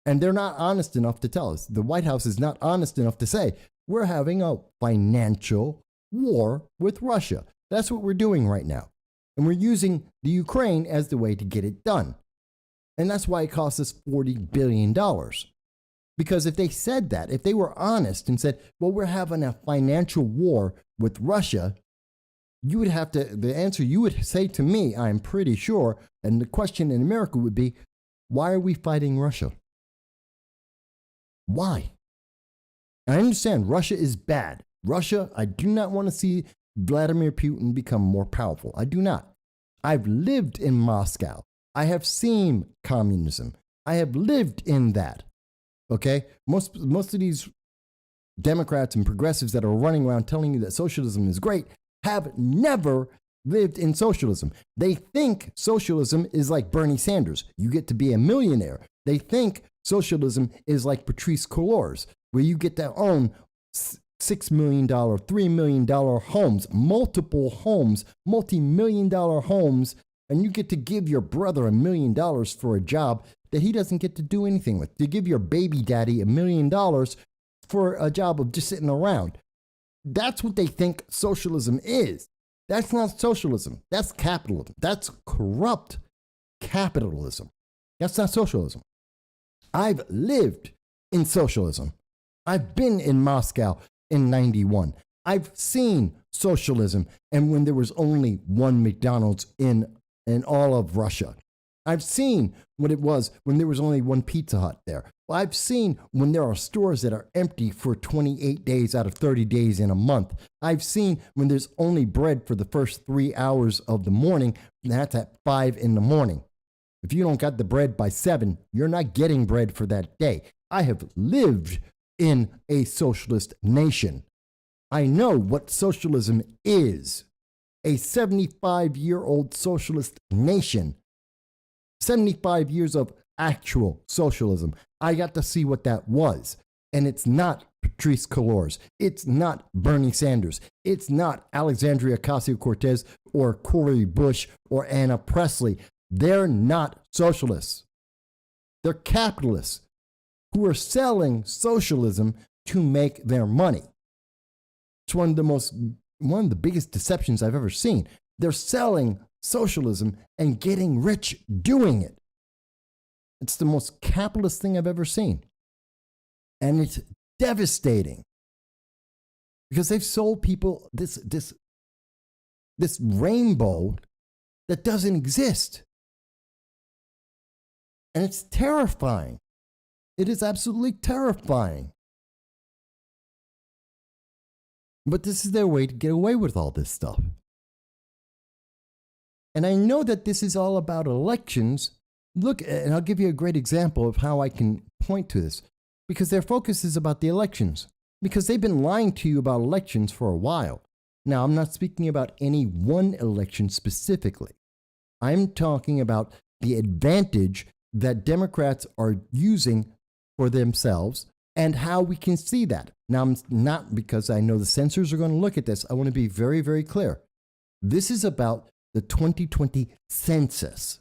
And they're not honest enough to tell us. The White House is not honest enough to say, we're having a financial war with Russia. That's what we're doing right now. And we're using the Ukraine as the way to get it done. And that's why it costs us $40 billion. Because if they said that, if they were honest and said, well, we're having a financial war with Russia, you would have to, the answer you would say to me, I'm pretty sure, and the question in America would be, why are we fighting Russia? Why? I understand Russia is bad. Russia, I do not want to see Vladimir Putin become more powerful. I do not. I've lived in Moscow. I have seen communism. I have lived in that. Okay? Most of these Democrats and progressives that are running around telling you that socialism is great have never lived in socialism. They think socialism is like Bernie Sanders. You get to be a millionaire. They think socialism is like Patrice Cullors, where you get to own $6 million, $3 million homes, multiple homes, multi-million-dollar homes, and you get to give your brother $1 million for a job that he doesn't get to do anything with. You give your baby daddy $1 million for a job of just sitting around. That's what they think socialism is. That's not socialism. That's capitalism. That's corrupt capitalism. That's not socialism. I've lived in socialism. I've been in Moscow in 91. I've seen socialism, and when there was only one McDonald's in all of Russia. I've seen what it was when there was only one Pizza Hut there. I've seen when there are stores that are empty for 28 days out of 30 days in a month. I've seen when there's only bread for the first 3 hours of the morning, and that's at 5 in the morning. If you don't got the bread by 7, you're not getting bread for that day. I have lived in a socialist nation. I know what socialism is. A 75-year-old socialist nation. 75 years of actual socialism. I got to see what that was. And it's not Patrice Cullors. It's not Bernie Sanders. It's not Alexandria Ocasio-Cortez or Cori Bush or Anna Presley. They're not socialists. They're capitalists who are selling socialism to make their money. It's one of the biggest deceptions I've ever seen. They're selling socialism and getting rich doing it. It's the most capitalist thing I've ever seen. And it's devastating because they've sold people this rainbow that doesn't exist. And it's terrifying. It is absolutely terrifying. But this is their way to get away with all this stuff. And I know that this is all about elections. Look, and I'll give you a great example of how I can point to this. Because their focus is about the elections. Because they've been lying to you about elections for a while. Now, I'm not speaking about any one election specifically. I'm talking about the advantage that Democrats are using for themselves and how we can see that. Now, I'm not, because I know the censors are going to look at this. I want to be very, very clear. This is about the 2020 census.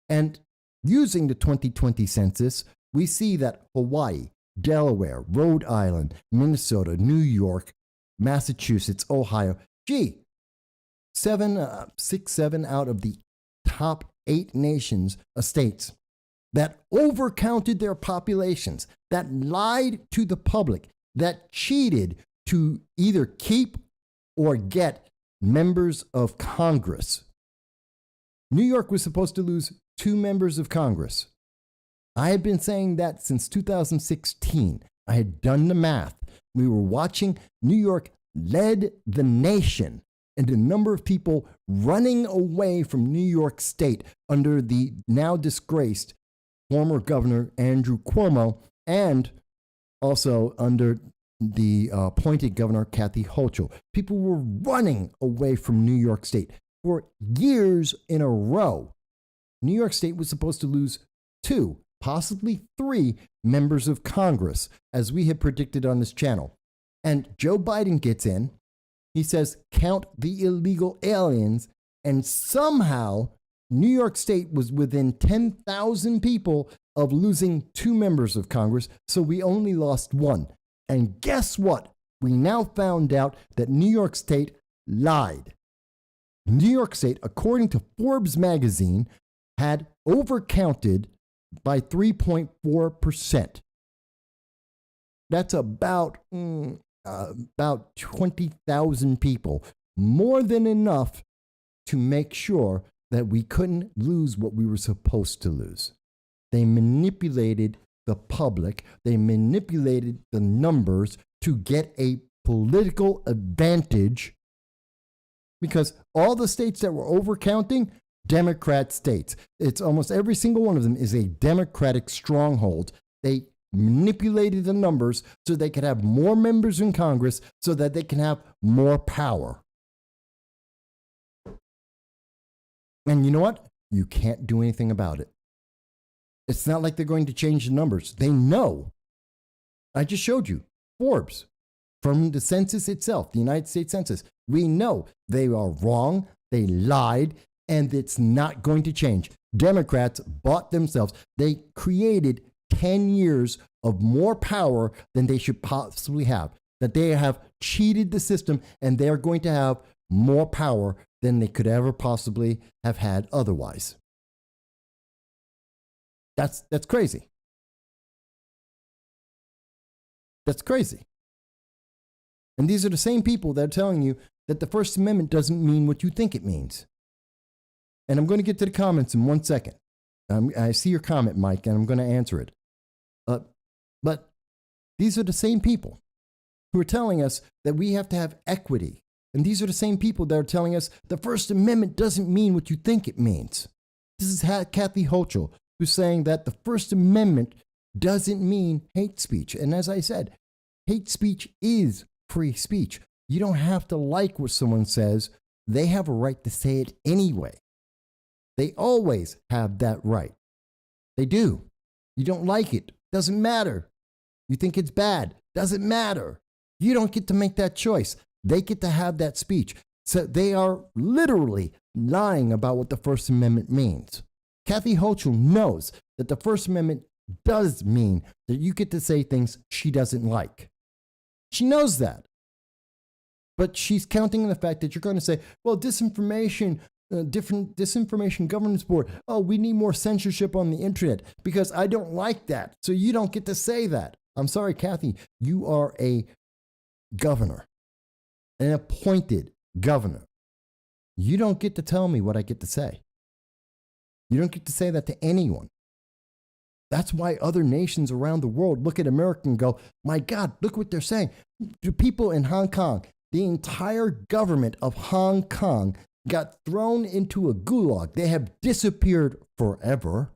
And using the 2020 census, we see that Hawaii, Delaware, Rhode Island, Minnesota, New York, Massachusetts, Ohio, 7 out of the top 8 states that overcounted their populations, that lied to the public, that cheated to either keep or get members of Congress. New York was supposed to lose 2 members of Congress. I had been saying that since 2016. I had done the math. We were watching. New York led the nation in the number of people running away from New York State under the now disgraced former governor Andrew Cuomo, and also under the appointed governor Kathy Hochul. People were running away from New York State for years in a row. New York State was supposed to lose 2, possibly 3 members of Congress, as we had predicted on this channel. And Joe Biden gets in. He says, count the illegal aliens, and somehow New York State was within 10,000 people of losing 2 members of Congress, so we only lost 1. And guess what? We now found out that New York State lied. New York State, according to Forbes magazine, had overcounted by 3.4%. That's about 20,000 people, more than enough to make sure that we couldn't lose what we were supposed to lose. They manipulated the public. They manipulated the numbers to get a political advantage, because all the states that were overcounting, Democrat states. It's almost every single one of them is a Democratic stronghold. They manipulated the numbers so they could have more members in Congress, so that they can have more power. And you know what? You can't do anything about it. It's not like they're going to change the numbers. They know. I just showed you Forbes from the census itself, the United States Census. We know they are wrong. They lied. And it's not going to change. Democrats bought themselves. They created 10 years of more power than they should possibly have. That they have cheated the system, and they're going to have more power than they could ever possibly have had otherwise. That's crazy. That's crazy. And these are the same people that are telling you that the First Amendment doesn't mean what you think it means. And I'm going to get to the comments in 1 second. I see your comment, Mike, and I'm going to answer it. But these are the same people who are telling us that we have to have equity. And these are the same people that are telling us the First Amendment doesn't mean what you think it means. This is Kathy Hochul, who's saying that the First Amendment doesn't mean hate speech. And as I said, hate speech is free speech. You don't have to like what someone says. They have a right to say it anyway. They always have that right. They do. You don't like it. Doesn't matter. You think it's bad. Doesn't matter. You don't get to make that choice. They get to have that speech. So they are literally lying about what the First Amendment means. Kathy Hochul knows that the First Amendment does mean that you get to say things she doesn't like. She knows that. But she's counting on the fact that you're going to say, well, disinformation, disinformation governance board. Oh, we need more censorship on the internet because I don't like that. So you don't get to say that. I'm sorry, Kathy, you are a governor, an appointed governor. You don't get to tell me what I get to say. You don't get to say that to anyone. That's why other nations around the world look at America and go, my God, look what they're saying. The people in Hong Kong, the entire government of Hong Kong got thrown into a gulag. They have disappeared forever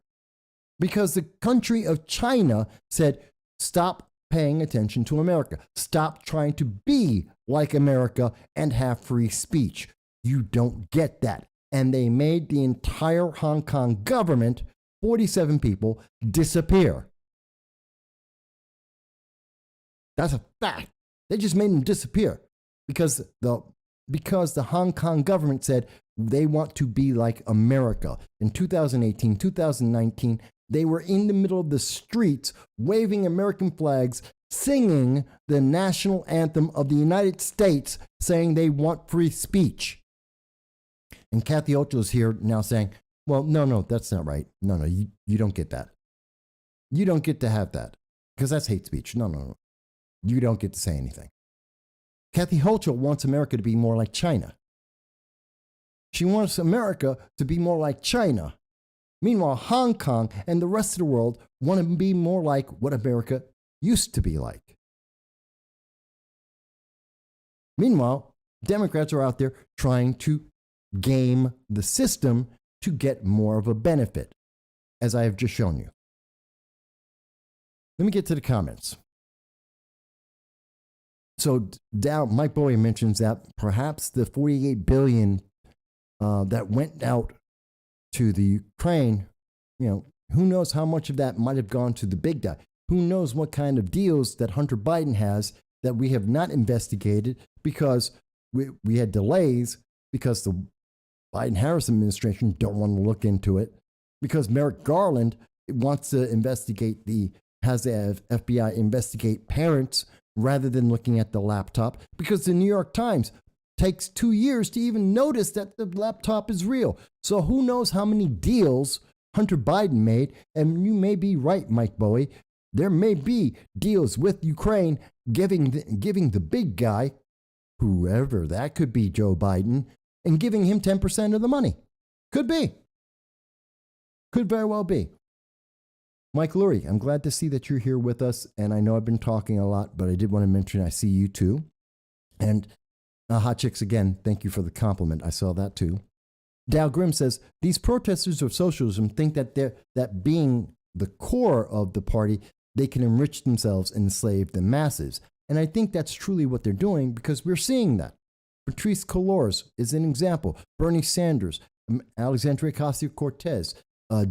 because the country of China said, stop paying attention to America. Stop trying to be like America and have free speech. You don't get that. And they made the entire Hong Kong government, 47 people, disappear. That's a fact. They just made them disappear because the Hong Kong government said they want to be like America. In 2018, 2019, they were in the middle of the streets waving American flags, singing the national anthem of the United States, saying they want free speech. And Kathy Hochul is here now saying, well, no, that's not right. No, you don't get that. You don't get to have that because that's hate speech. No. You don't get to say anything. Kathy Hochul wants America to be more like China. She wants America to be more like China. Meanwhile, Hong Kong and the rest of the world want to be more like what America used to be like. Meanwhile, Democrats are out there trying to game the system to get more of a benefit, as I have just shown you. Let me get to the comments. So down, Mike Bowie mentions that perhaps the $48 billion that went out to the Ukraine, who knows how much of that might have gone to the big guy? Who knows what kind of deals that Hunter Biden has that we have not investigated because we had delays because the Biden-Harris administration don't want to look into it because Merrick Garland wants to has the FBI investigate parents rather than looking at the laptop because the New York Times takes 2 years to even notice that the laptop is real. So who knows how many deals Hunter Biden made, and you may be right, Mike Bowie. There may be deals with Ukraine giving the big guy, whoever that could be, Joe Biden, and giving him 10% of the money. Could be. Could very well be. Mike Lurie, I'm glad to see that you're here with us, and I know I've been talking a lot, but I did want to mention I see you too. And Hot Chicks, again, thank you for the compliment. I saw that too. Dow Grimm says, these protesters of socialism think that being the core of the party, they can enrich themselves and enslave the masses. And I think that's truly what they're doing because we're seeing that. Patrice Colors is an example. Bernie Sanders, Alexandria Ocasio-Cortez,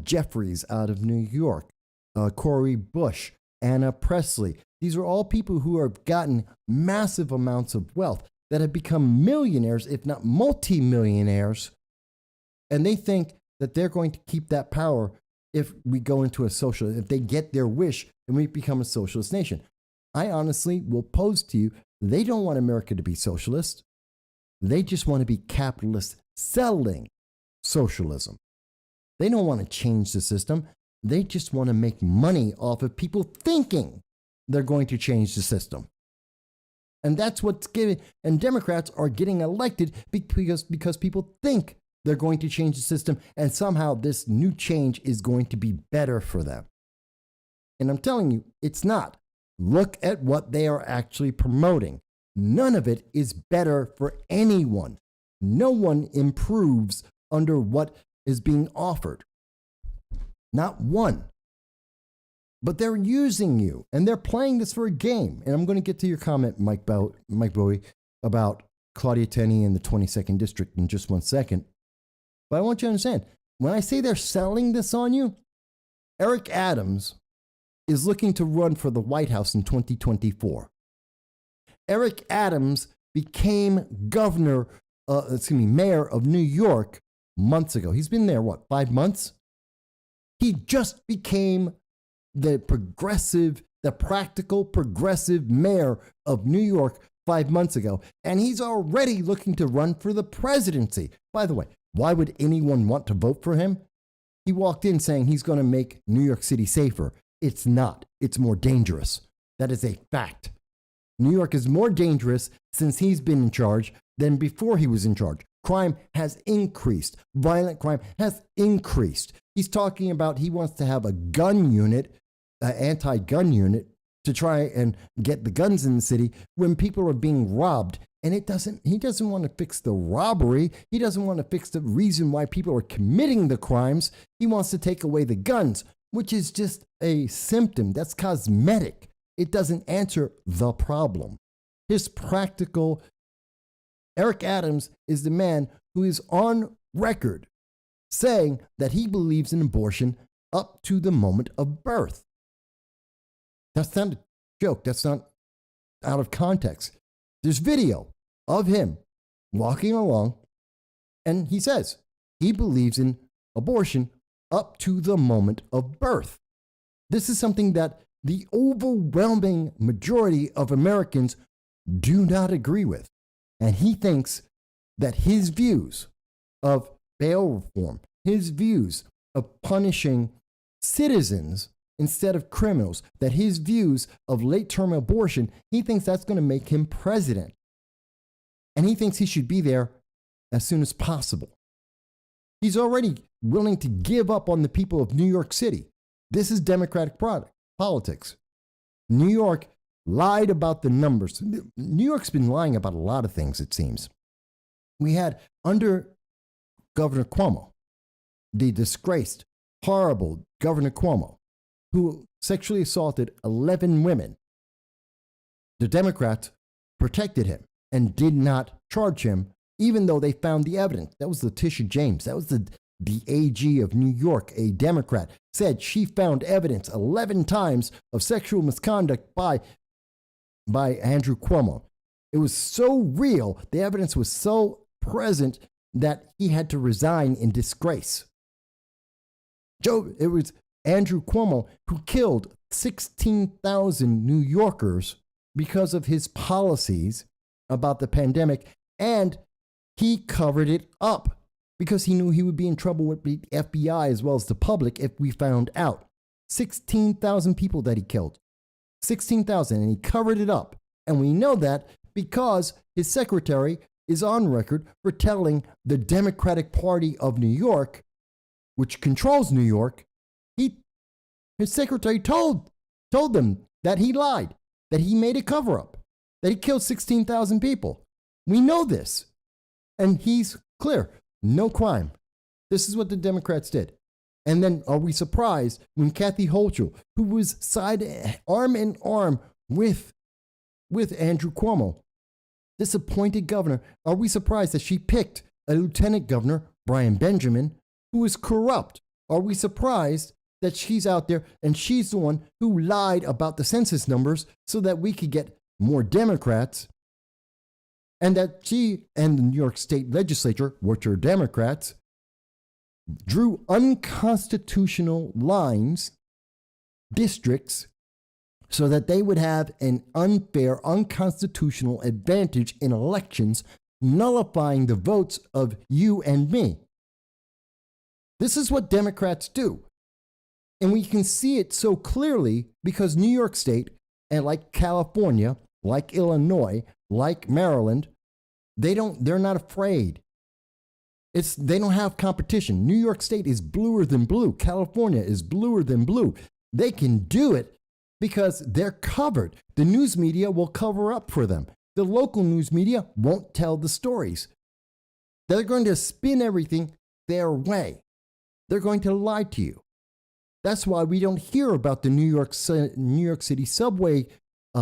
Jeffries out of New York, Cori Bush, Anna Presley. These are all people who have gotten massive amounts of wealth that have become millionaires, if not multimillionaires, and they think that they're going to keep that power if we go into a socialist, if they get their wish and we become a socialist nation. I honestly will pose to you, they don't want America to be socialist. They just want to be capitalist selling socialism. They don't want to change the system. They just want to make money off of people thinking they're going to change the system. And that's what's giving, and Democrats are getting elected because people think they're going to change the system and somehow this new change is going to be better for them. And I'm telling you, it's not. Look at what they are actually promoting. None of it is better for anyone. No one improves under what is being offered. Not one. But they're using you, and they're playing this for a game. And I'm going to get to your comment, Mike Bowie, about Claudia Tenney in the 22nd District in just 1 second. But I want you to understand, when I say they're selling this on you, Eric Adams is looking to run for the White House in 2024. Eric Adams became mayor of New York months ago. He's been there, 5 months? He just became the practical progressive mayor of New York 5 months ago, and he's already looking to run for the presidency. By the way, why would anyone want to vote for him? He walked in saying he's going to make New York City safer. It's not. It's more dangerous. That is a fact. New York is more dangerous since he's been in charge than before he was in charge. Crime has increased. Violent crime has increased. He's talking about he wants to have a gun unit, an anti-gun unit, to try and get the guns in the city when people are being robbed. And he doesn't want to fix the robbery. He doesn't want to fix the reason why people are committing the crimes. He wants to take away the guns, which is just a symptom. That's cosmetic. It doesn't answer the problem. Eric Adams is the man who is on record saying that he believes in abortion up to the moment of birth. That's not a joke. That's not out of context. There's video of him walking along, and he says he believes in abortion up to the moment of birth. This is something that the overwhelming majority of Americans do not agree with. And he thinks that his views of bail reform, his views of punishing citizens instead of criminals, that his views of late-term abortion, he thinks that's going to make him president. And he thinks he should be there as soon as possible. He's already willing to give up on the people of New York City. This is Democratic politics. New York lied about the numbers. New York's been lying about a lot of things, it seems. We had under Governor Cuomo, the disgraced, horrible Governor Cuomo, who sexually assaulted 11 women. The Democrats protected him and did not charge him, even though they found the evidence. That was Letitia James. That was the AG of New York, a Democrat, said she found evidence 11 times of sexual misconduct by Andrew Cuomo. It was so real, the evidence was so present that he had to resign in disgrace. It was Andrew Cuomo who killed 16,000 New Yorkers because of his policies about the pandemic, and he covered it up because he knew he would be in trouble with the FBI as well as the public if we found out. 16,000 people that he killed. 16,000, and he covered it up. And we know that because his secretary is on record for telling the Democratic Party of New York, which controls New York, his secretary told them that he lied, that he made a cover-up, that he killed 16,000 people. We know this. And he's clear. No crime. This is what the Democrats did. And then are we surprised when Kathy Hochul, who was arm in arm with Andrew Cuomo, this appointed governor, are we surprised that she picked a lieutenant governor, Brian Benjamin, who is corrupt? Are we surprised that she's out there and she's the one who lied about the census numbers so that we could get more Democrats? And that she and the New York State Legislature, which are Democrats, drew unconstitutional lines, districts, so that they would have an unfair, unconstitutional advantage in elections, nullifying the votes of you and me. This is what Democrats do. And we can see it so clearly because New York State, and like California, like Illinois, like Maryland, they're not afraid. They don't have competition. New York State is bluer than blue. California is bluer than blue. They can do it because they're covered. The news media will cover up for them. The local news media won't tell the stories. They're going to spin everything their way. They're going to lie to you. That's why we don't hear about the New York City subway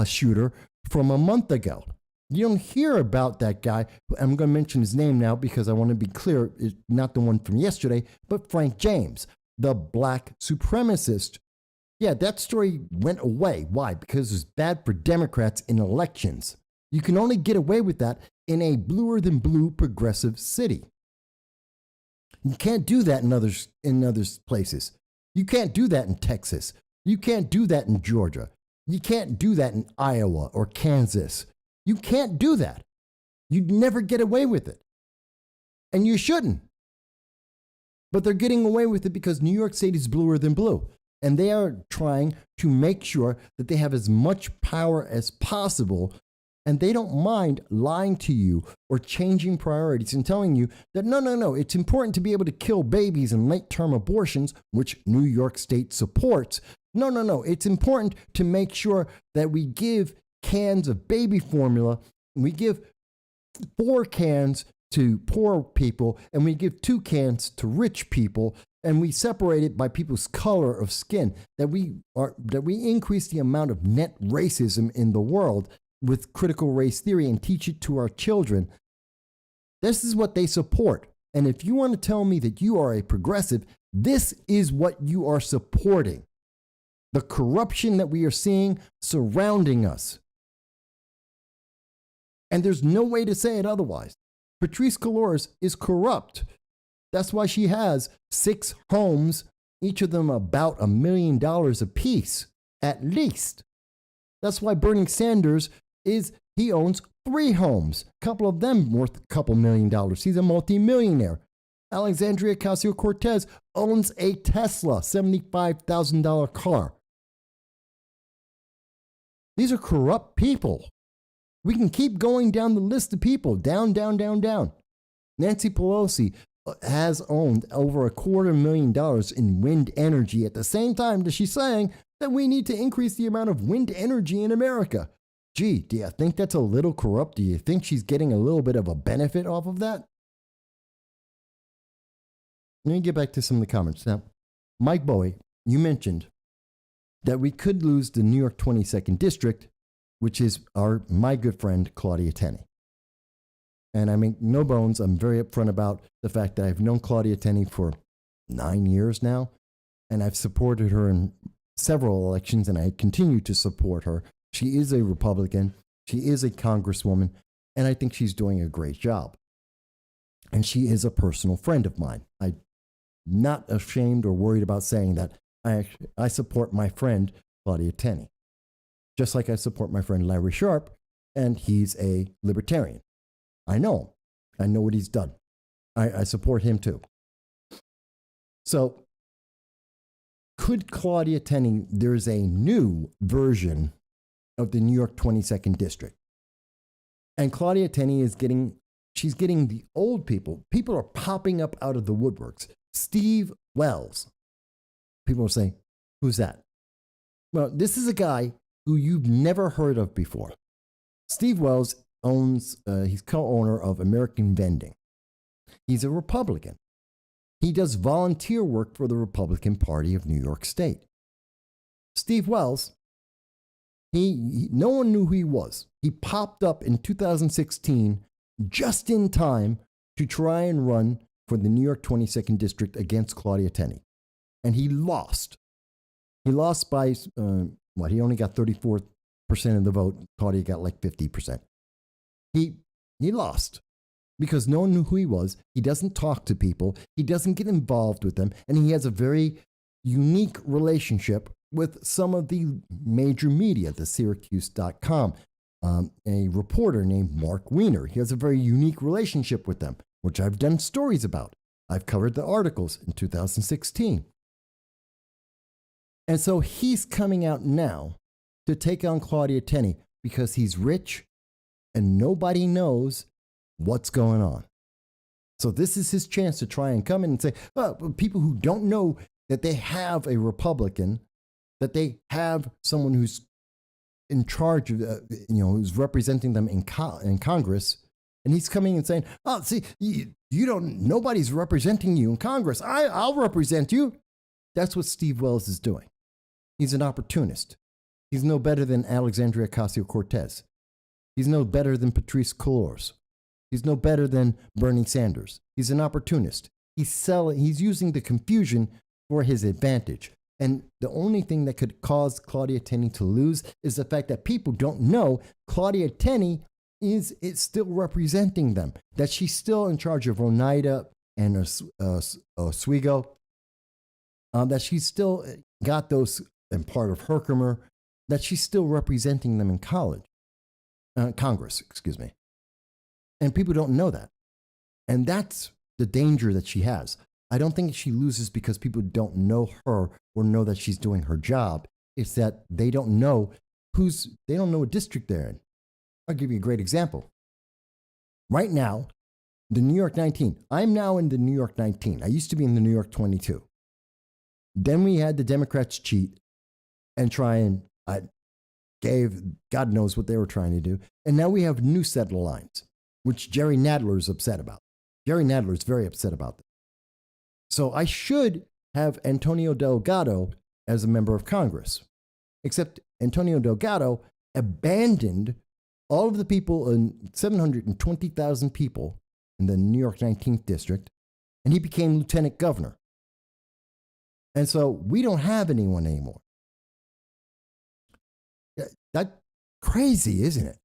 shooter from a month ago. You don't hear about that guy. I'm going to mention his name now because I want to be clear. It's not the one from yesterday, but Frank James, the black supremacist Yeah, that story went away. Why? Because it's bad for Democrats in elections. You can only get away with that in a bluer than blue progressive city. You can't do that in other places. You can't do that in Texas. You can't do that in Georgia. You can't do that in Iowa or Kansas. You can't do that. You'd never get away with it. And you shouldn't. But they're getting away with it because New York State is bluer than blue. And they are trying to make sure that they have as much power as possible. And they don't mind lying to you or changing priorities and telling you that no, it's important to be able to kill babies and late-term abortions, which New York State supports. No, it's important to make sure that we give cans of baby formula, and we give 4 cans to poor people, and we give 2 cans to rich people, and we separate it by people's color of skin, that we increase the amount of net racism in the world with critical race theory and teach it to our children. This is what they support. And if you want to tell me that you are a progressive, this is what you are supporting. The corruption that we are seeing surrounding us. And there's no way to say it otherwise. Patrisse Cullors is corrupt. That's why she has 6 homes, each of them about $1 million apiece, at least. That's why Bernie Sanders he owns 3 homes, a couple of them worth a couple $1 million. He's a multimillionaire. Alexandria Ocasio-Cortez owns a Tesla, $75,000 car. These are corrupt people. We can keep going down the list of people, down. Nancy Pelosi has owned over $250,000 in wind energy at the same time that she's saying that we need to increase the amount of wind energy in America. Gee, do you think that's a little corrupt? Do you think she's getting a little bit of a benefit off of that? Let me get back to some of the comments. Now, Mike Bowie, you mentioned that we could lose the New York 22nd District, which is my good friend Claudia Tenney. And I make no bones, I'm very upfront about the fact that I've known Claudia Tenney for 9 years now, and I've supported her in several elections, and I continue to support her. She is a Republican, she is a congresswoman, and I think she's doing a great job. And she is a personal friend of mine. I'm not ashamed or worried about saying that. I support my friend Claudia Tenney, just like I support my friend Larry Sharpe, and he's a libertarian. I know him. I know what he's done. I support him too. So, could Claudia Tenney, there's a new version of the New York 22nd District. And Claudia Tenney she's getting the old people. People are popping up out of the woodworks. Steve Wells. People are saying, who's that? Well, this is a guy who you've never heard of before. Steve Wells he's co-owner of American Vending. He's a Republican. He does volunteer work for the Republican Party of New York State. Steve Wells, no one knew who he was. He popped up in 2016 just in time to try and run for the New York 22nd District against Claudia Tenney. And he lost. He lost by, he only got 34% of the vote. Claudia got like 50%. He lost because no one knew who he was. He doesn't talk to people. He doesn't get involved with them. And he has a very unique relationship with some of the major media, the Syracuse.com, a reporter named Mark Weiner. He has a very unique relationship with them, which I've done stories about. I've covered the articles in 2016. And so he's coming out now to take on Claudia Tenney because he's rich and nobody knows what's going on. So this is his chance to try and come in and say, people who don't know that they have a Republican, that they have someone who's in charge of, who's representing them in Congress, and he's coming and saying, "Oh, see, nobody's representing you in Congress. I'll represent you." That's what Steve Wells is doing. He's an opportunist. He's no better than Alexandria Ocasio-Cortez. He's no better than Patrisse Cullors. He's no better than Bernie Sanders. He's an opportunist. He's using the confusion for his advantage. And the only thing that could cause Claudia Tenney to lose is the fact that people don't know Claudia Tenney is still representing them, that she's still in charge of Oneida and Oswego, that she's still got those and part of Herkimer, that she's still representing them in Congress, excuse me. And people don't know that. And that's the danger that she has. I don't think she loses because people don't know her or know that she's doing her job. It's that they don't know what district they're in. I'll give you a great example. Right now, the New York 19. I'm now in the New York 19. I used to be in the New York 22. Then we had the Democrats cheat and try and gave God knows what they were trying to do. And now we have new set of lines, which Jerry Nadler is upset about. Jerry Nadler is very upset about this. So I should have Antonio Delgado as a member of Congress, except Antonio Delgado abandoned all of the people, 720,000 people in the New York 19th district, and he became lieutenant governor. And so we don't have anyone anymore. That's crazy, isn't it?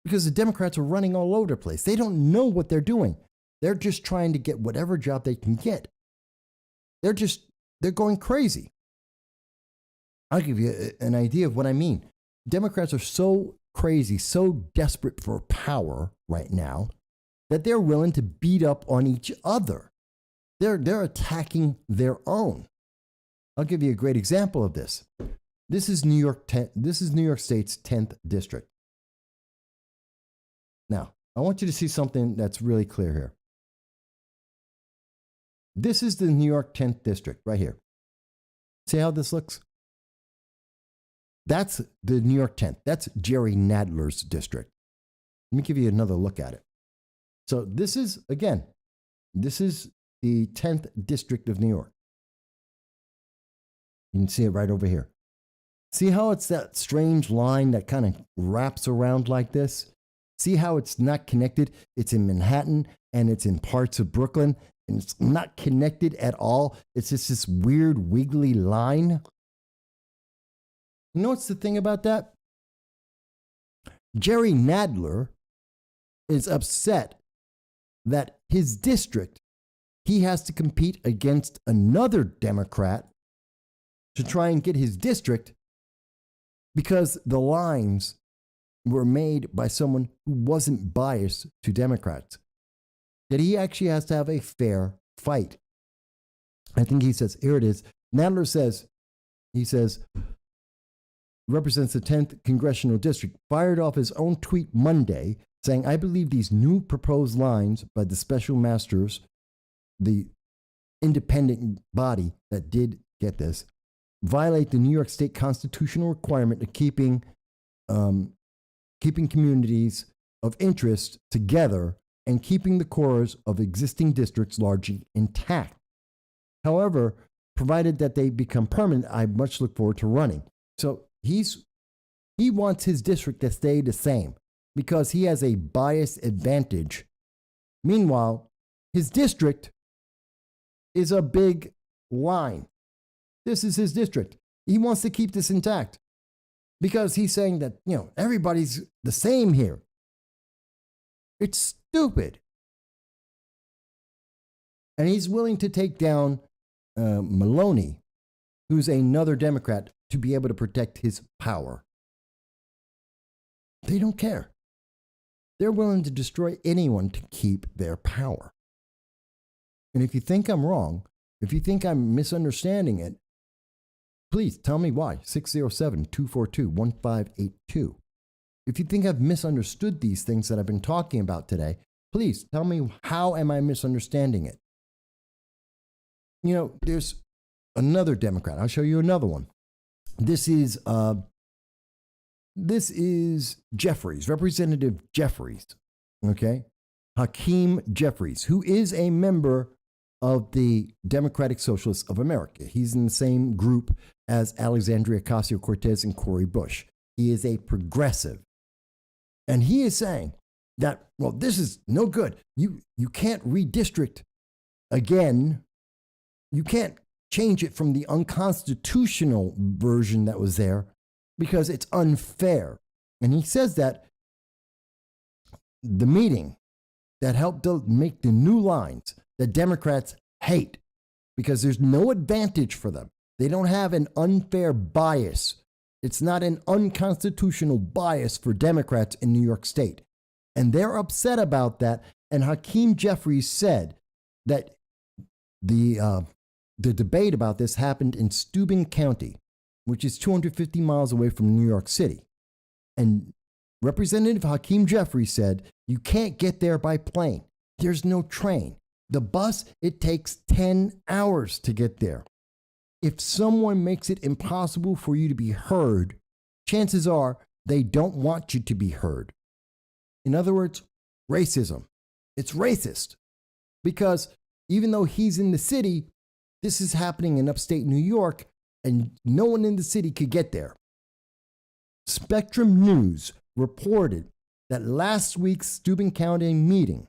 Because the Democrats are running all over the place. They don't know what they're doing. They're just trying to get whatever job they can get. They're going crazy. I'll give you an idea of what I mean. Democrats are so crazy, so desperate for power right now that they're willing to beat up on each other. They're attacking their own. I'll give you a great example of this. This is New York State's 10th district. Now, I want you to see something that's really clear here. This is the New York 10th district right here. See how this looks? That's the New York 10th. That's Jerry Nadler's district. Let me give you another look at it. So this is the 10th district of New York. You can see it right over here. See how it's that strange line that kind of wraps around like this? See how it's not connected? It's in Manhattan and it's in parts of Brooklyn and it's not connected at all. It's just this weird wiggly line. You know what's the thing about that? Jerry Nadler is upset that his district, he has to compete against another Democrat to try and get his district because the lines were made by someone who wasn't biased to Democrats. That he actually has to have a fair fight. I think he says, here it is. Nadler says, represents the 10th congressional district, fired off his own tweet Monday saying, I believe these new proposed lines by the special masters, the independent body that did get this, violate the New York State constitutional requirement of keeping communities of interest together and keeping the cores of existing districts largely intact. However, provided that they become permanent, I much look forward to running. So he wants his district to stay the same because he has a bias advantage. Meanwhile, his district is a big line. This is his district. He wants to keep this intact because he's saying that, everybody's the same here. It's stupid. And he's willing to take down Maloney, who's another Democrat, to be able to protect his power. They don't care. They're willing to destroy anyone to keep their power. And if you think I'm wrong, if you think I'm misunderstanding it, please tell me why. 607-242-1582. If you think I've misunderstood these things that I've been talking about today, please tell me, how am I misunderstanding it? There's another Democrat. I'll show you another one. This is Jeffries, Representative Jeffries, okay? Hakeem Jeffries, who is a member of the Democratic Socialists of America. He's in the same group as Alexandria Ocasio-Cortez and Cori Bush. He is a progressive. And he is saying that, well, this is no good. You can't redistrict again. You can't change it from the unconstitutional version that was there because it's unfair. And he says that the meeting that helped make the new lines that Democrats hate because there's no advantage for them. They don't have an unfair bias. It's not an unconstitutional bias for Democrats in New York State. And they're upset about that. And Hakeem Jeffries said that the debate about this happened in Steuben County, which is 250 miles away from New York City. And Representative Hakeem Jeffries said, you can't get there by plane. There's no train. The bus, it takes 10 hours to get there. If someone makes it impossible for you to be heard, chances are they don't want you to be heard. In other words, racism. It's racist because even though he's in the city, this is happening in upstate New York and no one in the city could get there. Spectrum News reported that last week's Steuben County meeting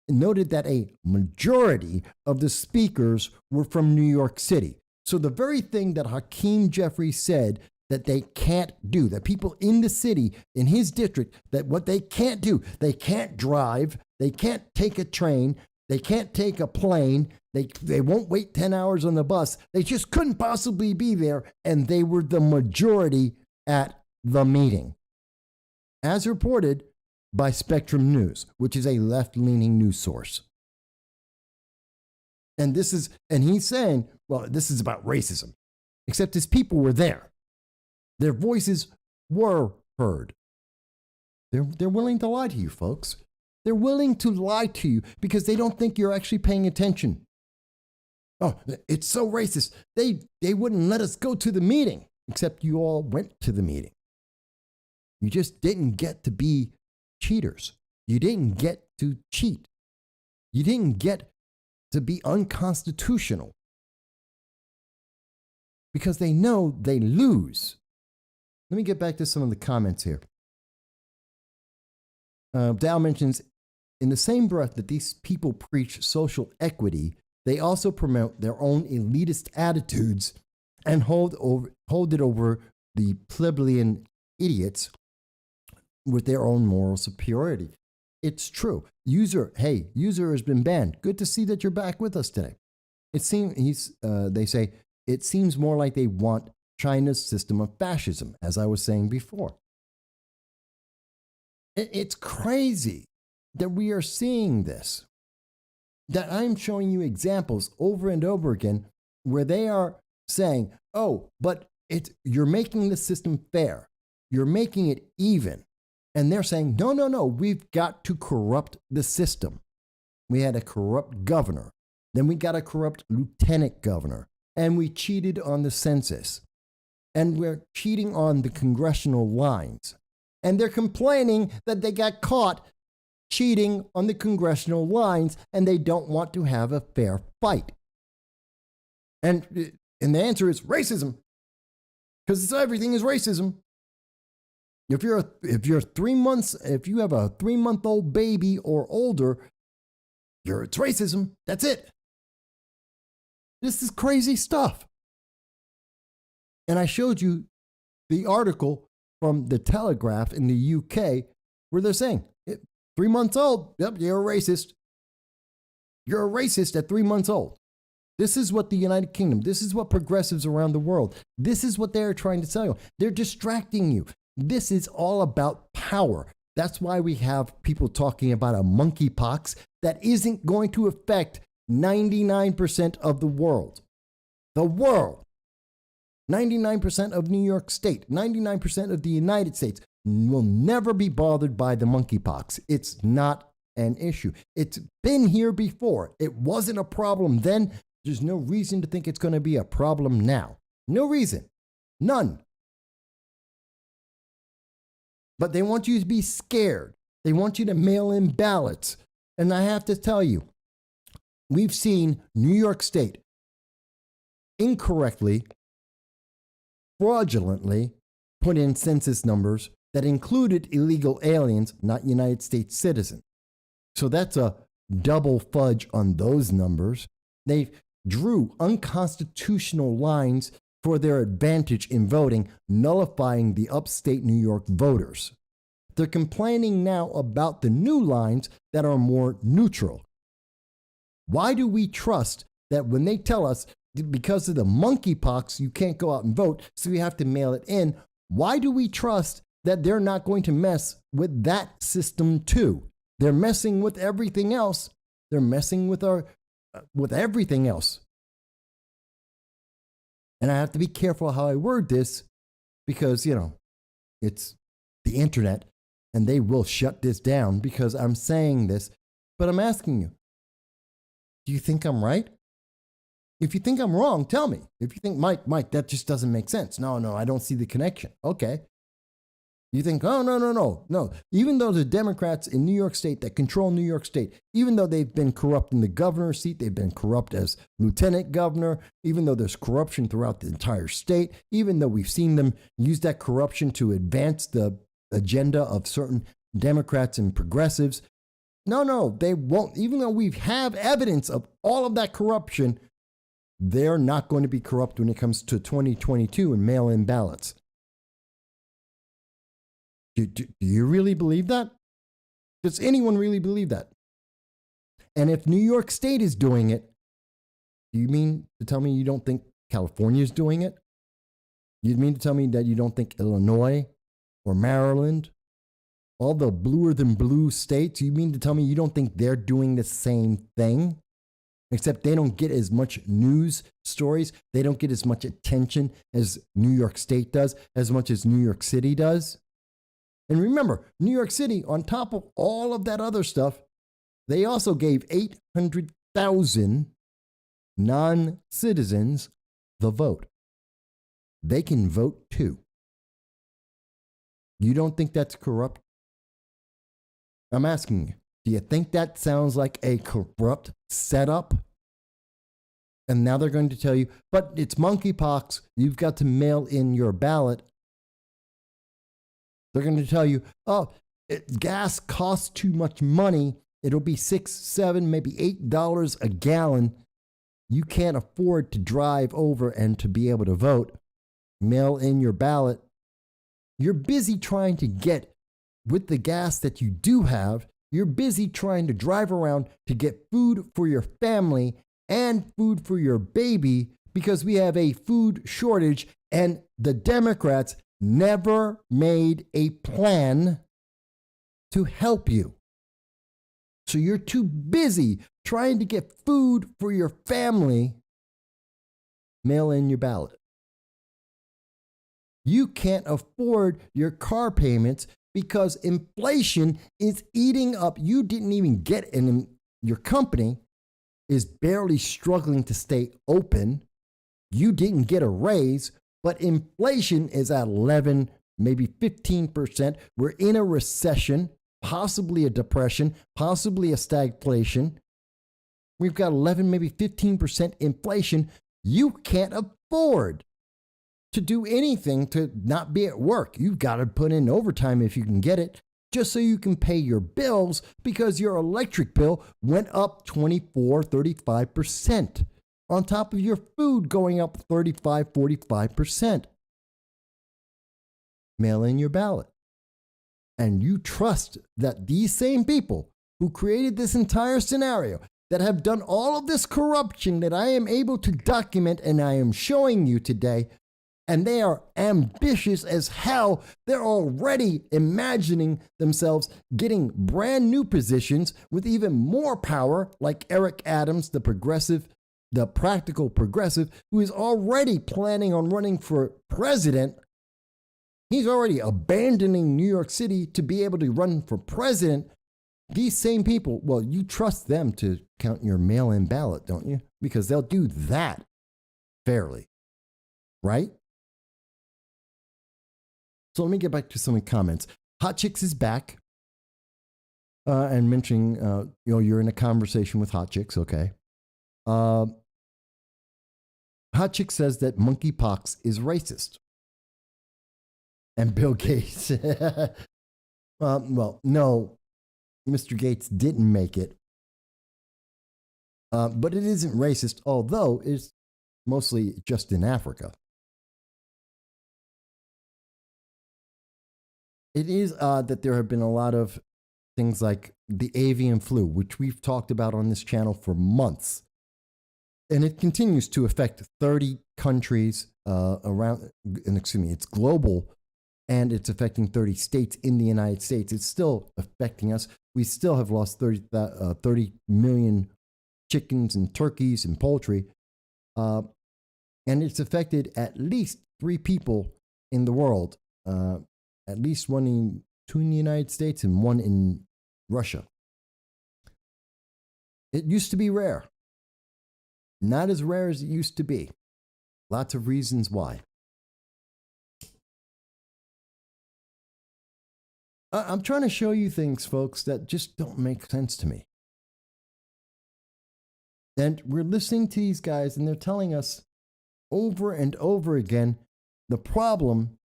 noted that a majority of the speakers were from New York City. So the very thing that Hakeem Jeffries said that they can't do, that people in the city, in his district, that what they can't do, they can't drive, they can't take a train, they can't take a plane, they won't wait 10 hours on the bus, they just couldn't possibly be there, and they were the majority at the meeting. As reported by Spectrum News, which is a left-leaning news source. And he's saying, well, this is about racism, except his people were there. Their voices were heard. They're willing to lie to you, folks. They're willing to lie to you because they don't think you're actually paying attention. Oh, it's so racist. They wouldn't let us go to the meeting, except you all went to the meeting. You just didn't get to be cheaters. You didn't get to cheat. You didn't get to be unconstitutional because they know they lose. Let me get back to some of the comments here. Dow mentions, in the same breath that these people preach social equity, they also promote their own elitist attitudes and hold it over the plebeian idiots with their own moral superiority. It's true. User has been banned. Good to see that you're back with us today. They say, it seems more like they want China's system of fascism, as I was saying before. It's crazy that we are seeing this, that I'm showing you examples over and over again where they are saying, oh, but you're making the system fair. You're making it even. And they're saying, no, we've got to corrupt the system. We had a corrupt governor. Then we got a corrupt lieutenant governor. And we cheated on the census. And we're cheating on the congressional lines. And they're complaining that they got caught cheating on the congressional lines and they don't want to have a fair fight. And the answer is racism. Because everything is racism. If you have a 3-month-old baby or older, it's racism. That's it. This is crazy stuff. And I showed you the article from the Telegraph in the UK where they're saying, 3 months old, yep, you're a racist. You're a racist at 3 months old. This is what the United Kingdom, this is what progressives around the world, this is what they're trying to tell you. They're distracting you. This is all about power. That's why we have people talking about a monkeypox that isn't going to affect 99% of the world. The world. 99% of New York State, 99% of the United States will never be bothered by the monkeypox. It's not an issue. It's been here before. It wasn't a problem then. There's no reason to think it's going to be a problem now. No reason. None. But they want you to be scared. They want you to mail in ballots. And I have to tell you, we've seen New York State incorrectly, fraudulently put in census numbers that included illegal aliens, not United States citizens. So that's a double fudge on those numbers. They've drew unconstitutional lines for their advantage in voting, nullifying the upstate New York voters. They're complaining now about the new lines that are more neutral. Why do we trust that when they tell us because of the monkeypox, you can't go out and vote, so you have to mail it in? Why do we trust that they're not going to mess with that system too? They're messing with everything else. They're messing with everything else. And I have to be careful how I word this because, it's the internet and they will shut this down because I'm saying this. But I'm asking you, do you think I'm right? If you think I'm wrong, tell me. If you think, Mike, that just doesn't make sense. No, I don't see the connection. Okay. You think, oh, no. Even though the Democrats in New York State that control New York State, even though they've been corrupt in the governor's seat, they've been corrupt as lieutenant governor, even though there's corruption throughout the entire state, even though we've seen them use that corruption to advance the agenda of certain Democrats and progressives. No, they won't. Even though we have evidence of all of that corruption, they're not going to be corrupt when it comes to 2022 and mail-in ballots. Do you really believe that? Does anyone really believe that? And if New York State is doing it, do you mean to tell me you don't think California is doing it? You mean to tell me that you don't think Illinois or Maryland, all the bluer than blue states, you mean to tell me you don't think they're doing the same thing? Except they don't get as much news stories. They don't get as much attention as New York State does, as much as New York City does. And remember, New York City, on top of all of that other stuff, they also gave 800,000 non-citizens the vote. They can vote too. You don't think that's corrupt? I'm asking you, do you think that sounds like a corrupt setup? And now they're going to tell you, but it's monkeypox. You've got to mail in your ballot. They're going to tell you, gas costs too much money. It'll be $6, $7, maybe $8 a gallon. You can't afford to drive over and to be able to vote. Mail in your ballot. You're busy trying to get, with the gas that you do have, you're busy trying to drive around to get food for your family and food for your baby because we have a food shortage, and the Democrats never made a plan to help you. So you're too busy trying to get food for your family. Mail in your ballot. You can't afford your car payments because inflation is eating up. You didn't even get in. Your company is barely struggling to stay open. You didn't get a raise, but inflation is at 11, maybe 15%. We're in a recession, possibly a depression, possibly a stagflation. We've got 11, maybe 15% inflation. You can't afford to do anything to not be at work. You've got to put in overtime if you can get it, just so you can pay your bills because your electric bill went up 24, 35%. On top of your food going up 35, 45%. Mail in your ballot. And you trust that these same people who created this entire scenario, that have done all of this corruption that I am able to document and I am showing you today, and they are ambitious as hell. They're already imagining themselves getting brand new positions with even more power, like Eric Adams, the practical progressive, who is already planning on running for president. He's already abandoning New York City to be able to run for president. These same people, well, you trust them to count your mail-in ballot, don't you? Because they'll do that fairly, right? So let me get back to some comments. Hot Chicks is back and mentioning, you're in a conversation with Hot Chicks, okay? Hot Chick says that monkeypox is racist. And Bill Gates, well, no, Mr. Gates didn't make it. But it isn't racist, although it's mostly just in Africa. It is odd that there have been a lot of things like the avian flu, which we've talked about on this channel for months. And it continues to affect 30 countries around, and excuse me, it's global, and it's affecting 30 states in the United States. It's still affecting us. We still have lost 30 million chickens and turkeys and poultry. And it's affected at least 3 people in the world, at least 2 in the United States and 1 in Russia. It used to be rare. Not as rare as it used to be. Lots of reasons why. I'm trying to show you things, folks, that just don't make sense to me. And we're listening to these guys, and they're telling us over and over again, the problem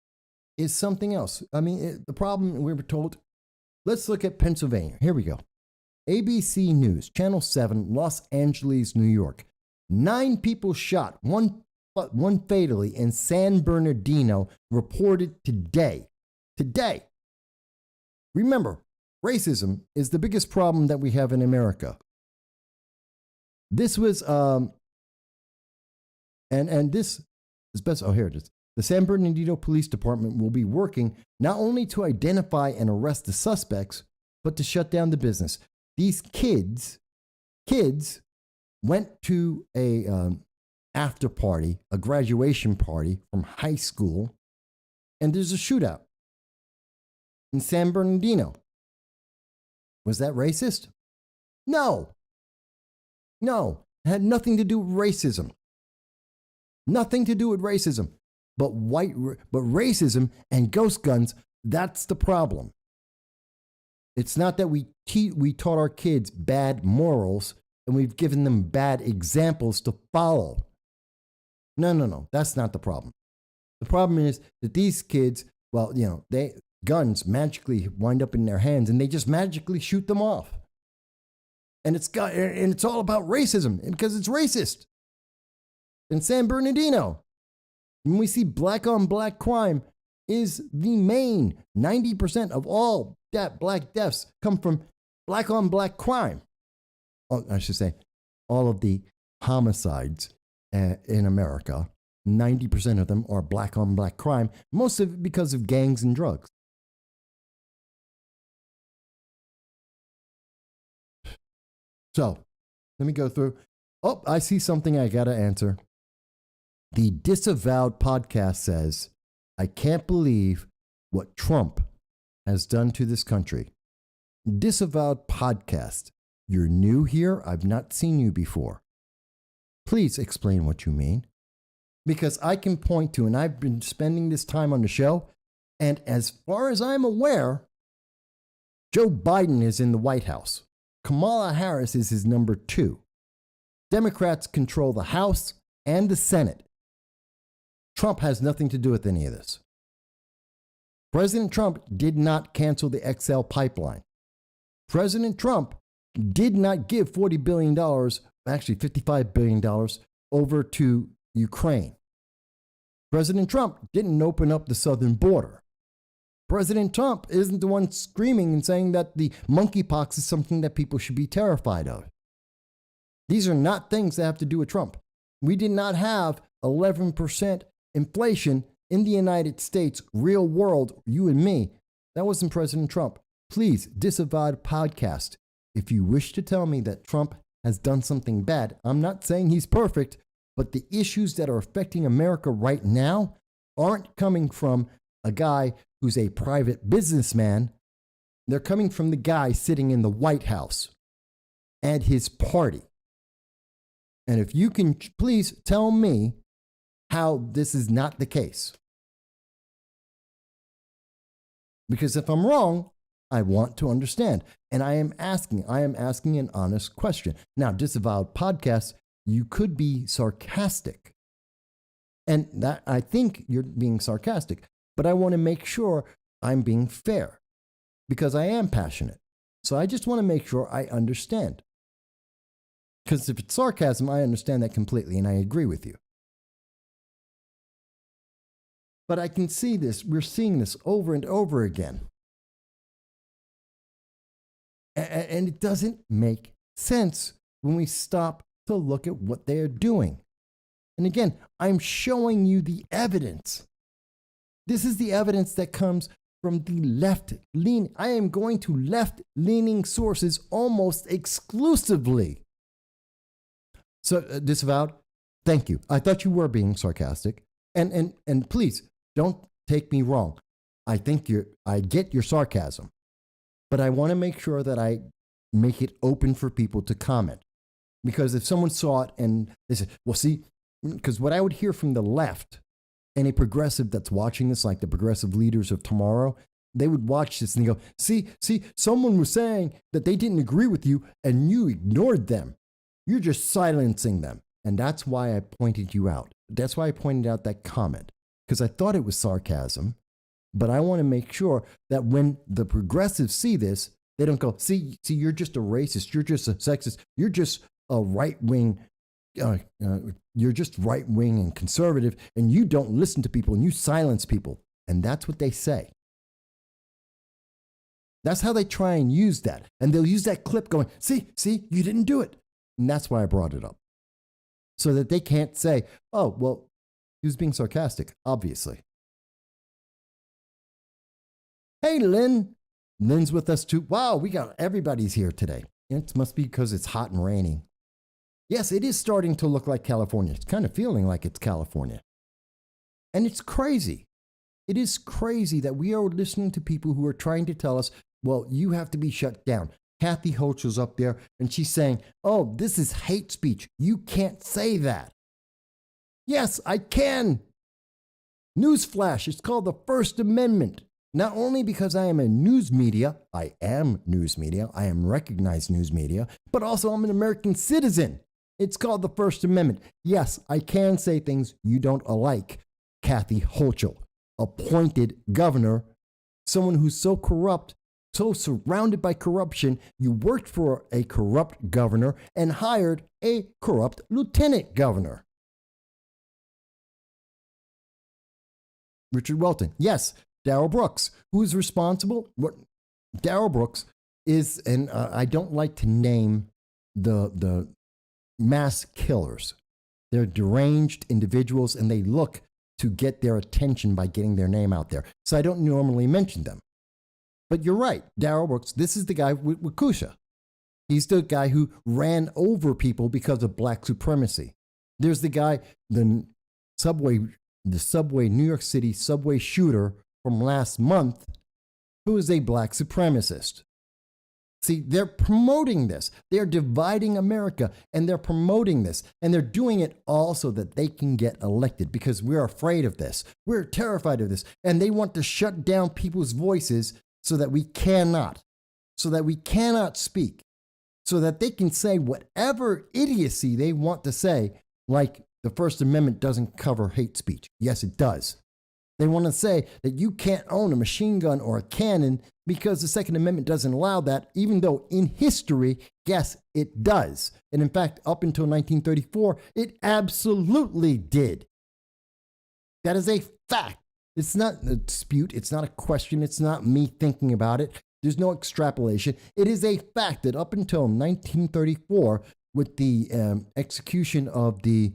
is something else. I mean, the problem, we were told, let's look at Pennsylvania. Here we go. ABC News, Channel 7, Los Angeles, New York. 9 people shot, one fatally in San Bernardino, reported today. Today. Remember, racism is the biggest problem that we have in America. This was, and this is best, oh, here it is. The San Bernardino Police Department will be working not only to identify and arrest the suspects, but to shut down the business. These kids went to a after party, a graduation party from high school, and there's a shootout in San Bernardino. Was that racist? No. No, it had nothing to do with racism. Nothing to do with racism. But racism and ghost guns, that's the problem. It's not that we taught our kids bad morals and we've given them bad examples to follow. No, that's not the problem. The problem is that these kids, well, guns magically wind up in their hands and they just magically shoot them off. And it's all about racism because it's racist. In San Bernardino, when we see black on black crime is the main 90% of all black deaths come from black on black crime. Oh, I should say all of the homicides in America, 90% of them are black on black crime, most of it because of gangs and drugs. So, let me go through. Oh, I see something I got to answer. The Disavowed podcast says, I can't believe what Trump has done to this country. Disavowed podcast, you're new here. I've not seen you before. Please explain what you mean. Because I can point to, and I've been spending this time on the show, and as far as I'm aware, Joe Biden is in the White House. Kamala Harris is his number 2. Democrats control the House and the Senate. Trump has nothing to do with any of this. President Trump did not cancel the XL pipeline. President Trump did not give $40 billion, actually $55 billion, over to Ukraine. President Trump didn't open up the southern border. President Trump isn't the one screaming and saying that the monkeypox is something that people should be terrified of. These are not things that have to do with Trump. We did not have 11% inflation in the United States, real world, you and me. That wasn't President Trump. Please, Disavowed podcast. If you wish to tell me that Trump has done something bad, I'm not saying he's perfect, but the issues that are affecting America right now aren't coming from a guy who's a private businessman. They're coming from the guy sitting in the White House and his party. And if you can please tell me how this is not the case. Because if I'm wrong, I want to understand. And I am asking an honest question. Now, Disavowed podcast, you could be sarcastic. And that I think you're being sarcastic. But I want to make sure I'm being fair because I am passionate. So I just want to make sure I understand. Because if it's sarcasm, I understand that completely, and I agree with you. But I can see this. We're seeing this over and over again. And it doesn't make sense when we stop to look at what they are doing. And again, I'm showing you the evidence. This is the evidence that comes from the left-leaning. I am going to left-leaning sources almost exclusively. So, Disavowed, thank you. I thought you were being sarcastic. And please, don't take me wrong. I get your sarcasm. But I want to make sure that I make it open for people to comment. Because if someone saw it and they said, well, see, because what I would hear from the left, any progressive that's watching this, like the progressive leaders of tomorrow, they would watch this and they go, see, someone was saying that they didn't agree with you and you ignored them. You're just silencing them. And that's why I pointed you out. That's why I pointed out that comment, because I thought it was sarcasm. But I want to make sure that when the progressives see this, they don't go, see, you're just a racist. You're just a sexist. You're just a right-wing. You're just right-wing and conservative, and you don't listen to people, and you silence people. And that's what they say. That's how they try and use that. And they'll use that clip going, see, you didn't do it. And that's why I brought it up. So that they can't say, oh, well, he was being sarcastic, obviously. Hey, Lynn. Lynn's with us too. Wow, everybody's here today. It must be because it's hot and raining. Yes, it is starting to look like California. It's kind of feeling like it's California. And it's crazy. It is crazy that we are listening to people who are trying to tell us, well, you have to be shut down. Kathy Hochul's up there and she's saying, oh, this is hate speech. You can't say that. Yes, I can. Newsflash, it's called the First Amendment. Not only because I am a news media, I am recognized news media, but also I'm an American citizen. It's called the First Amendment. Yes, I can say things you don't like. Kathy Hochul, appointed governor, someone who's so corrupt, so surrounded by corruption, you worked for a corrupt governor and hired a corrupt lieutenant governor. Richard Welton, yes. Darrell Brooks, who is responsible? Darrell Brooks is, and I don't like to name the mass killers. They're deranged individuals, and they look to get their attention by getting their name out there. So I don't normally mention them. But you're right, Darrell Brooks, this is the guy with Kusha. He's the guy who ran over people because of black supremacy. There's the guy, the New York City subway shooter from last month, who is a black supremacist. See, they're promoting this. They're dividing America, and they're promoting this. And they're doing it all so that they can get elected, because we're afraid of this. We're terrified of this. And they want to shut down people's voices so that we cannot speak, so that they can say whatever idiocy they want to say, like the First Amendment doesn't cover hate speech. Yes, it does. They want to say that you can't own a machine gun or a cannon because the Second Amendment doesn't allow that, even though in history, yes, it does. And in fact, up until 1934, it absolutely did. That is a fact. It's not a dispute. It's not a question. It's not me thinking about it. There's no extrapolation. It is a fact that up until 1934, with the execution of the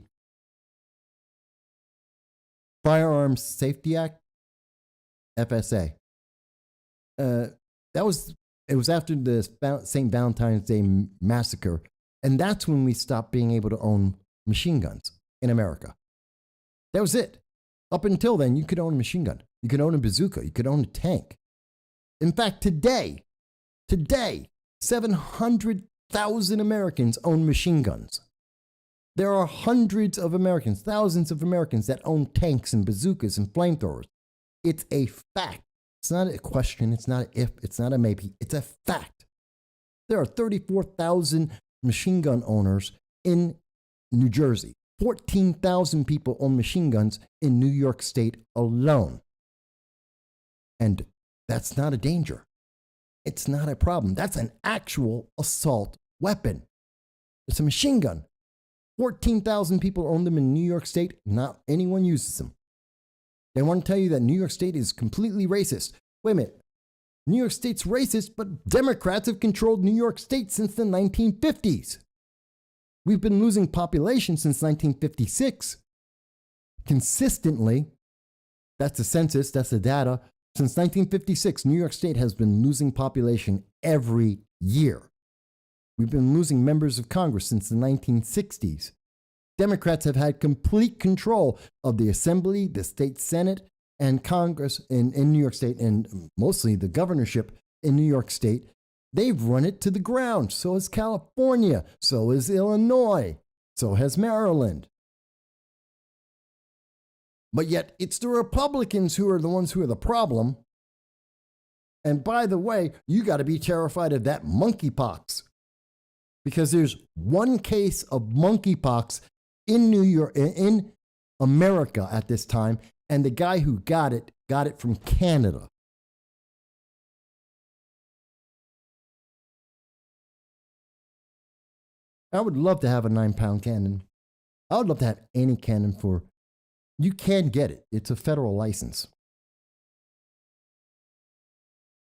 Firearms Safety Act, FSA. It was after the St. Valentine's Day massacre, and that's when we stopped being able to own machine guns in America. That was it. Up until then, you could own a machine gun. You could own a bazooka. You could own a tank. In fact, today, 700,000 Americans own machine guns. There are hundreds of Americans, thousands of Americans that own tanks and bazookas and flamethrowers. It's a fact. It's not a question. It's not an if. It's not a maybe. It's a fact. There are 34,000 machine gun owners in New Jersey. 14,000 people own machine guns in New York State alone. And that's not a danger. It's not a problem. That's an actual assault weapon. It's a machine gun. 14,000 people own them in New York State. Not anyone uses them. They want to tell you that New York State is completely racist. Wait a minute. New York State's racist, but Democrats have controlled New York State since the 1950s. We've been losing population since 1956. Consistently, that's the census, that's the data. Since 1956, New York State has been losing population every year. We've been losing members of Congress since the 1960s. Democrats have had complete control of the Assembly, the state Senate, and Congress in New York State, and mostly the governorship in New York State. They've run it to the ground. So has California. So is Illinois. So has Maryland. But yet, it's the Republicans who are the ones who are the problem. And by the way, you got to be terrified of that monkeypox. Because there's one case of monkeypox in New York, in America at this time, and the guy who got it from Canada. I would love to have a 9-pound cannon. I would love to have any cannon for. You can get it. It's a federal license.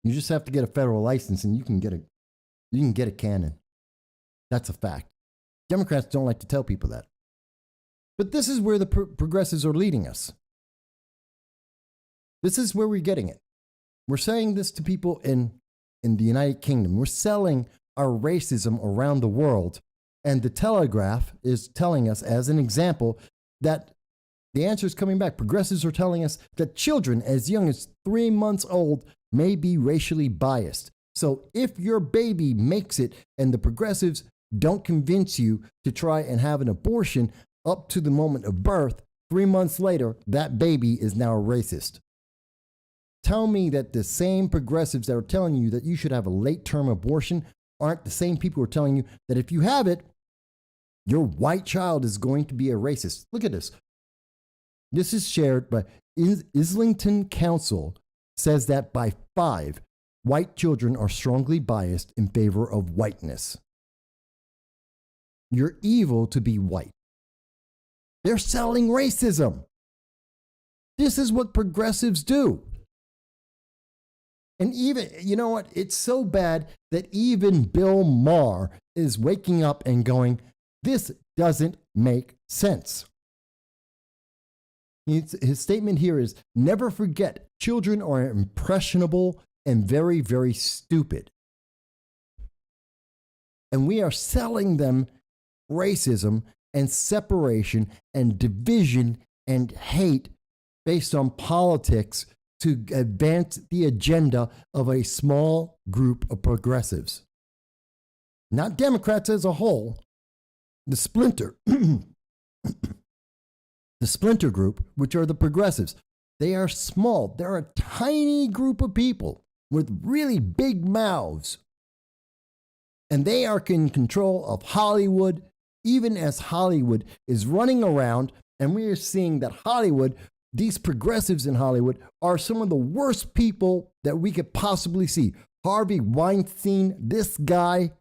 You just have to get a federal license, and you can get a cannon. That's a fact. Democrats don't like to tell people that. But this is where the progressives are leading us. This is where we're getting it. We're saying this to people in the United Kingdom. We're selling our racism around the world. And the Telegraph is telling us, as an example, that the answer is coming back. Progressives are telling us that children as young as 3 months old may be racially biased. So if your baby makes it and the progressives don't convince you to try and have an abortion up to the moment of birth, 3 months later, that baby is now a racist. Tell me that the same progressives that are telling you that you should have a late-term abortion aren't the same people who are telling you that if you have it, your white child is going to be a racist. Look at this. This is shared by Islington Council, says that by 5, white children are strongly biased in favor of whiteness. You're evil to be white. They're selling racism. This is what progressives do. And even, you know what? It's so bad that even Bill Maher is waking up and going, this doesn't make sense. His statement here is, never forget, children are impressionable and very, very stupid. And we are selling them racism and separation and division and hate based on politics to advance the agenda of a small group of progressives. Not Democrats as a whole. The splinter group, which are the progressives, they are small. They're a tiny group of people with really big mouths. And they are in control of Hollywood, even as Hollywood is running around. And we are seeing that Hollywood, these progressives in Hollywood, are some of the worst people that we could possibly see. Harvey Weinstein, this guy.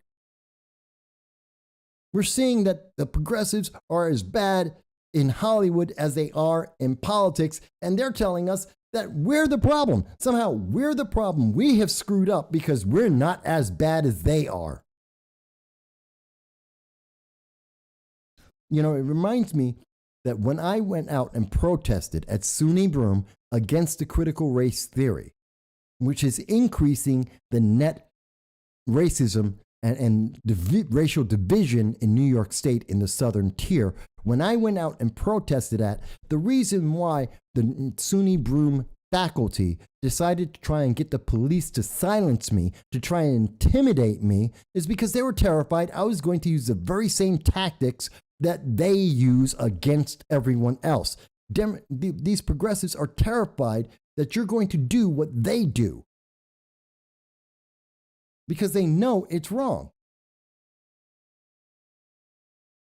We're seeing that the progressives are as bad in Hollywood as they are in politics, and they're telling us that we're the problem. Somehow we're the problem. We have screwed up because we're not as bad as they are. You know, it reminds me that when I went out and protested at SUNY Broome against the critical race theory, which is increasing the net racism and racial division in New York State in the southern tier, when I went out and protested at, the reason why the SUNY Broome faculty decided to try and get the police to silence me, to try and intimidate me, is because they were terrified I was going to use the very same tactics that they use against everyone else. These progressives are terrified that you're going to do what they do because they know it's wrong.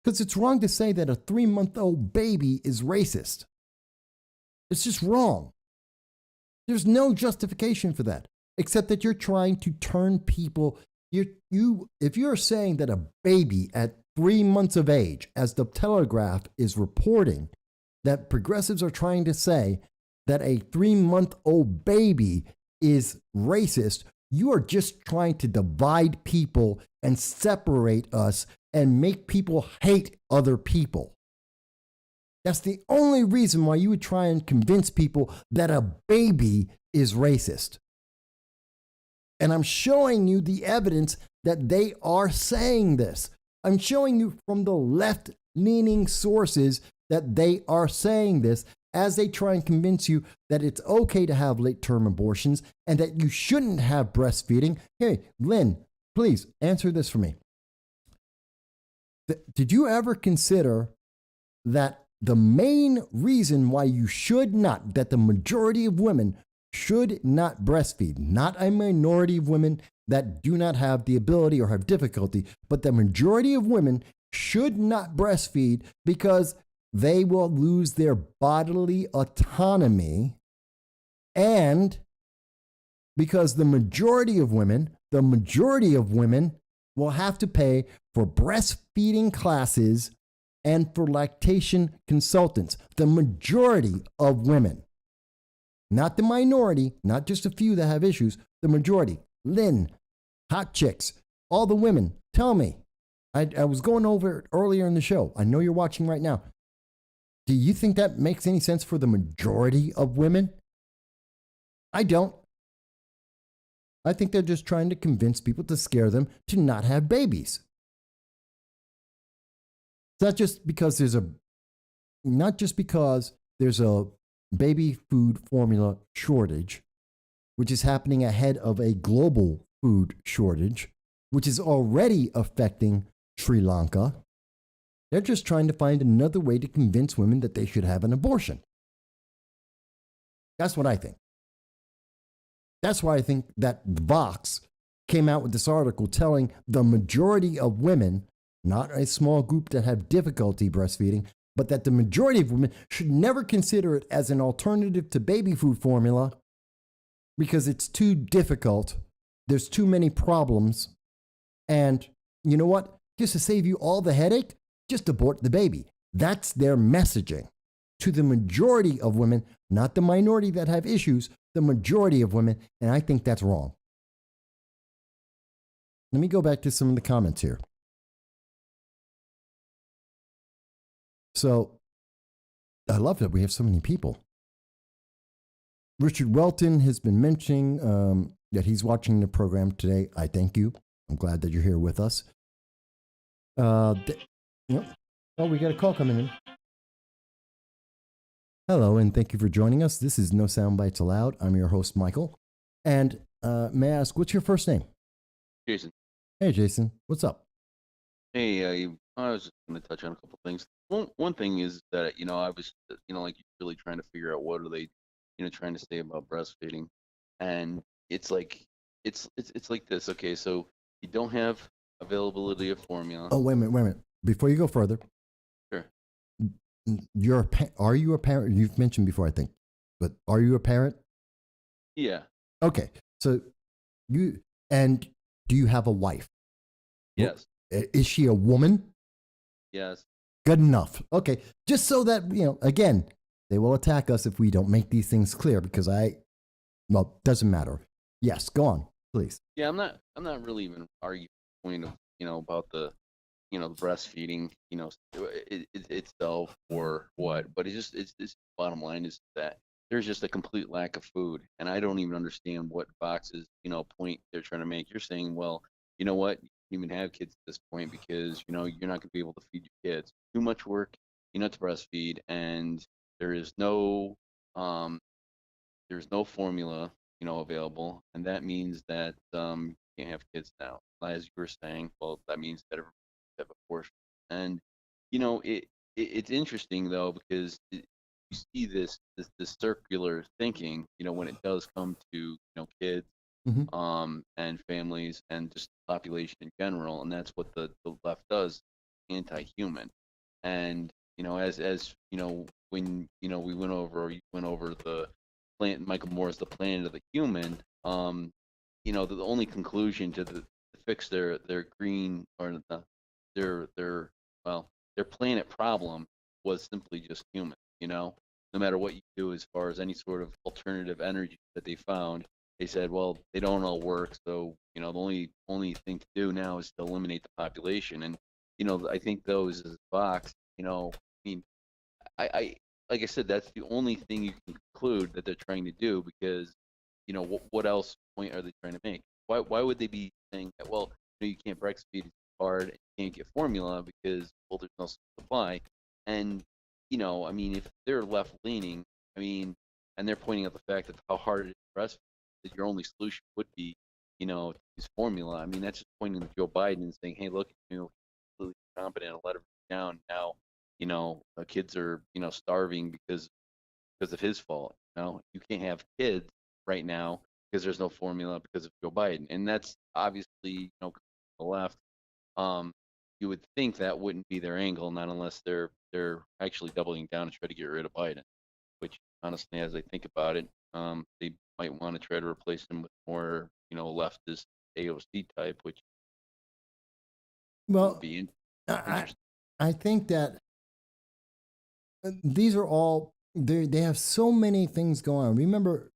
Because it's wrong to say that a 3-month-old baby is racist. It's just wrong. There's no justification for that, except that you're trying to turn people. If you're saying that a baby at 3 months of age, as the Telegraph is reporting, that progressives are trying to say that a 3-month-old baby is racist, you are just trying to divide people and separate us and make people hate other people. That's the only reason why you would try and convince people that a baby is racist. And I'm showing you the evidence that they are saying this. I'm showing you from the left-leaning sources that they are saying this as they try and convince you that it's okay to have late-term abortions and that you shouldn't have breastfeeding. Hey, Lynn, please answer this for me. Did you ever consider that the main reason why you should not, that the majority of women should not breastfeed, not a minority of women that do not have the ability or have difficulty, but the majority of women should not breastfeed because they will lose their bodily autonomy, and because the majority of women will have to pay for breastfeeding classes and for lactation consultants. The majority of women, not the minority, not just a few that have issues, the majority. Lynn, hot chicks, all the women, tell me. I was going over it earlier in the show. I know you're watching right now. Do you think that makes any sense for the majority of women? I don't. I think they're just trying to convince people to scare them to not have babies. It's not just because there's a baby food formula shortage, which is happening ahead of a global food shortage, which is already affecting Sri Lanka. They're just trying to find another way to convince women that they should have an abortion. That's what I think. That's why I think that Vox came out with this article telling the majority of women, not a small group that have difficulty breastfeeding, but that the majority of women should never consider it as an alternative to baby food formula because it's too difficult. There's too many problems. And you know what? Just to save you all the headache, just abort the baby. That's their messaging to the majority of women, not the minority that have issues, the majority of women. And I think that's wrong. Let me go back to some of the comments here. So I love that we have so many people. Richard Welton has been mentioning that he's watching the program today. I thank you. I'm glad that you're here with us. Oh, we got a call coming in. Hello, and thank you for joining us. This is No Soundbites Allowed. I'm your host, Michael. And may I ask, what's your first name? Jason. Hey, Jason. What's up? Hey, I was just going to touch on a couple things. One thing is that, I was, like really trying to figure out what are they, trying to say about breastfeeding. And it's like, it's like this. Okay, so you don't have availability of formula. Oh, wait a minute. Before you go further. Sure. Are you a parent? You've mentioned before, I think, but are you a parent? Yeah. Okay. So do you have a wife? Yes. Is she a woman? Yes. Good enough. Okay. Just so that, again, they will attack us if we don't make these things clear because doesn't matter. Yes. Go on, please. Yeah. I'm not really even arguing the point of, about the, breastfeeding, itself or what, but it's bottom line is that there's just a complete lack of food. And I don't even understand what Vox's, point they're trying to make. You're saying, well, you know what? You can even have kids at this point because, you're not going to be able to feed your kids. Too much work, to breastfeed. And there is no formula, available. And that means that you can't have kids now. As you were saying, well, that means that everybody have a portion. And, it's interesting, though, because you see this circular thinking, when it does come to, kids, and families and just population in general. And that's what the left does, anti-human. And, as when, we went over, or you went over the Michael Moore's The Planet of the Human, the only conclusion to fix their green or their planet problem was simply just human. No matter what you do as far as any sort of alternative energy that they found, they said, well, they don't all work, so the only thing to do now is to eliminate the population. And I think those as a box, I mean, I like I said, that's the only thing you can conclude that they're trying to do, because what else point are they trying to make? Why would they be saying that? Well, you can't breastfeed, it's hard, and you can't get formula because, well, there's no supply. And I mean, if they're left leaning, I mean, and they're pointing out the fact that how hard it is to breastfeed, that your only solution would be to use formula. I mean, that's just pointing to Joe Biden and saying, hey, look, completely competent and let him down now. Kids are starving because of his fault. You can't have kids right now because there's no formula because of Joe Biden, and that's obviously the left. You would think that wouldn't be their angle, not unless they're actually doubling down to try to get rid of Biden. Which honestly, as I think about it, they might want to try to replace him with more leftist AOC type, which would be interesting. I think that these are all, they have so many things going on. Remember,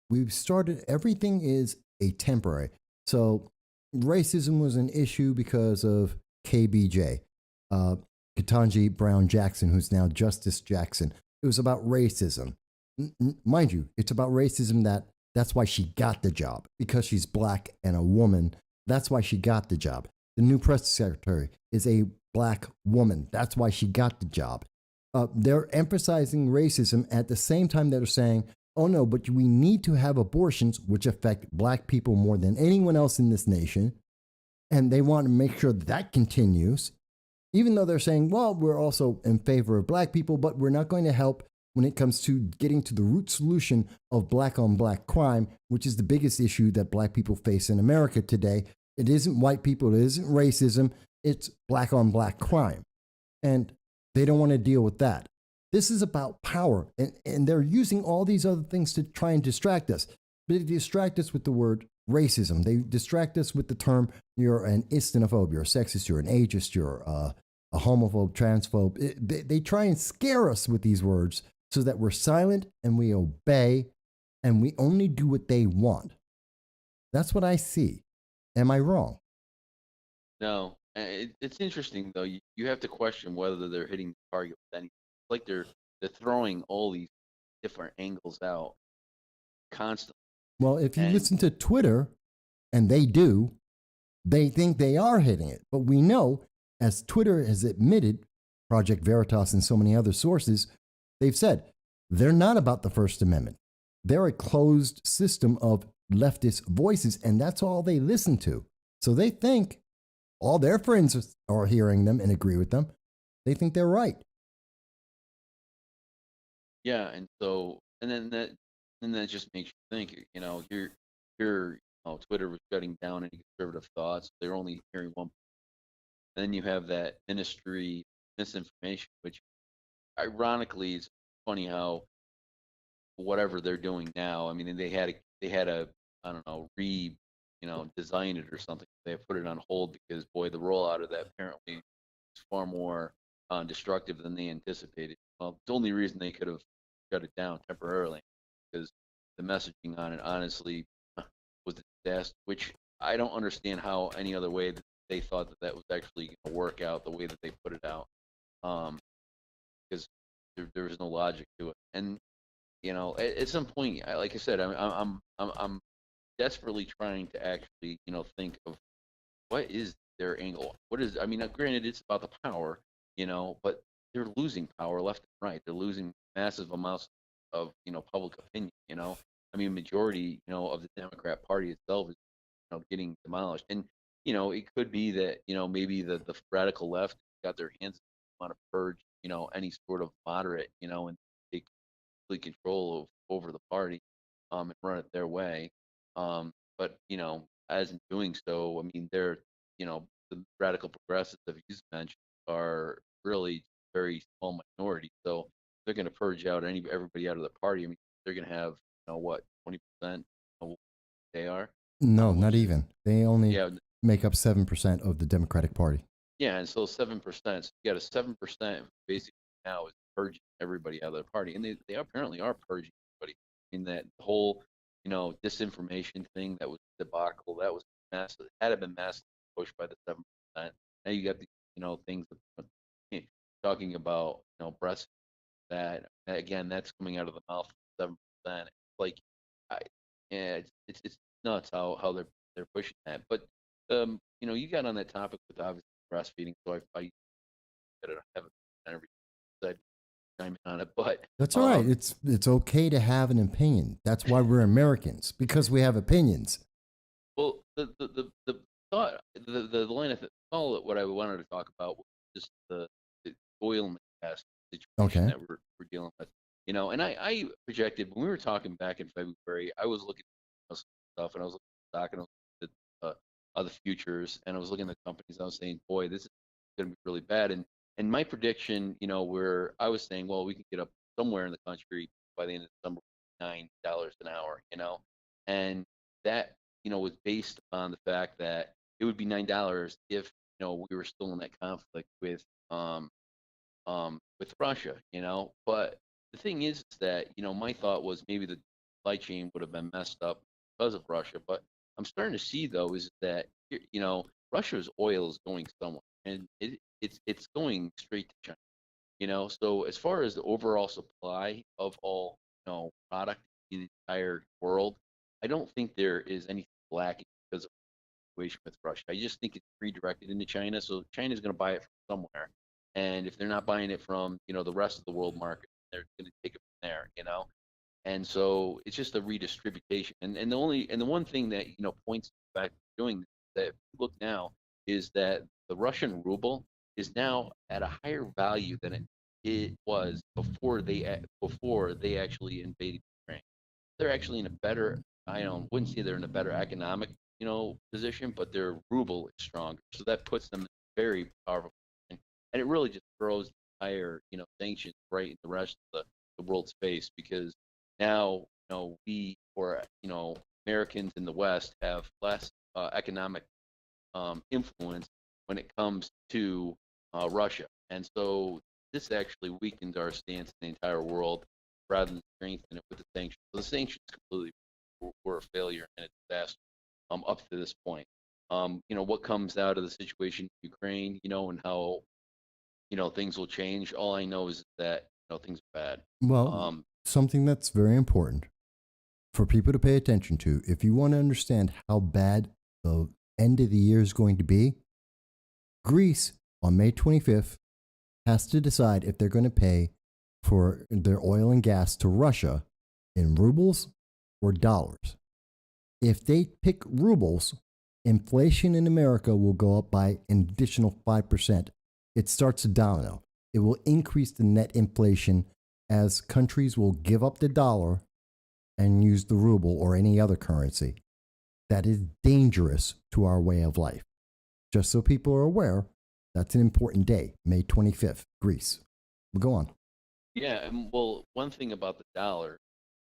we've started, everything is a temporary. So racism was an issue because of KBJ, Ketanji Brown Jackson, who's now Justice Jackson. It was about racism. Mind you, it's about racism that's why she got the job, because she's black and a woman. That's why she got the job. The new press secretary is a black woman. That's why she got the job. They're emphasizing racism at the same time that they're saying, oh no, but we need to have abortions, which affect black people more than anyone else in this nation. And they want to make sure that continues, even though they're saying, well, we're also in favor of black people, but we're not going to help when it comes to getting to the root solution of black on black crime, which is the biggest issue that black people face in America today. It isn't white people, it isn't racism, it's black on black crime. And they don't want to deal with that. This is about power, and they're using all these other things to try and distract us. They distract us with the word racism. They distract us with the term, you're an Islamophobe, you're a sexist, you're an ageist, you're a homophobe, transphobe. They try and scare us with these words so that we're silent and we obey and we only do what they want. That's what I see. Am I wrong? No. It's interesting, though. You have to question whether they're hitting the target with anything. Like they're throwing all these different angles out constantly. Well, if you listen to Twitter, and they do, they think they are hitting it. But we know, as Twitter has admitted, Project Veritas and so many other sources, they've said they're not about the First Amendment. They're a closed system of leftist voices, and that's all they listen to. So they think all their friends are hearing them and agree with them. They think they're right. Yeah, and so, and then that just makes you think. You're Twitter was shutting down any conservative thoughts. They're only hearing one. Then you have that ministry misinformation, which ironically is funny how whatever they're doing now. I mean, they had a I don't know, design it or something. They put it on hold because, boy, the rollout of that apparently is far more destructive than they anticipated. Well, the only reason they could have shut it down temporarily because the messaging on it honestly was a disaster, which I don't understand how any other way that they thought that was actually going to work out the way that they put it out, because there was no logic to it. And at some point, like I said, I'm desperately trying to actually think of what is their angle. What is, I mean, granted, it's about the power, but they're losing power left and right. They're losing massive amounts of public opinion. I mean, majority of the Democrat Party itself is getting demolished. And it could be that maybe the radical left got their hands on to purge any sort of moderate and take complete control over the party and run it their way. But as in doing so, I mean, they're the radical progressives that you mentioned are really very small minority. So they're going to purge out everybody out of the party. I mean, they're going to have what, 20%? They are. No, not even. They only make up 7% of the Democratic Party. Yeah, and so 7%. So you got a 7% basically now is purging everybody out of the party, and they apparently are purging everybody. I mean that whole disinformation thing that was debacle, that was a mess. It had been massively pushed by the 7%. Now you got the things talking about breast that again that's coming out of the mouth of 7%. Like, I, yeah, it's nuts how they're pushing that. But you got on that topic with obviously breastfeeding, so I have every said chime in on it, but That's all right. It's okay to have an opinion. That's why we're Americans, because we have opinions. well, the thought, the line of all what I wanted to talk about was just the oil and the gas situation Okay. that we're dealing with. And I projected when we were talking back in February, I was looking at some stuff and I was looking at stock and I was looking at other futures and I was looking at companies. I was saying, boy, this is going to be really bad. And my prediction, where I was saying, well, we can get up somewhere in the country by the end of December, $9 an hour, and that was based on the fact that it would be $9 if we were still in that conflict with Russia, But the thing is that my thought was maybe the supply chain would have been messed up because of Russia. But I'm starting to see though is that Russia's oil is going somewhere, and it's going straight to China. So as far as the overall supply of all product in the entire world, I don't think there is anything lacking because of the situation with Russia. I just think it's redirected into China, so China's going to buy it from somewhere, and if they're not buying it from the rest of the world market, they're going to take it from there. And so it's just a redistribution. And the one thing that points to the fact of doing that, look now, is that the Russian ruble is now at a higher value than it was before they actually invaded Ukraine. They're actually in a better, I don't wouldn't say they're in a better economic position, but their ruble is stronger, so that puts them in a very powerful position. And it really just throws the entire sanctions right in the rest of the world's face, because now we, or Americans in the West, have less economic influence when it comes to Russia, and so this actually weakens our stance in the entire world rather than strengthen it with the sanctions. So the sanctions completely were a failure and a disaster up to this point. What comes out of the situation in Ukraine, and how things will change. All I know is that things are bad. Well, something that's very important for people to pay attention to, if you want to understand how bad the end of the year is going to be, Greece on May 25th has to decide if they're going to pay for their oil and gas to Russia in rubles or dollars. If they pick rubles, inflation in America will go up by an additional 5%. It starts a domino. It will increase the net inflation as countries will give up the dollar and use the ruble or any other currency. That is dangerous to our way of life. Just so people are aware, that's an important day, May 25th, Greece. We'll go on. Yeah, well, one thing about the dollar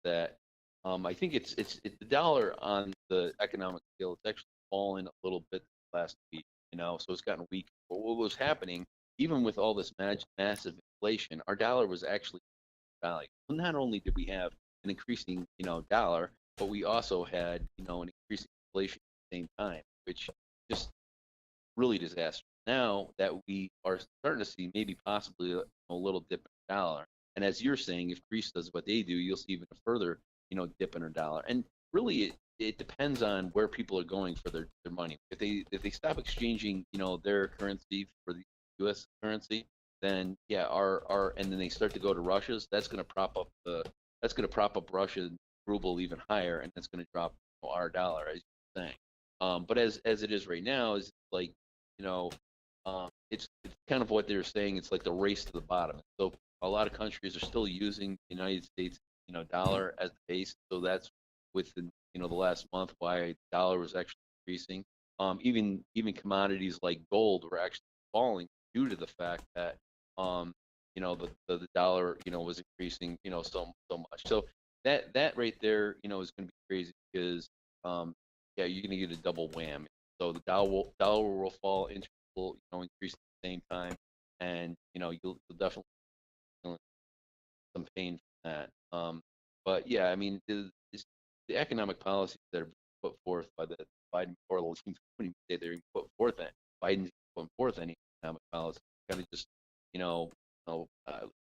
that I think it's the dollar on the economic scale. It's actually fallen a little bit last week, so it's gotten weak. But what was happening, even with all this massive inflation, our dollar was actually value. So not only did we have an increasing, dollar, but we also had, an increasing inflation at the same time, which just really disastrous. Now that we are starting to see maybe possibly a little dip in the dollar, and as you're saying, if Greece does what they do, you'll see even a further, dip in our dollar. And really, it depends on where people are going for their money. If they stop exchanging, their currency for the U.S. currency, then yeah, our and then they start to go to Russia's, that's going to prop up Russian ruble even higher, and that's going to drop our dollar, as you're saying. But as it is right now, is like you know, it's kind of what they're saying. It's like the race to the bottom. So a lot of countries are still using the United States, dollar as the base. So that's within, the last month why the dollar was actually increasing. Even commodities like gold were actually falling due to the fact that the dollar, was increasing, so much. So that right there, is going to be crazy because yeah, you're going to get a double whammy. So the dollar will fall, interest will, increase at the same time, and you'll definitely feel some pain from that. But yeah, I mean, the economic policies that are put forth by the Biden or the team, wouldn't even say they're even put forth that Biden's putting forth any economic policy, kind of just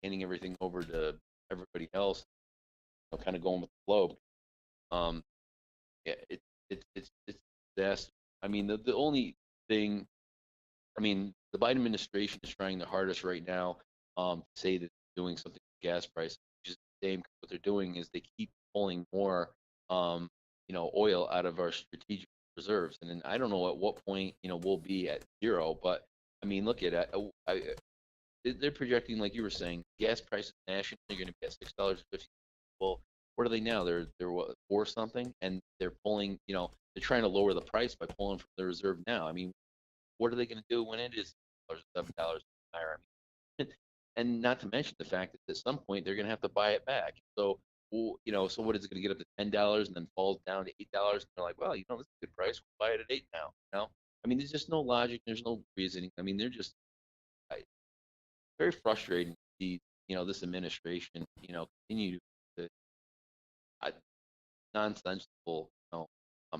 handing everything over to everybody else, kind of going with the flow. Yeah, it's disaster. I mean, the only thing, I mean, the Biden administration is trying their hardest right now to say that they're doing something with gas prices, which is the same. What they're doing is they keep pulling more, oil out of our strategic reserves, and then I don't know at what point we'll be at zero. But I mean, look at it. They're projecting, like you were saying, gas prices nationally are going to be at $6.50. Well, what are they now? They're what, 4 something, and they're pulling. They're trying to lower the price by pulling from the reserve now. I mean, what are they going to do when it is $7 higher? I mean, and not to mention the fact that at some point they're going to have to buy it back. So, so what is it going to get up to $10 and then falls down to $8? And they're like, well, this is a good price. We'll buy it at 8 now. I mean, there's just no logic. There's no reasoning. I mean, they're just very frustrating to see, this administration, continue to nonsensical,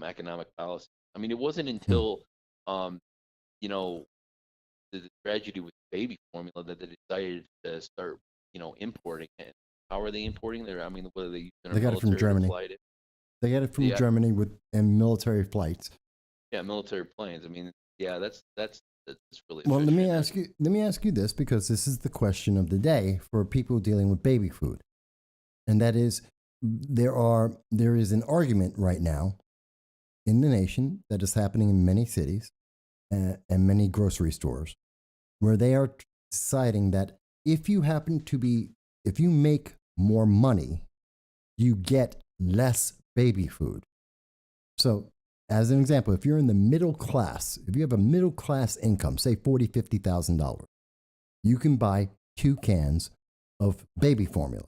economic policy. I mean, it wasn't until, the tragedy with baby formula that they decided to start, importing it. How are they importing there? I mean, what are they using? They got it from Germany. They got it from Germany and military flights. Yeah, military planes. I mean, yeah, that's really well. Let me ask you this, because this is the question of the day for people dealing with baby food, and that is there is an argument right now in the nation that is happening in many cities and many grocery stores, where they are deciding that if you make more money, you get less baby food. So, as an example, if you're in the middle class, if you have a middle class income, say $40,000, $50,000, you can buy 2 cans of baby formula.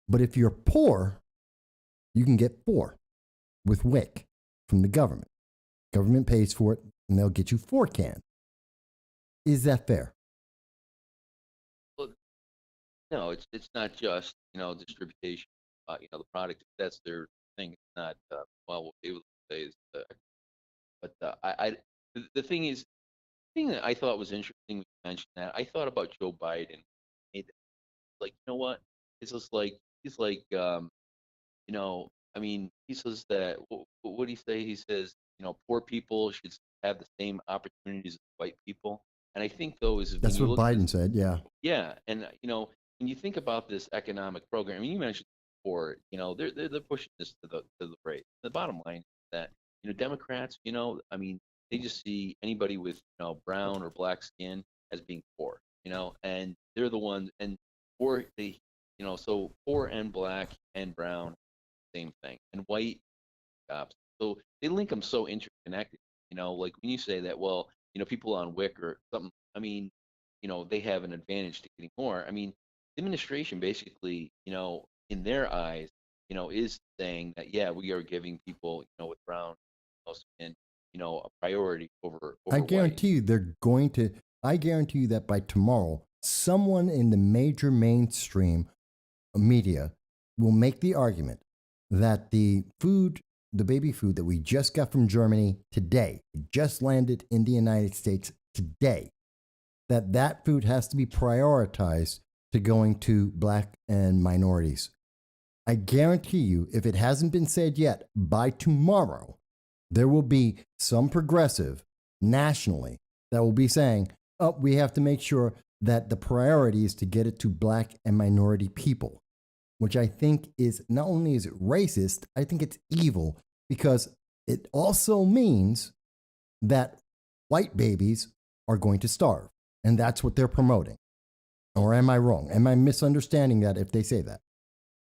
But if you're poor, you can get 4 with WIC from the government. Government pays for it, and they'll get you 4 cans. Is that fair? Well, no, it's not just distribution. The product, that's their thing. It's not well, what they would say is, but the thing is, the thing that I thought was interesting when you mentioned that, I thought about Joe Biden. Like, you know what? It's just like he's like, I mean, he says that. What do he say? He says, poor people should have the same opportunities as white people. And I think though is that's what Biden said. Yeah. Yeah, and when you think about this economic program, I mean, you mentioned before, they're pushing this to the right. The bottom line is that Democrats, I mean, they just see anybody with brown or black skin as being poor, and they're the ones, and poor they, so poor and black and brown, same thing, and white jobs. So they link them so interconnected. Like when you say that, well, people on WIC or something. I mean, they have an advantage to getting more. I mean, the administration basically, in their eyes, is saying that, yeah, we are giving people, with brown skin, a priority over I guarantee you they're going to. I guarantee you that by tomorrow, someone in the major mainstream media will make the argument that the baby food that we just got from Germany today, just landed in the United States today, that food has to be prioritized to going to black and minorities. I guarantee you, if it hasn't been said yet, by tomorrow, there will be some progressive nationally that will be saying, oh, we have to make sure that the priority is to get it to black and minority people, which I think is not only is it racist, I think it's evil, because it also means that white babies are going to starve. And that's what they're promoting. Or am I wrong? Am I misunderstanding that if they say that?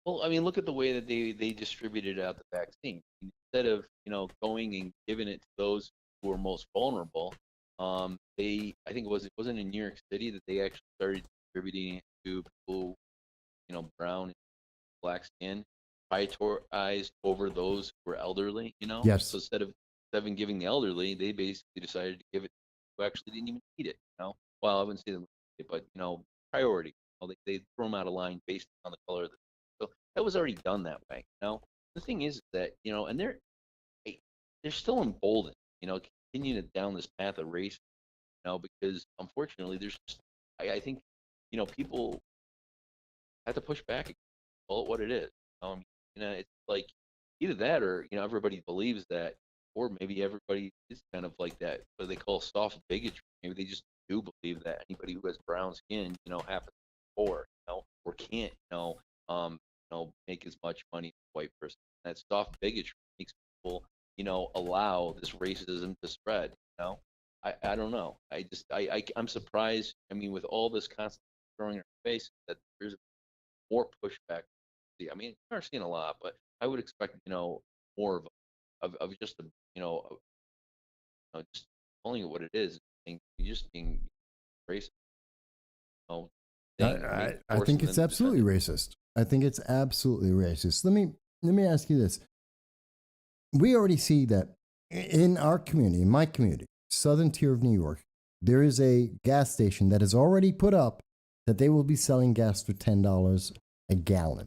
Well, I mean, look at the way that they distributed out the vaccine. Instead of going and giving it to those who are most vulnerable, I think it wasn't in New York City that they actually started distributing it to people, brown and black skin, prioritized over those who were elderly. Yes. So instead of giving the elderly, they basically decided to give it who actually didn't even need it. Well, I wouldn't say that, but priority. They throw them out of line based on the color of the. So that was already done that way. The thing is that and they're still emboldened. Continuing down this path of race. Because unfortunately, there's just, I think people have to push back and call it what it is. It's like either that or everybody believes that, or maybe everybody is kind of like that, what they call soft bigotry. Maybe they just do believe that anybody who has brown skin, happens to be poor, or can't, make as much money as a white person. That soft bigotry makes people, allow this racism to spread. I don't know. I'm surprised. I mean, with all this constant throwing in our face, that there's more pushback. I mean, we're seeing a lot, but I would expect more of just just calling it what it is, and just being racist. I think it's absolutely racist. I think it's absolutely racist. Let me ask you this. We already see that in our community, in my community, southern tier of New York, there is a gas station that has already put up that they will be selling gas for $10 a gallon.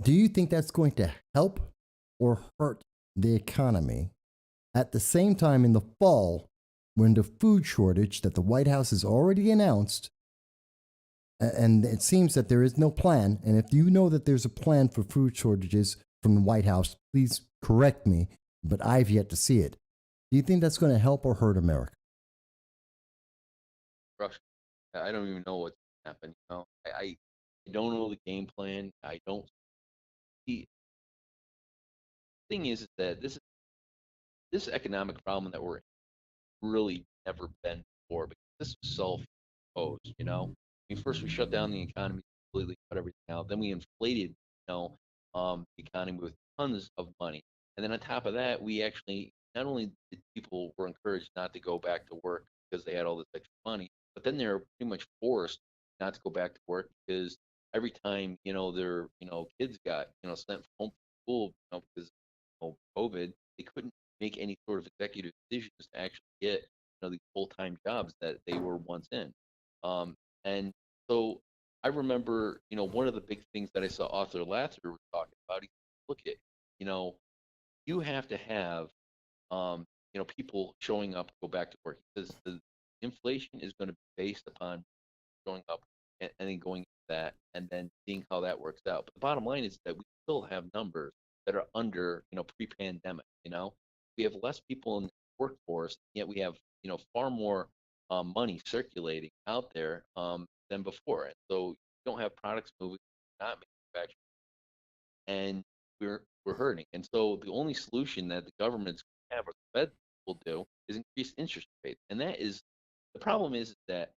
Do you think that's going to help or hurt the economy? At the same time, in the fall, when the food shortage that the White House has already announced, and it seems that there is no plan, and if you know that there's a plan for food shortages from the White House, please correct me, but I've yet to see it. Do you think that's going to help or hurt America? Russia. I don't even know what's happening. I don't know the game plan. I don't see. The thing is that this economic problem that we're in really never been before, because this was self-imposed. I mean, first we shut down the economy completely, cut everything out. Then we inflated, the economy with tons of money, and then on top of that, we actually not only did people were encouraged not to go back to work because they had all this extra money, but then they're pretty much forced not to go back to work because every time their kids got sent home from school because COVID, they couldn't make any sort of executive decisions to actually get these full-time jobs that they were once in. And so I remember one of the big things that I saw Arthur Lather was talking about. He said, look at you have to have people showing up to go back to work, because the inflation is going to be based upon showing up and then going into that and then seeing how that works out. But the bottom line is that we still have numbers that are under pre-pandemic. We have less people in the workforce, yet we have far more money circulating out there than before. And so you don't have products moving, not manufactured, and we're hurting. And so the only solution that the government's have, or the Fed will do, is increase interest rates. And that is the problem. Is that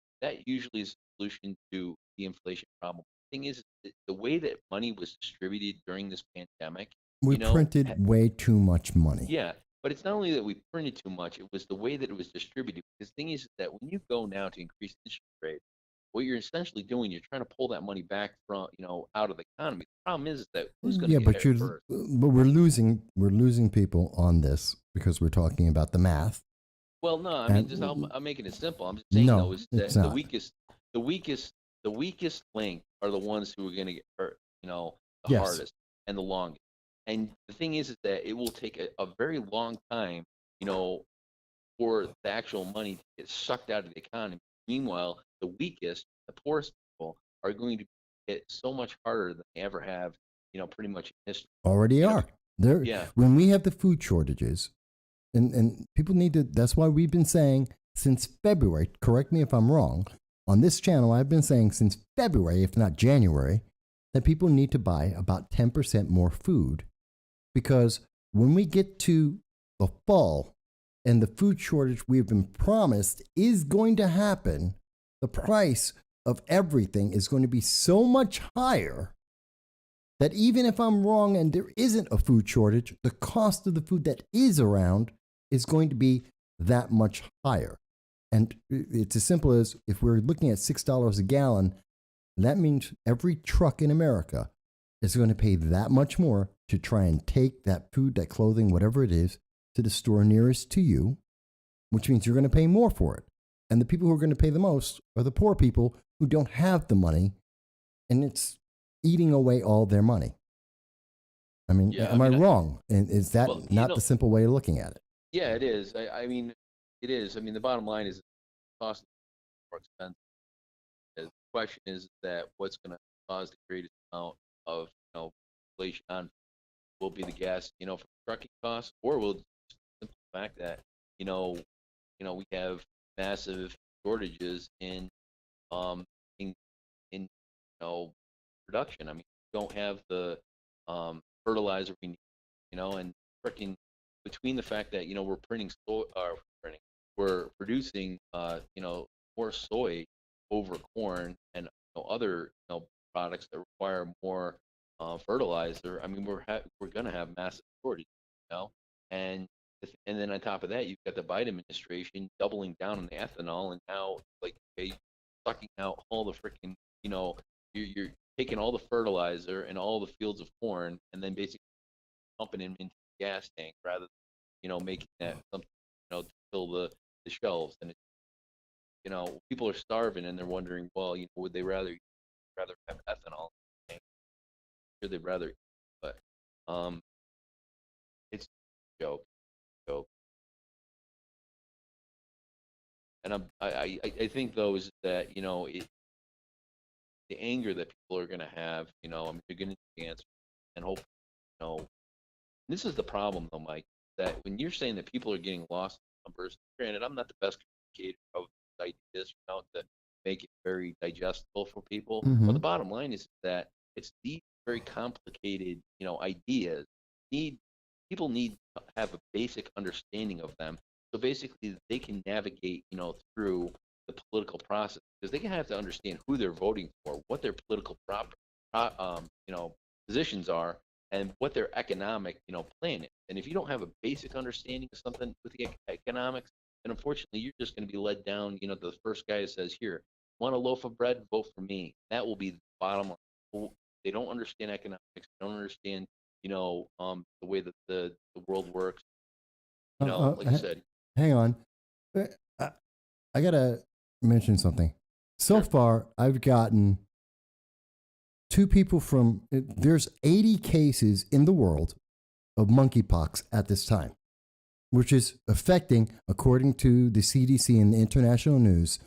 usually is a solution to the inflation problem. The thing is, the way that money was distributed during this pandemic, we printed way too much money. Yeah, but it's not only that we printed too much; it was the way that it was distributed. Because the thing is that when you go now to increase interest rates, what you're essentially doing, you're trying to pull that money back from out of the economy. The problem is that who's going to get hit first? But we're losing people on this because we're talking about the math. Well, no, I mean, I'm making it simple. I'm just saying, though, is that the weakest link are the ones who are going to get hurt, the hardest and the longest. And the thing is that it will take a very long time, for the actual money to get sucked out of the economy. Meanwhile, the weakest, the poorest people are going to get so much harder than they ever have, pretty much in history. Already are. When we have the food shortages, and people need to, that's why we've been saying since February, correct me if I'm wrong, on this channel, I've been saying since February, if not January, that people need to buy about 10% more food. Because when we get to the fall and the food shortage we've been promised is going to happen, the price of everything is going to be so much higher that even if I'm wrong and there isn't a food shortage, the cost of the food that is around is going to be that much higher. And it's as simple as, if we're looking at $6 a gallon, that means every truck in America is going to pay that much more to try and take that food, that clothing, whatever it is, to the store nearest to you. which means you're going to pay more for it. And the people who are going to pay the most are the poor people who don't have the money, and it's eating away all their money. I mean, am I wrong? And is that not the simple way of looking at it? Yeah, it is. I mean, it is. I mean, the bottom line is the cost is more expensive. The question is that what's going to cause the greatest amount of inflation on will be the gas, for trucking costs, or will the fact that we have massive shortages in production. I mean, we don't have the fertilizer we need, and freaking between the fact that we're producing more soy over corn and other products that require more fertilizer. I mean, we're gonna have massive shortage, and then on top of that, you've got the Biden administration doubling down on the ethanol, and now sucking out all the freaking you're taking all the fertilizer and all the fields of corn, and then basically pumping them into the gas tank rather than making that something to fill the shelves. And people are starving and they're wondering, well, would they rather have ethanol? Sure, they'd rather, but it's a joke. And I think though is that the anger that people are going to have, I mean, they're going to answer and hope, this is the problem though, Mike, that when you're saying that people are getting lost in numbers, granted, I'm not the best communicator of ideas, to make it very digestible for people. But the bottom line is that it's these very complicated, ideas. People need to have a basic understanding of them, so basically they can navigate, through the political process, because they have to understand who they're voting for, what their political positions are, and what their economic, plan is. And if you don't have a basic understanding of something with the economics, then unfortunately you're just going to be led down. The first guy that says, "Here, want a loaf of bread? Vote for me." That will be the bottom line. They don't understand economics. They don't understand, the way that the world works. Like you said. Hang on. I gotta mention something. So far, I've gotten 2 people there's 80 cases in the world of monkeypox at this time, which is affecting, according to the CDC and the international news,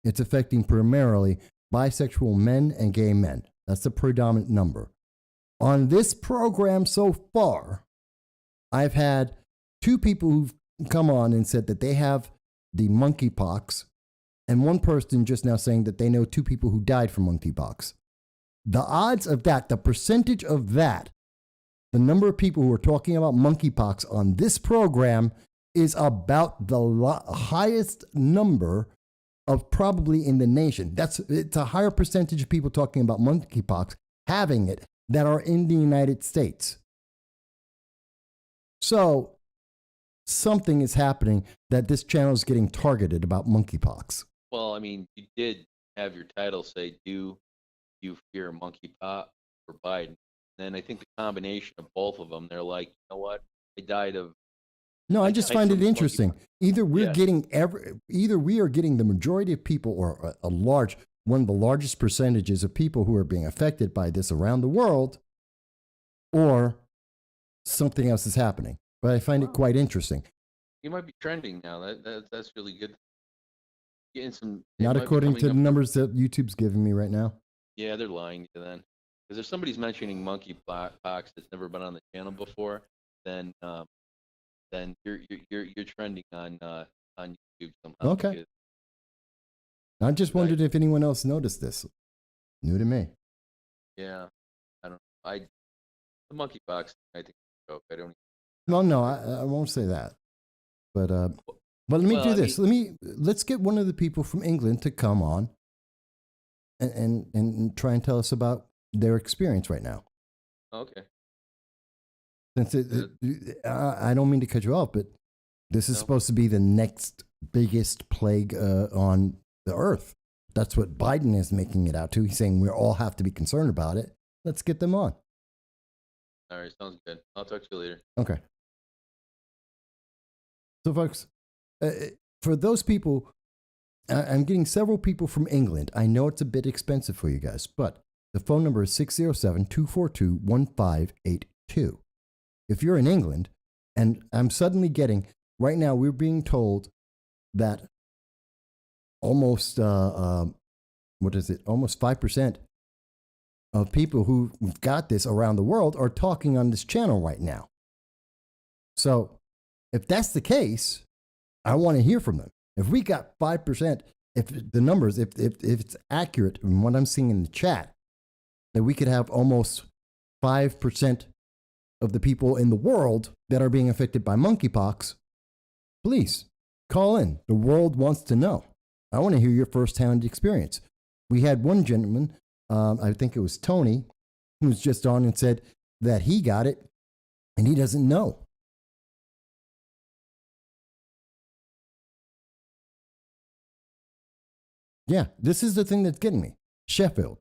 it's affecting primarily bisexual men and gay men. That's the predominant number. On this program so far, I've had 2 people who've come on and said that they have the monkeypox, and one person just now saying that they know 2 people who died from monkeypox. The odds of that, the percentage of that, the number of people who are talking about monkeypox on this program is about the highest number of probably in the nation. It's a higher percentage of people talking about monkeypox having it that are in the United States. So something is happening that this channel is getting targeted about monkeypox. Well, I mean, you did have your title say, "Do you fear monkeypox for Biden?" And I think the combination of both of them, they're like, you know what? I died of. No, I just find it interesting. Either we are getting the majority of people, or one of the largest percentages of people who are being affected by this around the world, or something else is happening. But I find it quite interesting. You might be trending now. That's really good. Getting some. Not according to the numbers that YouTube's giving me right now. Yeah, they're lying to you then. Because if somebody's mentioning monkeypox that's never been on the channel before, then you're trending on YouTube somehow. Okay. I just wondered if anyone else noticed this. New to me. Yeah, I don't know. The monkeypox, I think it's a joke. I don't. No, I won't say that. But let me do this. Let's get one of the people from England to come on and try and tell us about their experience right now. Okay. Since I don't mean to cut you off, but this is supposed to be the next biggest plague on the earth. That's what Biden is making it out to. He's saying we all have to be concerned about it. Let's get them on. All right, sounds good. I'll talk to you later. Okay. So, folks, for those people, I'm getting several people from England. I know it's a bit expensive for you guys, but the phone number is 607-242-1582. If you're in England, and I'm suddenly getting, right now we're being told that almost, almost 5% of people who've got this around the world are talking on this channel right now. So if that's the case, I want to hear from them. If we got 5%, if the numbers, if it's accurate in what I'm seeing in the chat, that we could have almost 5% of the people in the world that are being affected by monkeypox, please call in. The world wants to know. I want to hear your firsthand experience. We had one gentleman, I think it was Tony, who was just on and said that he got it and he doesn't know. Yeah, this is the thing that's getting me. Sheffield.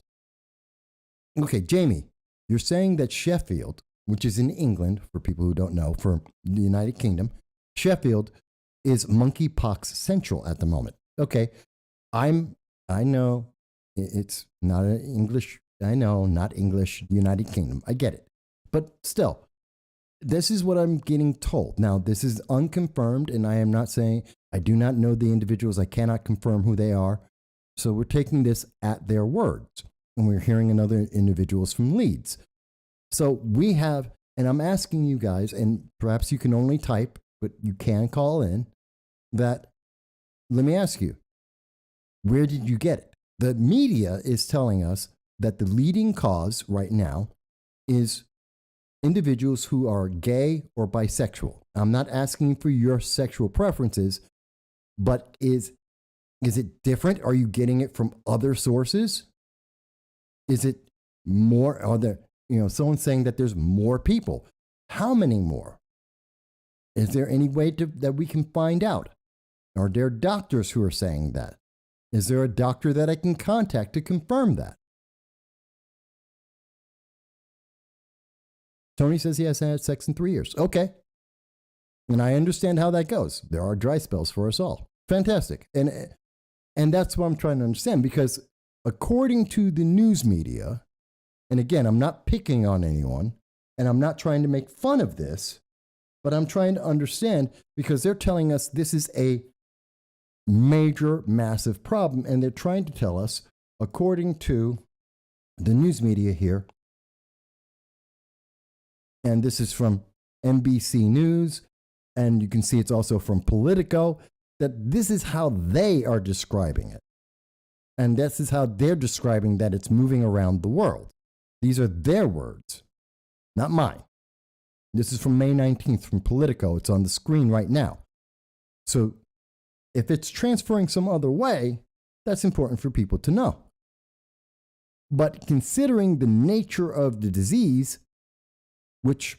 Okay, Jamie, you're saying that Sheffield, which is in England, for people who don't know, for the United Kingdom, Sheffield is monkeypox central at the moment. Okay, I know it's not an English, I know, not English, United Kingdom. I get it. But still, this is what I'm getting told. Now, this is unconfirmed, and I am not saying, I do not know the individuals. I cannot confirm who they are. So we're taking this at their words, and we're hearing another individuals from Leeds. So we have, and I'm asking you guys, and perhaps you can only type, but you can call in, that, let me ask you, where did you get it? The media is telling us that the leading cause right now is individuals who are gay or bisexual. I'm not asking for your sexual preferences, but is it different? Are you getting it from other sources? Is it more? Are there, someone's saying that there's more people. How many more? Is there any way that we can find out? Are there doctors who are saying that? Is there a doctor that I can contact to confirm that? Tony says he hasn't had sex in 3 years. Okay. And I understand how that goes. There are dry spells for us all. Fantastic. And that's what I'm trying to understand, because according to the news media, and again, I'm not picking on anyone, and I'm not trying to make fun of this, but I'm trying to understand, because they're telling us this is a major, massive problem, and they're trying to tell us, according to the news media here, and this is from NBC News, and you can see it's also from Politico, that this is how they are describing it. And this is how they're describing that it's moving around the world. These are their words, not mine. This is from May 19th from Politico. It's on the screen right now. So if it's transferring some other way, that's important for people to know. But considering the nature of the disease, which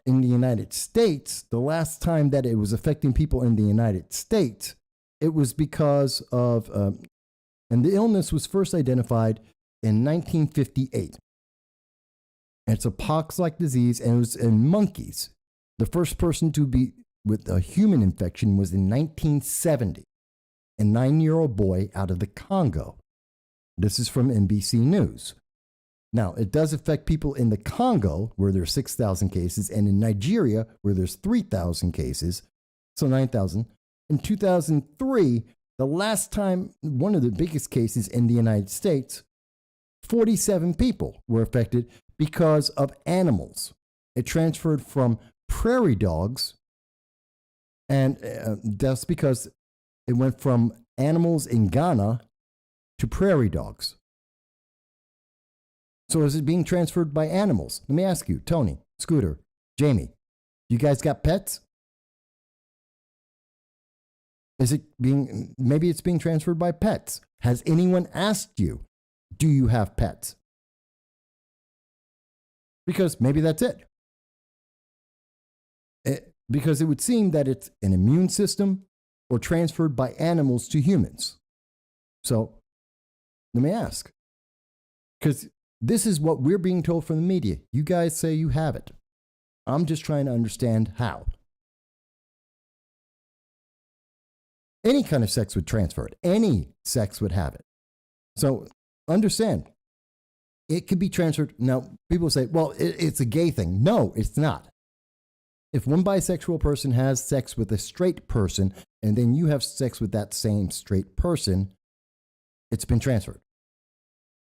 in the United States, the last time that it was affecting people in the United States, it was because of, and the illness was first identified in 1958. It's a pox-like disease, and it was in monkeys. The first person to be with a human infection was in 1970, a 9-year-old boy out of the Congo. This is from NBC News. Now, it does affect people in the Congo, where there's 6,000 cases, and in Nigeria, where there's 3,000 cases, so 9,000. In 2003, the last time, one of the biggest cases in the United States, 47 people were affected because of animals. It transferred from prairie dogs, and that's because it went from animals in Ghana to prairie dogs. So is it being transferred by animals? Let me ask you, Tony, Scooter, Jamie, you guys got pets? Is it being, maybe it's being transferred by pets. Has anyone asked you, do you have pets? Because maybe that's it. Because it would seem that it's an immune system or transferred by animals to humans. So let me ask. Because this is what we're being told from the media. You guys say you have it. I'm just trying to understand how. Any kind of sex would transfer it. Any sex would have it. So understand, it could be transferred. Now, people say, well, it's a gay thing. No, it's not. If one bisexual person has sex with a straight person, and then you have sex with that same straight person, it's been transferred.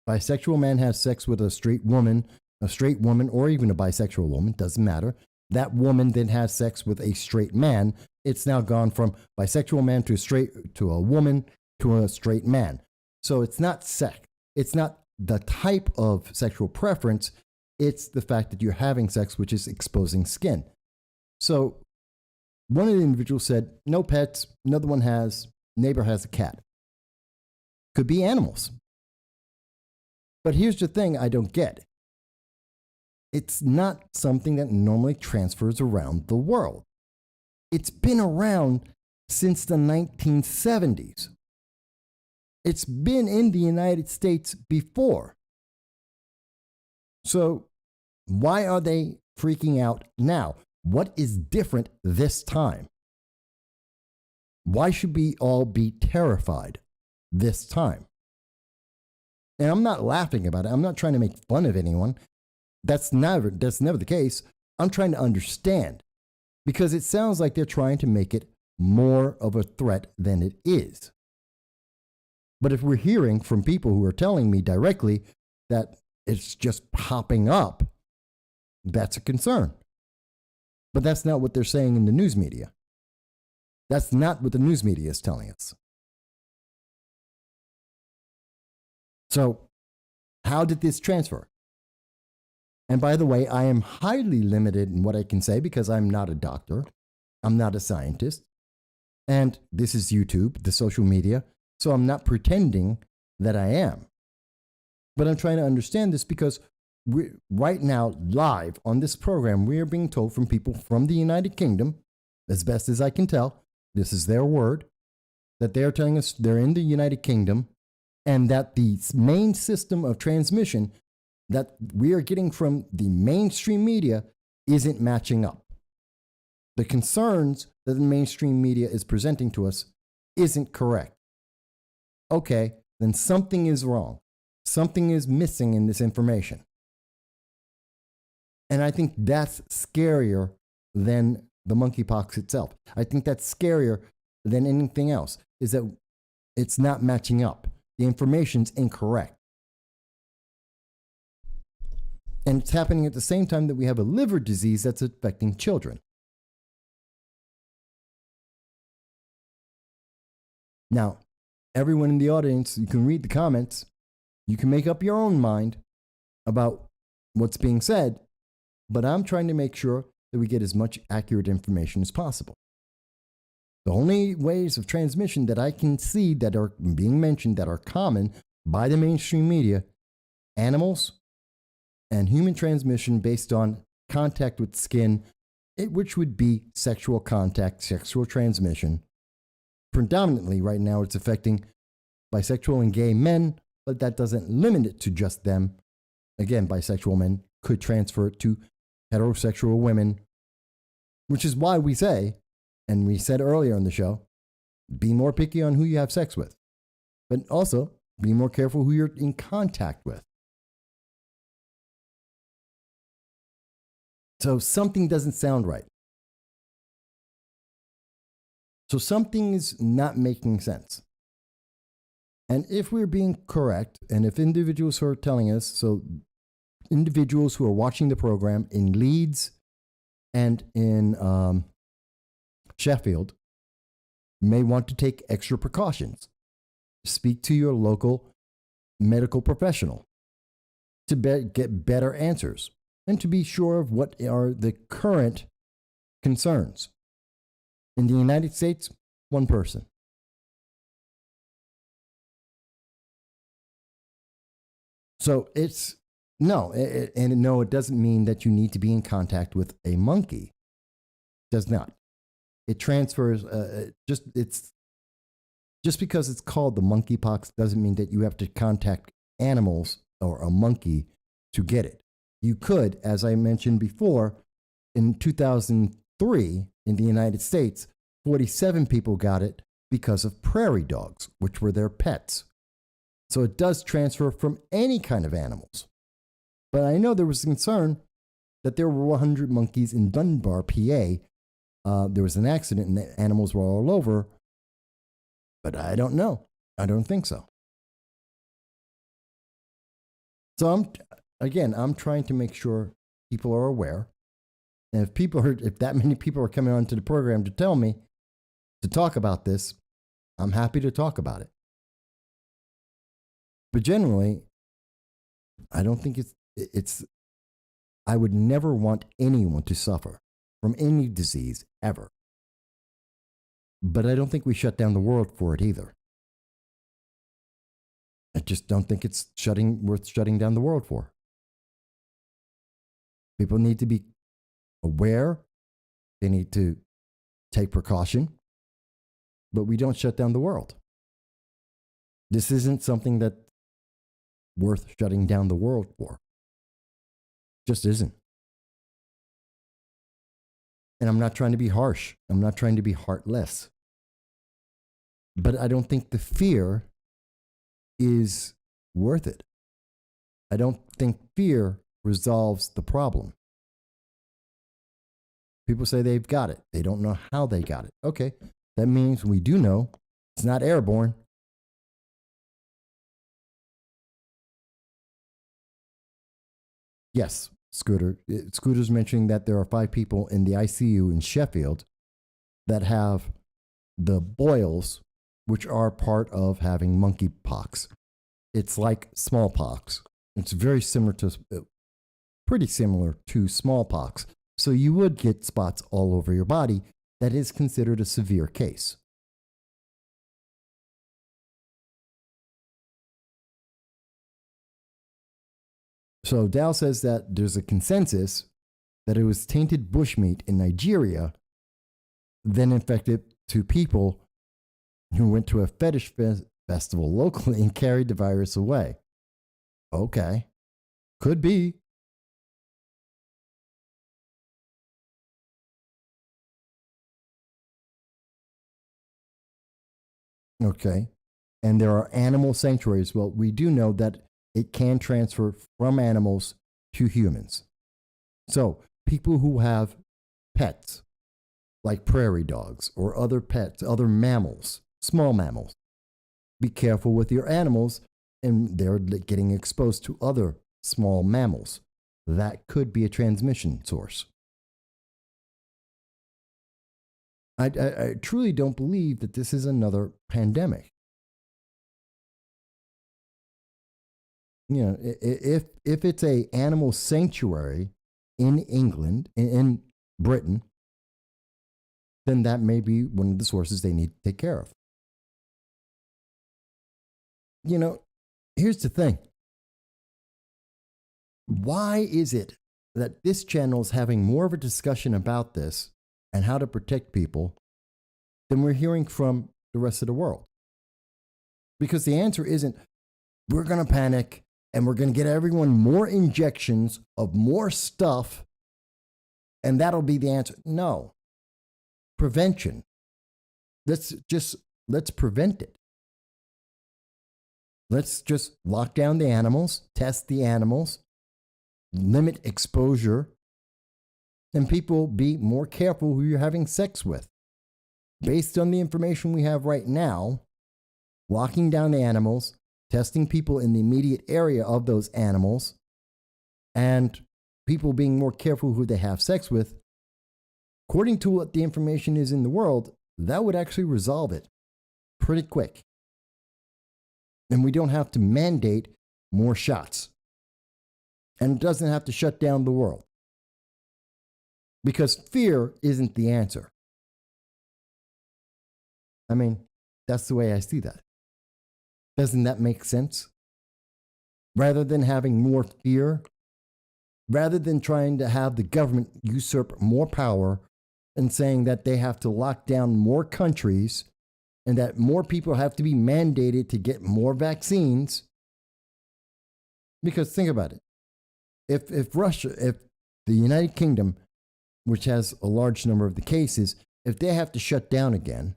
Bisexual man has sex with a straight woman, or even a bisexual woman, doesn't matter. That woman then has sex with a straight man. It's now gone from bisexual man to a woman to a straight man. So it's not sex. It's not the type of sexual preference. It's the fact that you're having sex, which is exposing skin. So one of the individuals said, no pets. Another one neighbor has a cat. Could be animals. But here's the thing I don't get. It's not something that normally transfers around the world. It's been around since the 1970s. It's been in the United States before. So why are they freaking out now? What is different this time? Why should we all be terrified this time? And I'm not laughing about it. I'm not trying to make fun of anyone. That's never the case. I'm trying to understand, because it sounds like they're trying to make it more of a threat than it is. But if we're hearing from people who are telling me directly that it's just popping up, that's a concern. But that's not what they're saying in the news media. That's not what the news media is telling us. So, how did this transfer? And by the way, I am highly limited in what I can say because I'm not a doctor. I'm not a scientist. And this is YouTube, the social media. So I'm not pretending that I am. But I'm trying to understand this because right now, live on this program, we are being told from people from the United Kingdom, as best as I can tell, this is their word, that they are telling us they're in the United Kingdom and that the main system of transmission that we are getting from the mainstream media isn't matching up. The concerns that the mainstream media is presenting to us isn't correct. Okay, then something is wrong. Something is missing in this information. And I think that's scarier than the monkeypox itself. I think that's scarier than anything else, is that it's not matching up. The information's incorrect. And it's happening at the same time that we have a liver disease that's affecting children. Now, everyone in the audience, you can read the comments. You can make up your own mind about what's being said, but I'm trying to make sure that we get as much accurate information as possible. The only ways of transmission that I can see that are being mentioned that are common by the mainstream media, animals and human transmission based on contact with skin, which would be sexual contact, sexual transmission. Predominantly right now it's affecting bisexual and gay men, but that doesn't limit it to just them. Again, bisexual men could transfer it to heterosexual women, which is why we say, and we said earlier in the show, be more picky on who you have sex with, but also be more careful who you're in contact with. So something doesn't sound right. So something is not making sense. And if we're being correct, and if individuals who are telling us, so individuals who are watching the program in Leeds and in Sheffield may want to take extra precautions. Speak to your local medical professional to get better answers and to be sure of what are the current concerns. In the United States, one person. So it doesn't mean that you need to be in contact with a monkey. It does not. It transfers, just because it's called the monkeypox doesn't mean that you have to contact animals or a monkey to get it. You could, as I mentioned before, in 2003 in the United States, 47 people got it because of prairie dogs, which were their pets. So it does transfer from any kind of animals. But I know there was concern that there were 100 monkeys in Dunbar, PA. There was an accident and the animals were all over. But I don't know. I don't think so. So I'm trying to make sure people are aware. And if that many people are coming onto the program to tell me to talk about this, I'm happy to talk about it. But generally, I don't think I would never want anyone to suffer from any disease ever. But I don't think we shut down the world for it either. I just don't think it's worth shutting down the world for. People need to be aware. They need to take precaution. But we don't shut down the world. This isn't something that's worth shutting down the world for. Just isn't. And I'm not trying to be harsh. I'm not trying to be heartless. But I don't think the fear is worth it. I don't think fear resolves the problem. People say they've got it. They don't know how they got it. Okay, that means we do know it's not airborne. Yes, Scooter. Scooter's mentioning that there are 5 people in the ICU in Sheffield that have the boils, which are part of having monkeypox. It's like smallpox. It's pretty similar to smallpox. So you would get spots all over your body. That is considered a severe case. So Dow says that there's a consensus that it was tainted bushmeat in Nigeria, then infected 2 people who went to a fetish festival locally and carried the virus away. Okay. Could be. Okay. And there are animal sanctuaries. Well, we do know that it can transfer from animals to humans. So people who have pets, like prairie dogs or other pets, other mammals, small mammals, be careful with your animals, and they're getting exposed to other small mammals. That could be a transmission source. I truly don't believe that this is another pandemic. You know, if it's a animal sanctuary in England, in Britain, then that may be one of the sources they need to take care of. You know, here's the thing. Why is it that this channel is having more of a discussion about this and how to protect people than we're hearing from the rest of the world? Because the answer isn't, we're going to panic and we're going to get everyone more injections of more stuff and that'll be the answer. No. Prevention. Let's prevent it. Let's just lock down the animals, test the animals, limit exposure, and people be more careful who you're having sex with. Based on the information we have right now, locking down the animals, testing people in the immediate area of those animals, and people being more careful who they have sex with, according to what the information is in the world, that would actually resolve it pretty quick. And we don't have to mandate more shots. And it doesn't have to shut down the world. Because fear isn't the answer. I mean, that's the way I see that. Doesn't that make sense? Rather than having more fear, rather than trying to have the government usurp more power and saying that they have to lock down more countries and that more people have to be mandated to get more vaccines. Because think about it. If the United Kingdom, which has a large number of the cases, if they have to shut down again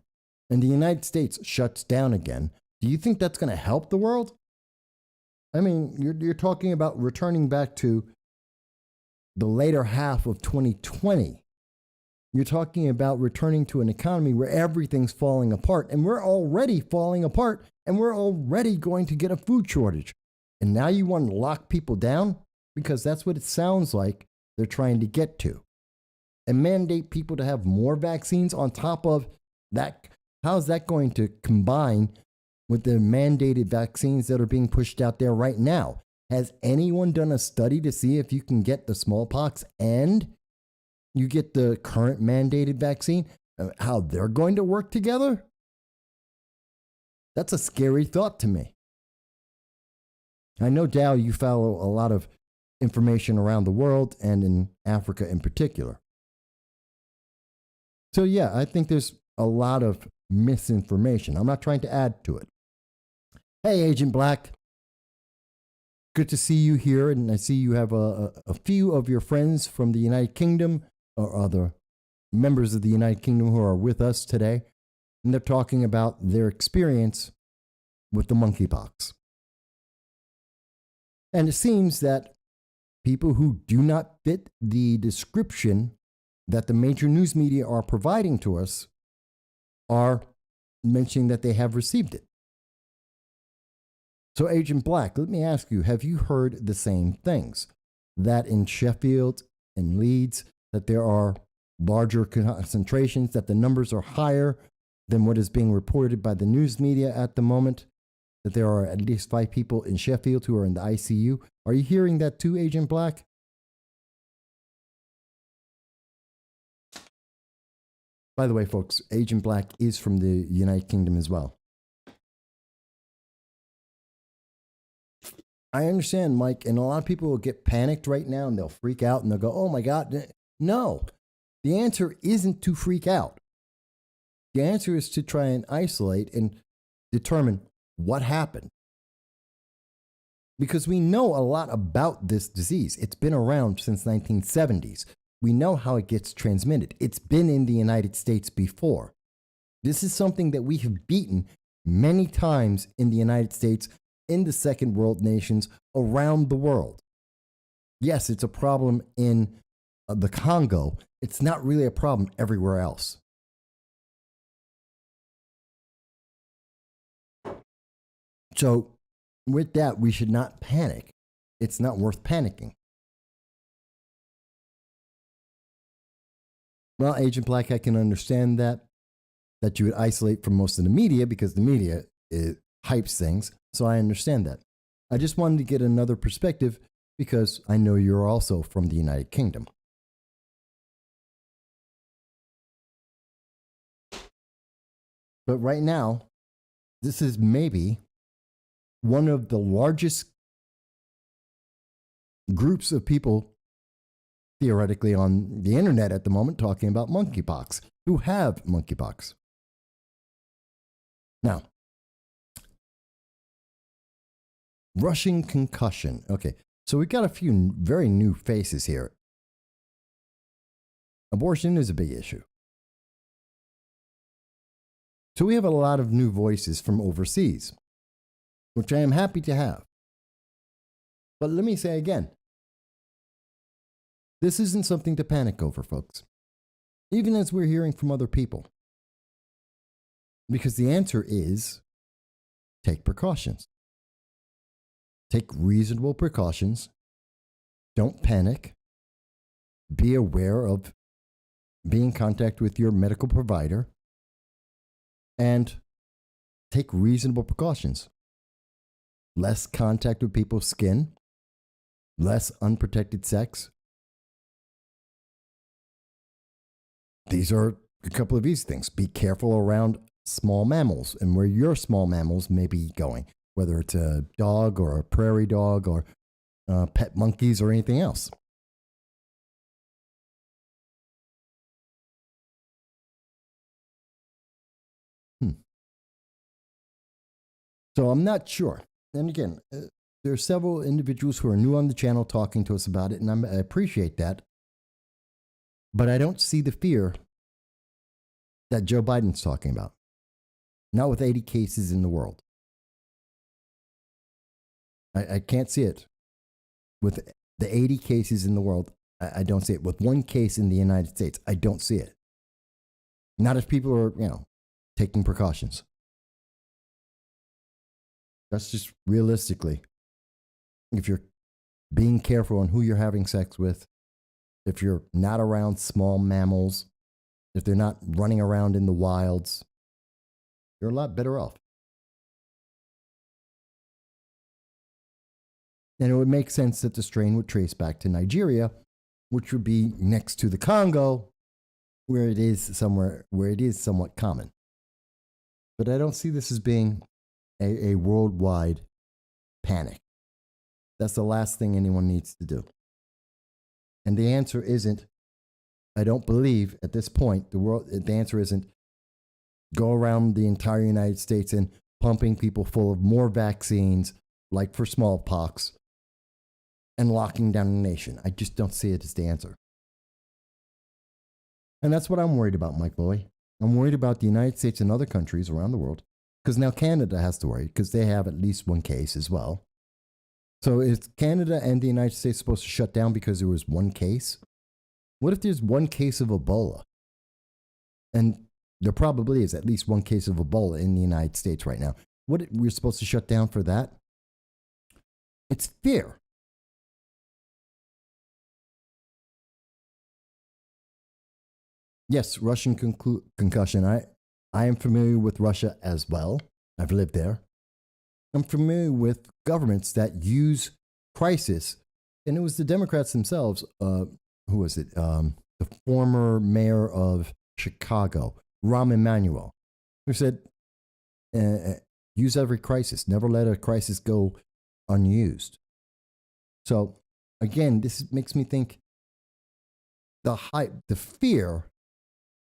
and the United States shuts down again, do you think that's going to help the world? I mean, you're talking about returning back to the later half of 2020. You're talking about returning to an economy where everything's falling apart, and we're already falling apart, and we're already going to get a food shortage. And now you want to lock people down? Because that's what it sounds like they're trying to get to. And mandate people to have more vaccines on top of that. How's that going to combine with the mandated vaccines that are being pushed out there right now? Has anyone done a study to see if you can get the smallpox and you get the current mandated vaccine, how they're going to work together? That's a scary thought to me. I know, Dow, you follow a lot of information around the world and in Africa in particular. So yeah, I think there's a lot of misinformation. I'm not trying to add to it. Hey, Agent Black. Good to see you here, and I see you have a few of your friends from the United Kingdom or other members of the United Kingdom who are with us today, and they're talking about their experience with the monkeypox. And it seems that people who do not fit the description that the major news media are providing to us are mentioning that they have received it. So, Agent Black, let me ask you, have you heard the same things? That in Sheffield and Leeds, that there are larger concentrations, that the numbers are higher than what is being reported by the news media at the moment, that there are at least 5 people in Sheffield who are in the ICU. Are you hearing that too, Agent Black? By the way, folks, Agent Black is from the United Kingdom as well. I understand, Mike, and a lot of people will get panicked right now and they'll freak out and they'll go, oh my God. No, the answer isn't to freak out. The answer is to try and isolate and determine what happened. Because we know a lot about this disease. It's been around since 1970s. We know how it gets transmitted. It's been in the United States before. This is something that we have beaten many times in the United States, in the second world nations, around the world. Yes, it's a problem in the Congo. It's not really a problem everywhere else. So with that, we should not panic. It's not worth panicking. Well, Agent Black, I can understand that you would isolate from most of the media because the media hypes things. So I understand that. I just wanted to get another perspective because I know you're also from the United Kingdom. But right now, this is maybe one of the largest groups of people theoretically on the internet at the moment talking about monkeypox, who have monkeypox. Now, rushing concussion. Okay, so we've got a few very new faces here. Abortion is a big issue. So we have a lot of new voices from overseas, which I am happy to have. But let me say again, this isn't something to panic over, folks, even as we're hearing from other people. Because the answer is take precautions. Take reasonable precautions. Don't panic. Be aware of being in contact with your medical provider. And take reasonable precautions. Less contact with people's skin. Less unprotected sex. These are a couple of these things. Be careful around small mammals and where your small mammals may be going, whether it's a dog or a prairie dog or pet monkeys or anything else. So I'm not sure. And again, there are several individuals who are new on the channel talking to us about it, and I appreciate that. But I don't see the fear that Joe Biden's talking about. Not with 80 cases in the world. I can't see it. With the 80 cases in the world, I don't see it. With one case in the United States, I don't see it. Not if people are, taking precautions. That's just realistically. If you're being careful on who you're having sex with, if you're not around small mammals, if they're not running around in the wilds, you're a lot better off. And it would make sense that the strain would trace back to Nigeria, which would be next to the Congo, where it is somewhat common. But I don't see this as being a worldwide panic. That's the last thing anyone needs to do. And the answer isn't, I don't believe at this point, the answer isn't go around the entire United States and pumping people full of more vaccines, like for smallpox, and locking down the nation. I just don't see it as the answer. And that's what I'm worried about, Mike Bowie. I'm worried about the United States and other countries around the world, because now Canada has to worry, because they have at least one case as well. So is Canada and the United States supposed to shut down because there was one case? What if there's one case of Ebola? And there probably is at least one case of Ebola in the United States right now. We're supposed to shut down for that? It's fear. Yes, Russian concussion. I am familiar with Russia as well. I've lived there. I'm familiar with governments that use crisis, and it was the Democrats themselves. Who was it? The former mayor of Chicago, Rahm Emanuel, who said, use every crisis. Never let a crisis go unused. So, again, this makes me think the fear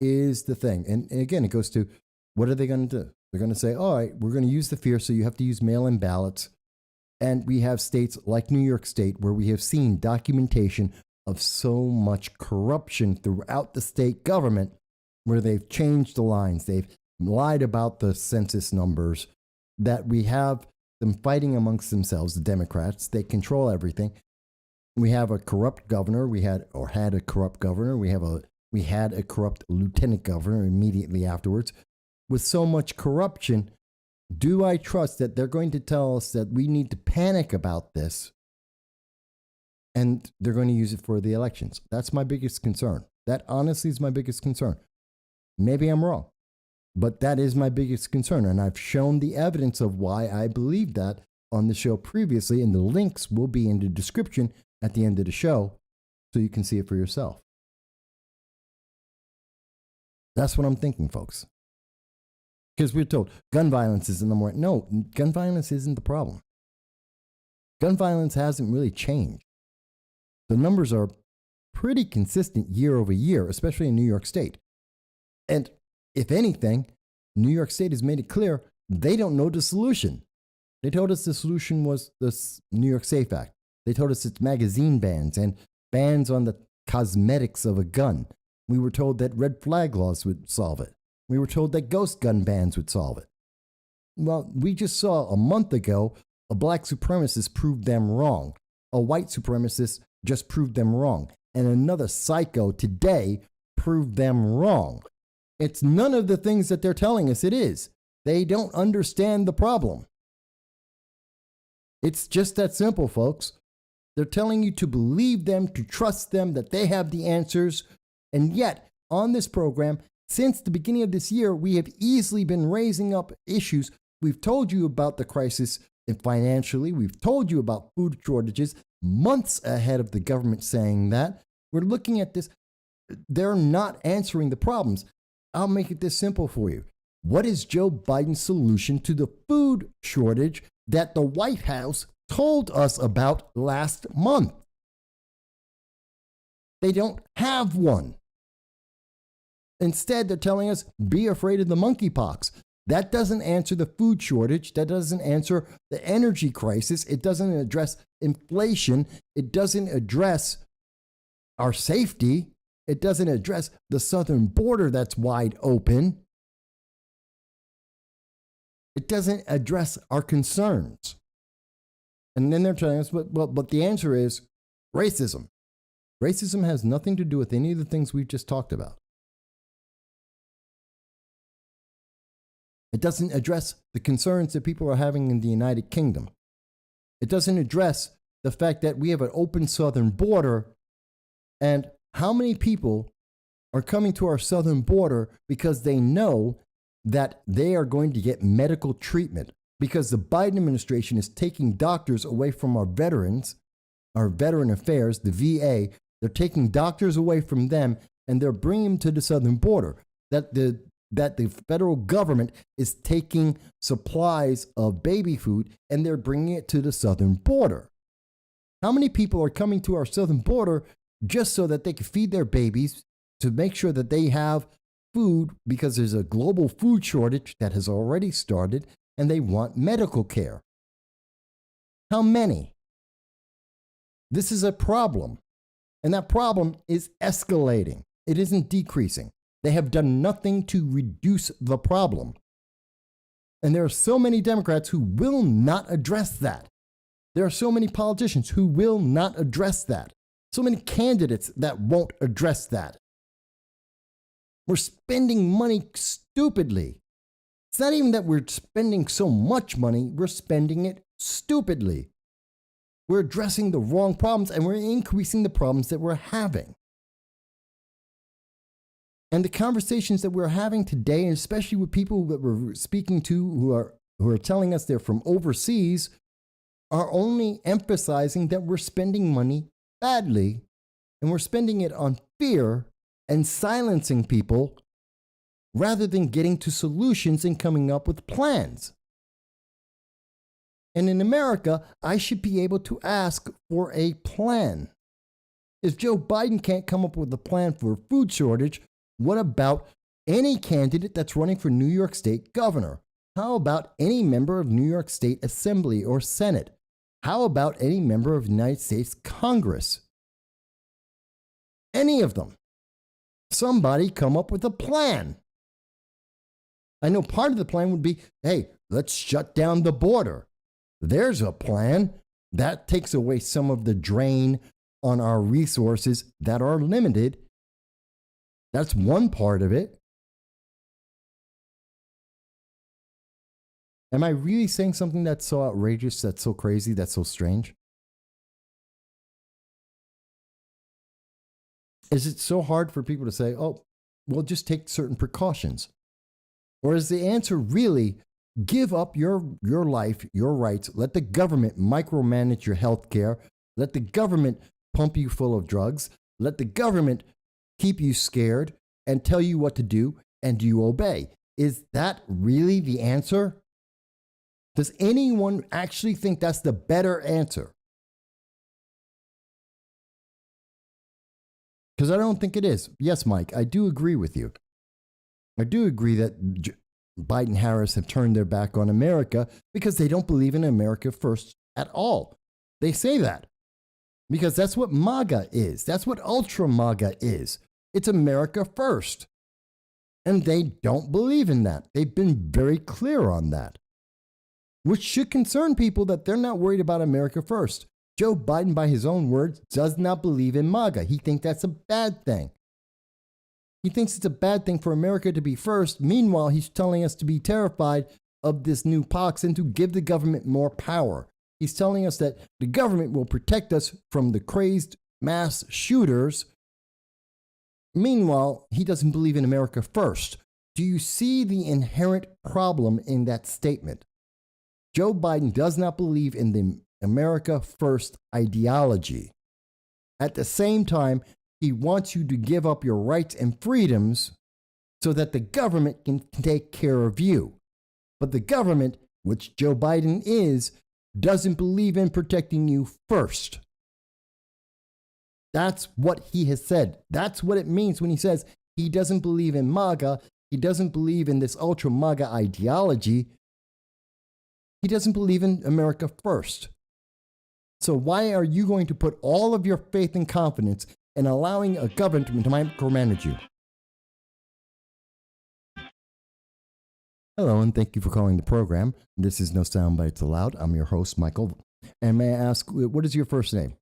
is the thing. And again, it goes to, what are they going to do? They're going to say, all right, we're going to use the fear, so you have to use mail-in ballots. And we have states like New York State where we have seen documentation of so much corruption throughout the state government, where they've changed the lines, they've lied about the census numbers, that we have them fighting amongst themselves, the Democrats. They control everything. We have a corrupt governor. We had a corrupt governor. We had a corrupt lieutenant governor immediately afterwards. With so much corruption, do I trust that they're going to tell us that we need to panic about this and they're going to use it for the elections? That's my biggest concern. That honestly is my biggest concern. Maybe I'm wrong, but that is my biggest concern. And I've shown the evidence of why I believe that on the show previously, and the links will be in the description at the end of the show so you can see it for yourself. That's what I'm thinking, folks. Because we're told gun violence is the number one. No, gun violence isn't the problem. Gun violence hasn't really changed. The numbers are pretty consistent year over year, especially in New York State. And if anything, New York State has made it clear they don't know the solution. They told us the solution was the New York Safe Act. They told us it's magazine bans and bans on the cosmetics of a gun. We were told that red flag laws would solve it. We were told that ghost gun bans would solve it. Well, we just saw a month ago a black supremacist prove them wrong. A white supremacist just proved them wrong. And another psycho today proved them wrong. It's none of the things that they're telling us it is. They don't understand the problem. It's just that simple, folks. They're telling you to believe them, to trust them, that they have the answers. And yet, on this program, since the beginning of this year, we have easily been raising up issues. We've told you about the crisis financially. We've told you about food shortages months ahead of the government saying that. We're looking at this. They're not answering the problems. I'll make it this simple for you. What is Joe Biden's solution to the food shortage that the White House told us about last month? They don't have one. Instead, they're telling us, be afraid of the monkeypox. That doesn't answer the food shortage. That doesn't answer the energy crisis. It doesn't address inflation. It doesn't address our safety. It doesn't address the southern border that's wide open. It doesn't address our concerns. And then they're telling us, but the answer is racism. Racism has nothing to do with any of the things we've just talked about. It doesn't address the concerns that people are having in the United Kingdom. It doesn't address the fact that we have an open southern border, and how many people are coming to our southern border because they know that they are going to get medical treatment, because the Biden administration is taking doctors away from our veterans, our veteran affairs, the VA. They're taking doctors away from them, and they're bringing them to the southern border. That the federal government is taking supplies of baby food and they're bringing it to the southern border. How many people are coming to our southern border just so that they can feed their babies, to make sure that they have food, because there's a global food shortage that has already started, and they want medical care? How many? This is a problem, and that problem is escalating. It isn't decreasing. They have done nothing to reduce the problem. And there are so many Democrats who will not address that. There are so many politicians who will not address that. So many candidates that won't address that. We're spending money stupidly. It's not even that we're spending so much money, we're spending it stupidly. We're addressing the wrong problems, and we're increasing the problems that we're having. And the conversations that we're having today, and especially with people that we're speaking to who are telling us they're from overseas, are only emphasizing that we're spending money badly, and we're spending it on fear and silencing people rather than getting to solutions and coming up with plans. And in America, I should be able to ask for a plan. If Joe Biden can't come up with a plan for a food shortage, what about any candidate that's running for New York State governor? How about any member of New York State Assembly or Senate? How about any member of the United States Congress? Any of them. Somebody come up with a plan. I know part of the plan would be, hey, let's shut down the border. There's a plan. That takes away some of the drain on our resources that are limited. That's one part of it. Am I really saying something that's so outrageous, that's so crazy, that's so strange? Is it so hard for people to say, oh, well, just take certain precautions? Or is the answer really give up your life, your rights, let the government micromanage your health care, let the government pump you full of drugs, let the government keep you scared and tell you what to do, and you obey? Is that really the answer? Does anyone actually think that's the better answer? Because I don't think it is. Yes, Mike, I do agree with you. I do agree that Biden and Harris have turned their back on America because they don't believe in America first at all. They say that because that's what MAGA is. That's what ultra MAGA is. It's America first. And they don't believe in that. They've been very clear on that, which should concern people that they're not worried about America first. Joe Biden, by his own words, does not believe in MAGA. He thinks that's a bad thing. He thinks it's a bad thing for America to be first. Meanwhile, he's telling us to be terrified of this new pox and to give the government more power. He's telling us that the government will protect us from the crazed mass shooters. Meanwhile, he doesn't believe in America first. Do you see the inherent problem in that statement? Joe Biden does not believe in the America first ideology. At the same time, he wants you to give up your rights and freedoms so that the government can take care of you. But the government, which Joe Biden is, doesn't believe in protecting you first. That's what he has said. That's what it means when he says he doesn't believe in MAGA. He doesn't believe in this ultra MAGA ideology. He doesn't believe in America first. So why are you going to put all of your faith and confidence in allowing a government to micromanage you? Hello, and thank you for calling the program. This is No Soundbites Allowed. I'm your host, Michael. And may I ask, what is your first name?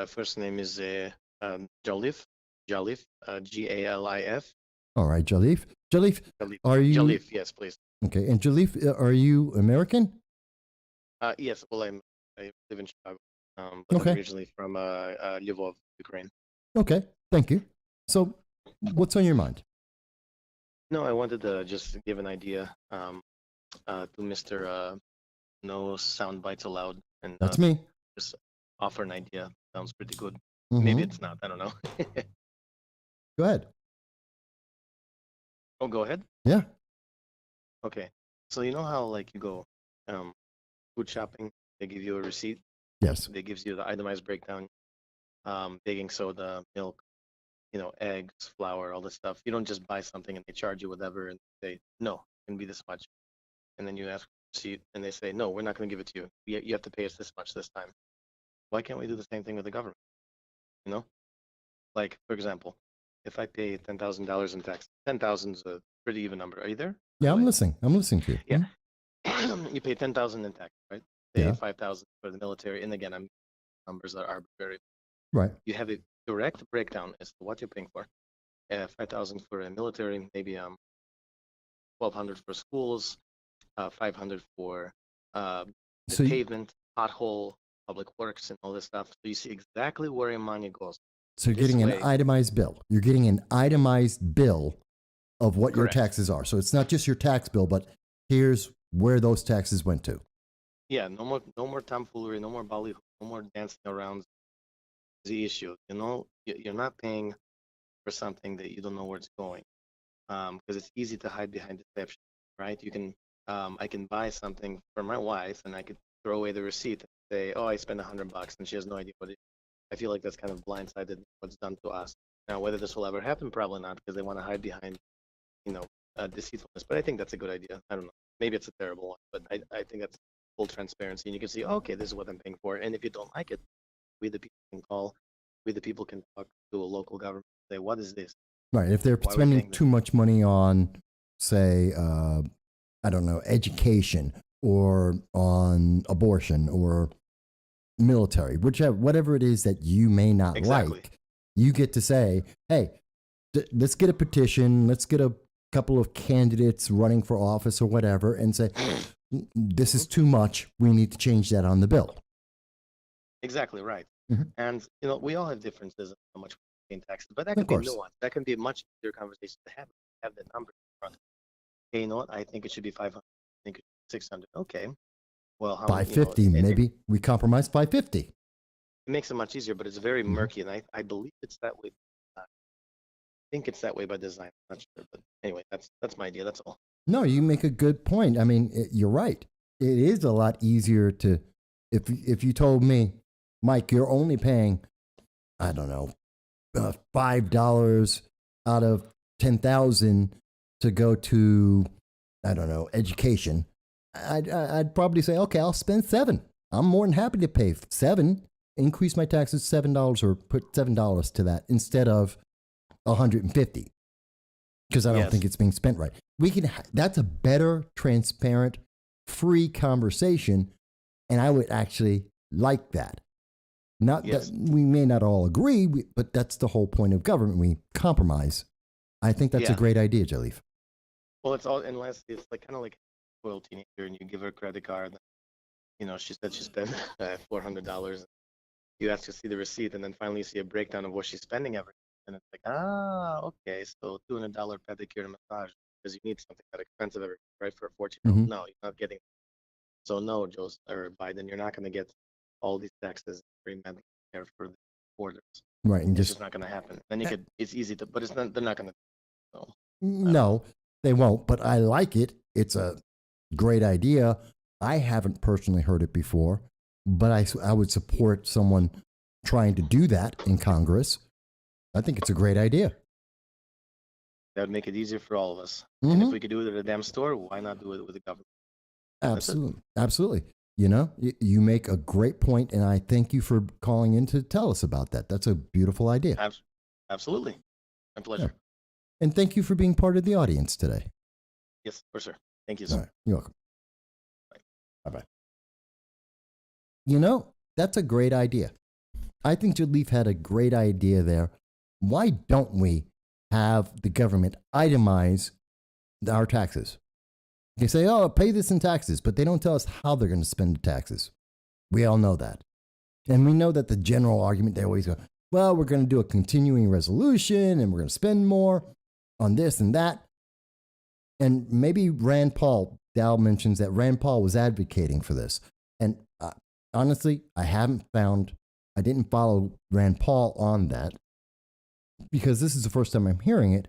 First name is Jalif, Galif. All right, Jalif. Jalif, Jalif, are you... Jalif, yes, please. Okay, and Jalif, are you American? Yes, well, I live in Chicago, but Okay. I'm originally from Lvov, Ukraine. Okay, thank you. So, what's on your mind? No, I wanted to just give an idea to Mr. No Soundbites Allowed, and That's me. just offer an idea. Sounds pretty good. Mhm. Maybe it's not. I don't know. Go ahead. Oh, go ahead. Yeah. Okay. So you know how like you go food shopping, they give you a receipt. Yes. They gives you the itemized breakdown, baking soda, milk, eggs, flour, all this stuff. You don't just buy something and they charge you whatever and say, no, it can be this much. And then you ask for a receipt and they say, no, we're not going to give it to you. You have to pay us this much this time. Why can't we do the same thing with the government? Like, for example, if I pay $10,000 in tax, 10,000 is a pretty even number. Are you there? Yeah, I'm listening. I'm listening to you. Yeah. You pay 10,000 in tax, right? Pay Yeah. 5,000 for the military. And again, numbers are arbitrary. Right. You have a direct breakdown as to what you're paying for. 5,000 for the military, maybe 1,200 for schools, 500 for the So you- pavement, pothole, public works, and all this stuff. So you see exactly where your money goes. So you're This getting an way- itemized bill. You're getting an itemized bill of what your Correct. taxes are. So it's not just your tax bill, but here's where those taxes went to. Yeah, no more tomfoolery, no more ballyhoo, no more dancing around the issue. You're not paying for something that you don't know where it's going, because it's easy to hide behind deception, right? You can, I can buy something for my wife, and I could throw away the receipt and say, "Oh, I spent $100," and she has no idea what it is. I feel like that's kind of blindsided what's done to us. Now, whether this will ever happen, probably not, because they want to hide behind, deceitfulness. But I think that's a good idea. I don't know. Maybe it's a terrible one, but I think that's full transparency, and you can see, okay, this is what I'm paying for. And if you don't like it, we the people can call, we the people can talk to a local government and say, what is this? Right. If they're Why are we spending paying this? too much money on, say, I don't know, education or on abortion or military, whatever it is that you may not Exactly. like, you get to say, hey, let's get a petition, let's get a couple of candidates running for office or whatever, and say, this is too much. We need to change that on the bill. Exactly right. Mhm. And we all have differences in how much we pay in taxes, but that Of can be course. nuanced. That can be a much easier conversation to have the number in front. Hey, you know what? I think it should be 500. I think it should be 600. Okay. Well, how 550, maybe we compromise 550. It makes it much easier, but it's very murky, and I believe it's that way. I think it's that way by design. I'm not sure, but anyway, that's my idea. That's all. No, you make a good point. I mean, you're right. It is a lot easier to, if you told me, Mike, you're only paying, I don't know, $5 out of 10,000 to go to, I don't know, education, I'd probably say, okay, I'll spend $7. I'm more than happy to pay $7, increase my taxes $7 or put $7 to that instead of $150. Because I don't Yes. think it's being spent right. That's a better, transparent, free conversation, and I would actually like that. Not Yes. that we may not all agree, but that's the whole point of government. We compromise. I think that's a Yeah. great idea, Jalif. Well, it's all unless it's like kind of like a spoiled teenager, and you give her a credit card. She said she spent $400. You ask to see the receipt, and then finally you see a breakdown of what she's spending every. And it's like, okay, so $200 pedicure and massage because you need something that expensive every right for a 14-year-old. Mhm. No, you're not getting. So no, Joe or Biden, you're not going to get all these taxes free medical care for the borders. Right, and It's just just not going to happen. Then you could. It's easy to, but it's not. They're not going to. So no, they won't. But I like it. It's a great idea. I haven't personally heard it before, but I would support someone trying to do that in Congress. I think it's a great idea. that would make it easier for all of us. And if Mhm. we could do it at a damn store, why not do it with the government? Absolutely. Absolutely. You make a great point, and I thank you for calling in to tell us about that. That's a beautiful idea. Absolutely. My pleasure. And thank you for being part of the audience today. Yes, for sure. Thank you, All sir. right. You're welcome. Bye. Bye-bye. You know, that's a great idea. I think Jalif had a great idea there. Why don't we have the government itemize our taxes? They say, oh, pay this in taxes, but they don't tell us how they're going to spend the taxes. We all know that. And we know that the general argument, they always go, well, we're going to do a continuing resolution and we're going to spend more on this and that. And maybe Rand Paul, Dow mentions that Rand Paul was advocating for this. And honestly, I didn't follow Rand Paul on that because this is the first time I'm hearing it.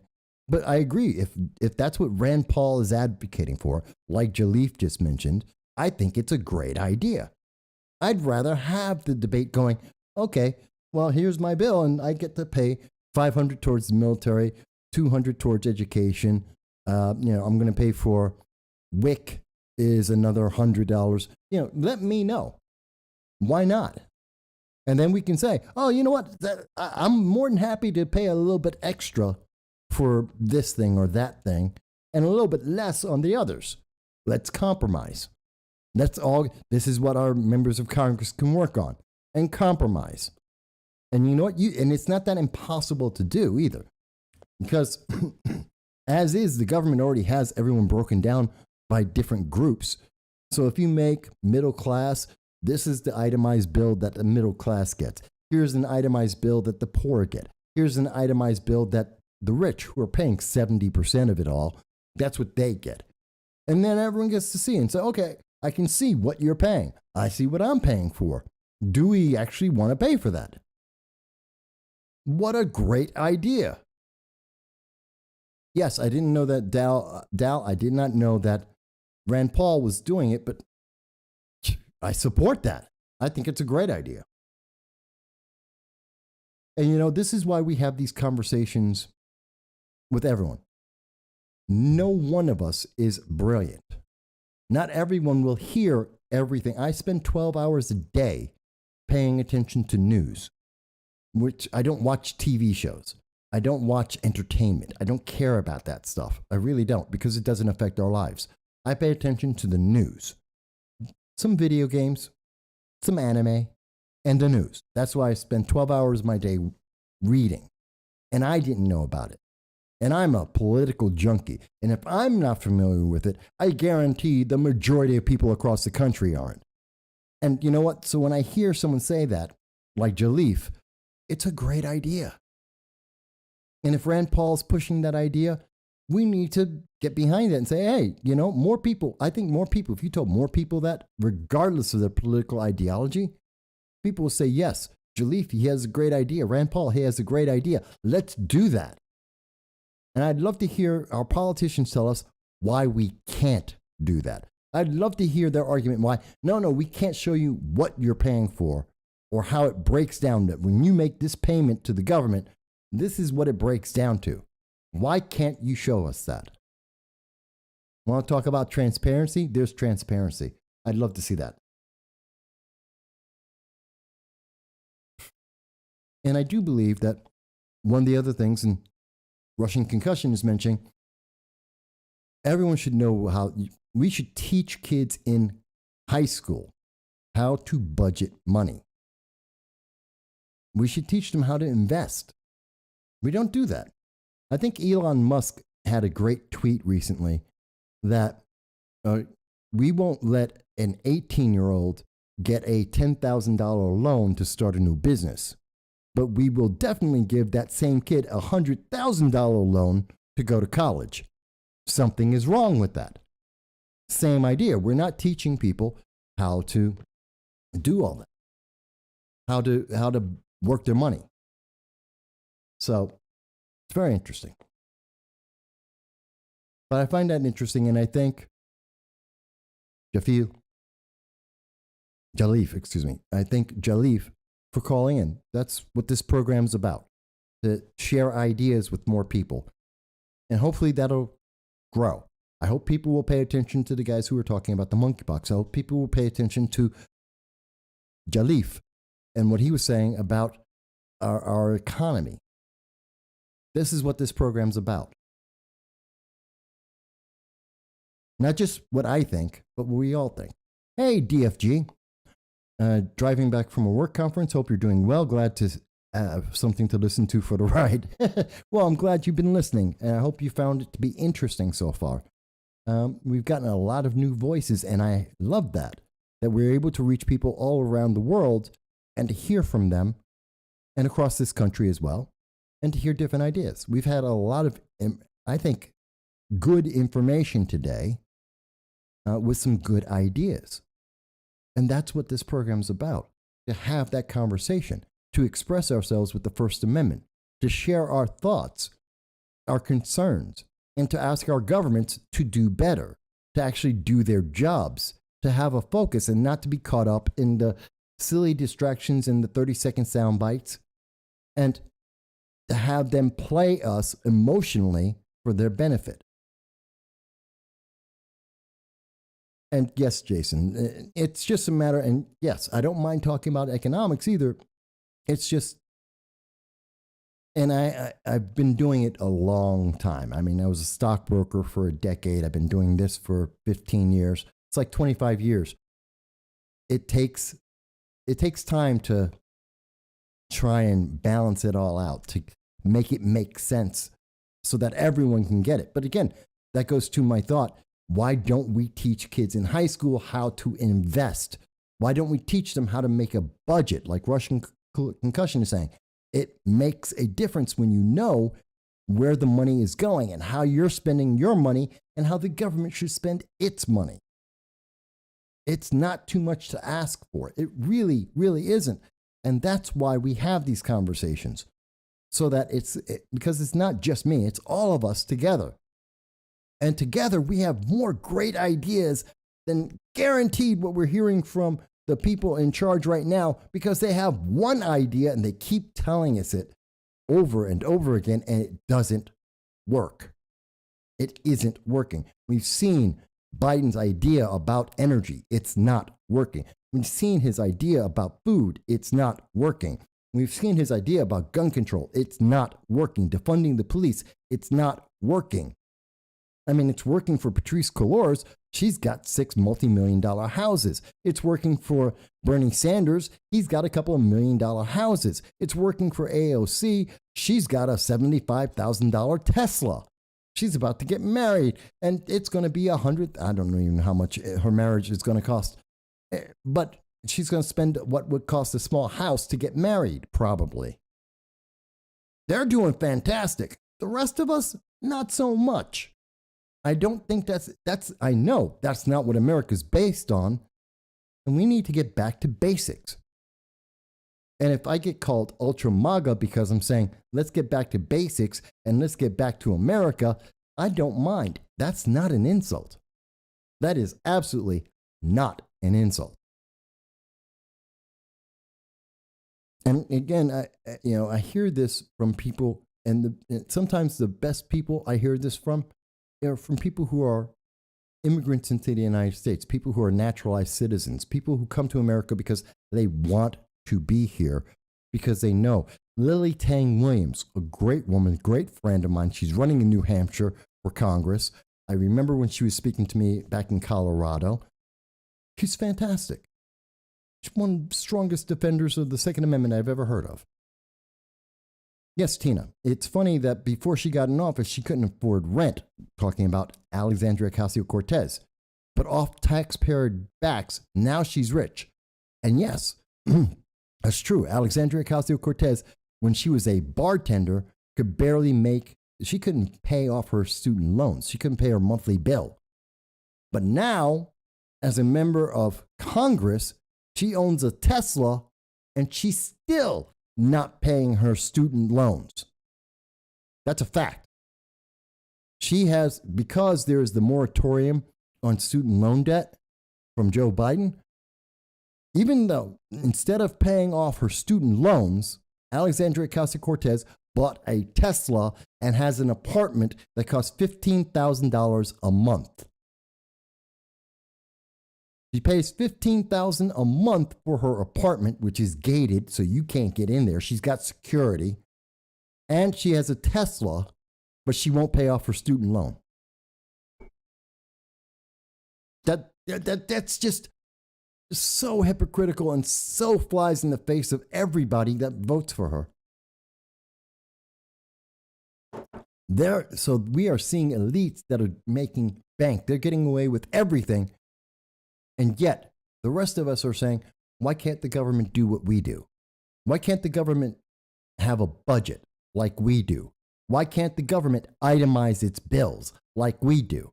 But I agree. If that's what Rand Paul is advocating for, like Jalif just mentioned, I think it's a great idea. I'd rather have the debate going, okay, well, here's my bill, and I get to pay $500 towards the military, $200 towards education. I'm going to pay for WIC is another $100. Let me know. Why not? And then we can say, oh, you know what? I'm more than happy to pay a little bit extra for this thing or that thing and a little bit less on the others. Let's compromise. That's all. This is what our members of Congress can work on and compromise. And you know what? And it's not that impossible to do either, because as is, the government already has everyone broken down by different groups. So if you make middle class, this is the itemized bill that the middle class gets. Here's an itemized bill that the poor get. Here's an itemized bill that the rich, who are paying 70% of it all, that's what they get. And then everyone gets to see and say, okay, I can see what you're paying. I see what I'm paying for. Do we actually want to pay for that? What a great idea. Yes, I didn't know that Dow, I did not know that Rand Paul was doing it, but I support that. I think it's a great idea. And this is why we have these conversations with everyone. No one of us is brilliant. Not everyone will hear everything. I spend 12 hours a day paying attention to news, which I don't watch TV shows. I don't watch entertainment. I don't care about that stuff. I really don't, because it doesn't affect our lives. I pay attention to the news, some video games, some anime, and the news. That's why I spend 12 hours of my day reading, and I didn't know about it. And I'm a political junkie. And if I'm not familiar with it, I guarantee the majority of people across the country aren't. And you know what? So when I hear someone say that, like Jalif, it's a great idea. And if Rand Paul's pushing that idea, we need to get behind it and say, hey, more people. I think more people, if you told more people that, regardless of their political ideology, people will say, yes, Jalif, he has a great idea. Rand Paul, he has a great idea. Let's do that. And I'd love to hear our politicians tell us why we can't do that. I'd love to hear their argument why, no, we can't show you what you're paying for or how it breaks down. That when you make this payment to the government, this is what it breaks down to. Why can't you show us that? Want to talk about transparency? There's transparency. I'd love to see that. And I do believe that one of the other things, and Russian Concussion is mentioning, everyone should know how we should teach kids in high school how to budget money. We should teach them how to invest. We don't do that. I think Elon Musk had a great tweet recently that we won't let an 18-year-old get a $10,000 loan to start a new business, but we will definitely give that same kid a $100,000 loan to go to college. Something is wrong with that. Same idea. We're not teaching people how to do all that, how to work their money. So it's very interesting. But I find that interesting, and I thank Jalif, I thank Jalif for calling in. That's what this program's about, to share ideas with more people. And hopefully that'll grow. I hope people will pay attention to the guys who are talking about the monkeypox. I hope people will pay attention to Jalif and what he was saying about our economy. This is what this program's about. Not just what I think, but what we all think. Hey, DFG. Driving back from a work conference. Hope you're doing well. Glad to have something to listen to for the ride. Well, I'm glad you've been listening, and I hope you found it to be interesting so far. We've gotten a lot of new voices, and I love that we're able to reach people all around the world and to hear from them, and across this country as well, and to hear different ideas. We've had a lot of, I think, good information today with some good ideas. And that's what this program is about, to have that conversation, to express ourselves with the First Amendment, to share our thoughts, our concerns, and to ask our governments to do better, to actually do their jobs, to have a focus and not to be caught up in the silly distractions and the 30-second sound bites, and to have them play us emotionally for their benefit. And yes, Jason, it's just a matter, and yes, I don't mind talking about economics either. It's just, and I've been doing it a long time. I mean, I was a stockbroker for a decade. I've been doing this for 15 years. It's like 25 years. It takes time to try and balance it all out, to make it make sense so that everyone can get it. But again, that goes to my thought. Why don't we teach kids in high school how to invest? Why don't we teach them how to make a budget, like Russian Concussion is saying? It makes a difference when you know where the money is going and how you're spending your money and how the government should spend its money. It's not too much to ask for. It really, really isn't. And that's why we have these conversations, so that because it's not just me, it's all of us together. And together we have more great ideas than guaranteed what we're hearing from the people in charge right now, because they have one idea and they keep telling us it over and over again, and it doesn't work. It isn't working. We've seen Biden's idea about energy. It's not working. We've seen his idea about food. It's not working. We've seen his idea about gun control. It's not working. Defunding the police. It's not working. I mean, it's working for Patrice Cullors. She's got 6 multi-million-dollar houses. It's working for Bernie Sanders. He's got a couple of $1 million houses. It's working for AOC. She's got a $75,000 Tesla. She's about to get married, and it's going to be I don't even know how much her marriage is going to cost, but she's going to spend what would cost a small house to get married, probably. They're doing fantastic. The rest of us, not so much. I don't think I know that's not what America's based on, and we need to get back to basics. And if I get called ultra MAGA because I'm saying, let's get back to basics and let's get back to America, I don't mind. That's not an insult. That is absolutely not an insult. And again, I hear this from people, and sometimes the best people I hear this from are from people who are immigrants into the United States, people who are naturalized citizens, people who come to America because they want to be here, because they know. Lily Tang Williams, a great woman, great friend of mine. She's running in New Hampshire for Congress. I remember when she was speaking to me back in Colorado. She's fantastic. She's one of the strongest defenders of the Second Amendment I've ever heard of. Yes, Tina, it's funny that before she got in office, she couldn't afford rent, talking about Alexandria Ocasio-Cortez. But off taxpayer backs, now she's rich. And yes, that's true. Alexandria Ocasio-Cortez, when she was a bartender, she couldn't pay off her student loans. She couldn't pay her monthly bill. But now, as a member of Congress, she owns a Tesla, and she's still not paying her student loans. That's a fact. She has, because there is the moratorium on student loan debt from Joe Biden, even though instead of paying off her student loans, Alexandria Ocasio-Cortez bought a Tesla and has an apartment that costs $15,000 a month. She pays $15,000 a month for her apartment, which is gated, so you can't get in there. She's got security. And she has a Tesla, but she won't pay off her student loan. That's just so hypocritical and so flies in the face of everybody that votes for her. So we are seeing elites that are making bank. They're getting away with everything. And yet, the rest of us are saying, why can't the government do what we do? Why can't the government have a budget like we do? Why can't the government itemize its bills like we do?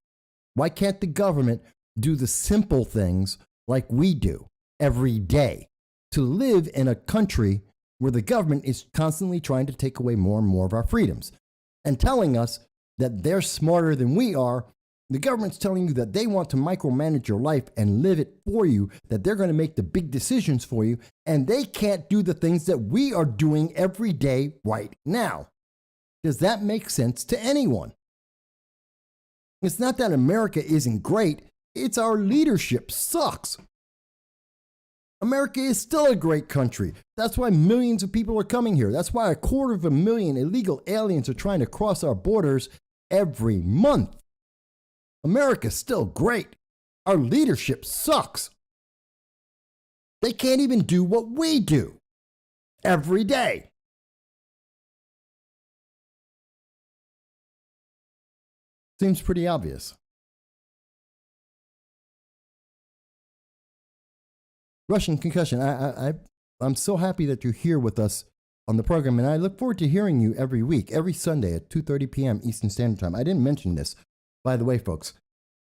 Why can't the government do the simple things like we do every day to live in a country where the government is constantly trying to take away more and more of our freedoms and telling us that they're smarter than we are? The government's telling you that they want to micromanage your life and live it for you, that they're going to make the big decisions for you, and they can't do the things that we are doing every day right now. Does that make sense to anyone? It's not that America isn't great, it's our leadership sucks. America is still a great country. That's why millions of people are coming here. That's why 250,000 illegal aliens are trying to cross our borders every month. America's still great. Our leadership sucks. They can't even do what we do every day. Seems pretty obvious. Russian concussion. I'm so happy that you're here with us on the program, and I look forward to hearing you every week, every Sunday at 2:30 p.m. Eastern Standard Time. I didn't mention this. By the way, folks,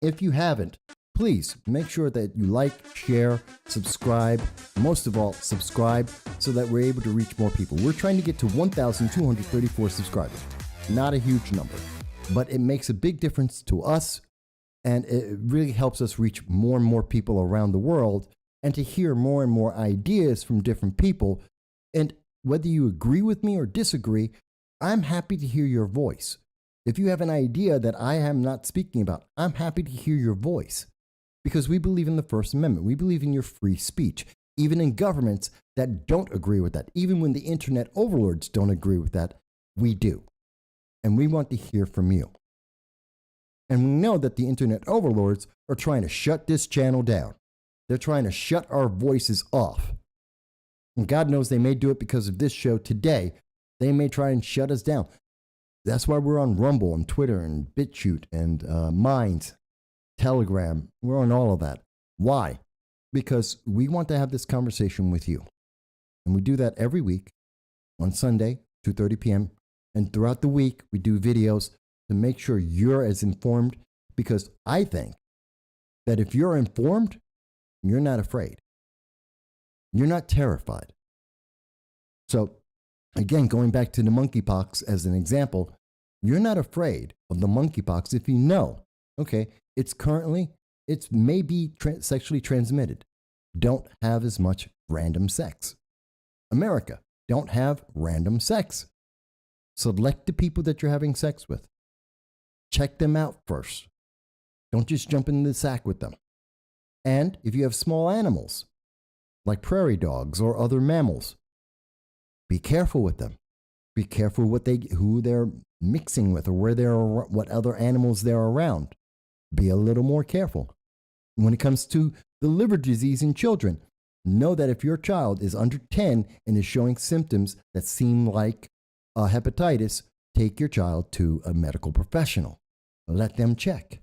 if you haven't, please make sure that you like, share, subscribe. Most of all, subscribe so that we're able to reach more people. We're trying to get to 1,234 subscribers. Not a huge number, but it makes a big difference to us, and it really helps us reach more and more people around the world and to hear more and more ideas from different people. And whether you agree with me or disagree, I'm happy to hear your voice. If you have an idea that I am not speaking about, I'm happy to hear your voice, because we believe in the First Amendment. We believe in your free speech, even in governments that don't agree with that. Even when the internet overlords don't agree with that, we do. And we want to hear from you. And we know that the internet overlords are trying to shut this channel down. They're trying to shut our voices off. And God knows they may do it because of this show today. They may try and shut us down. That's why we're on Rumble and Twitter and BitChute and Minds, Telegram. We're on all of that. Why? Because we want to have this conversation with you. And we do that every week on Sunday, 2:30 p.m. And throughout the week, we do videos to make sure you're as informed, because I think that if you're informed, you're not afraid. You're not terrified. So, again, going back to the monkeypox as an example, you're not afraid of the monkeypox if you know, okay, it's may be sexually transmitted. Don't have as much random sex. America, don't have random sex. Select the people that you're having sex with. Check them out first. Don't just jump in the sack with them. And if you have small animals, like prairie dogs or other mammals, be careful with them. Be careful who they're mixing with, or what other animals they're around. Be a little more careful. When it comes to the liver disease in children, know that if your child is under 10 and is showing symptoms that seem like hepatitis, take your child to a medical professional. Let them check.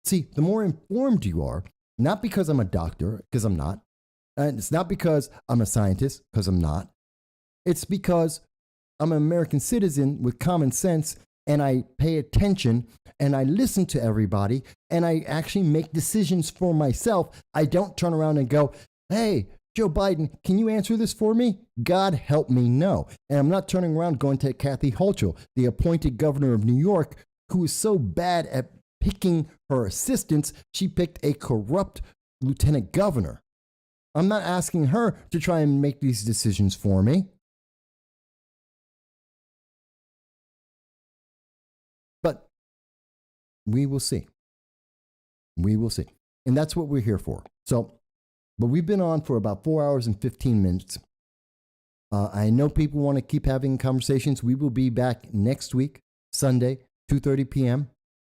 See, the more informed you are, not because I'm a doctor, because I'm not, and it's not because I'm a scientist, because I'm not. It's because I'm an American citizen with common sense, and I pay attention, and I listen to everybody, and I actually make decisions for myself. I don't turn around and go, hey, Joe Biden, can you answer this for me? God help me, no. And I'm not turning around going to Kathy Hochul, the appointed governor of New York, who is so bad at picking her assistants, she picked a corrupt lieutenant governor. I'm not asking her to try and make these decisions for me. But we will see. We will see. And that's what we're here for. But we've been on for about 4 hours and 15 minutes. I know people want to keep having conversations. We will be back next week, Sunday, 2:30 p.m.,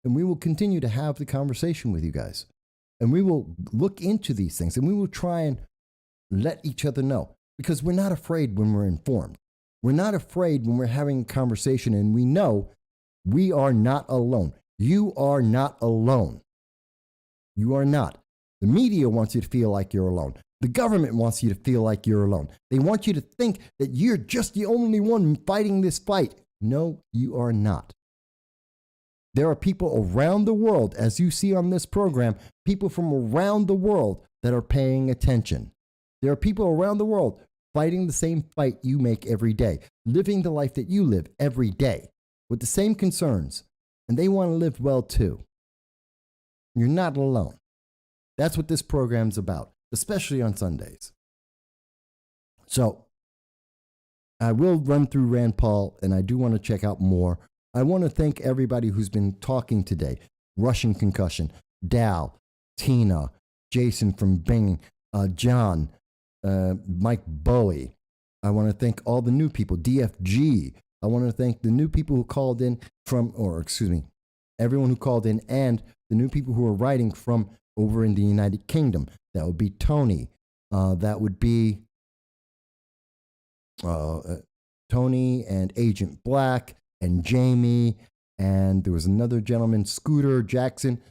and we will continue to have the conversation with you guys. And we will look into these things and we will try and let each other know, because we're not afraid when we're informed. We're not afraid when we're having a conversation and we know we are not alone. You are not alone. You are not. The media wants you to feel like you're alone. The government wants you to feel like you're alone. They want you to think that you're just the only one fighting this fight. No, you are not. There are people around the world, as you see on this program, people from around the world that are paying attention. There are people around the world fighting the same fight you make every day, living the life that you live every day with the same concerns, and they want to live well too. You're not alone. That's what this program's about, especially on Sundays. So I will run through Rand Paul, and I do want to check out more. I want to thank everybody who's been talking today. Russian Concussion, Dal, Tina, Jason from Bing, John, Mike Bowie. I want to thank all the new people, DFG. I want to thank the new people who called in everyone who called in, and the new people who are writing from over in the United Kingdom. That would be Tony. That would be Tony and Agent Black and Jamie. And there was another gentleman, Scooter Jackson.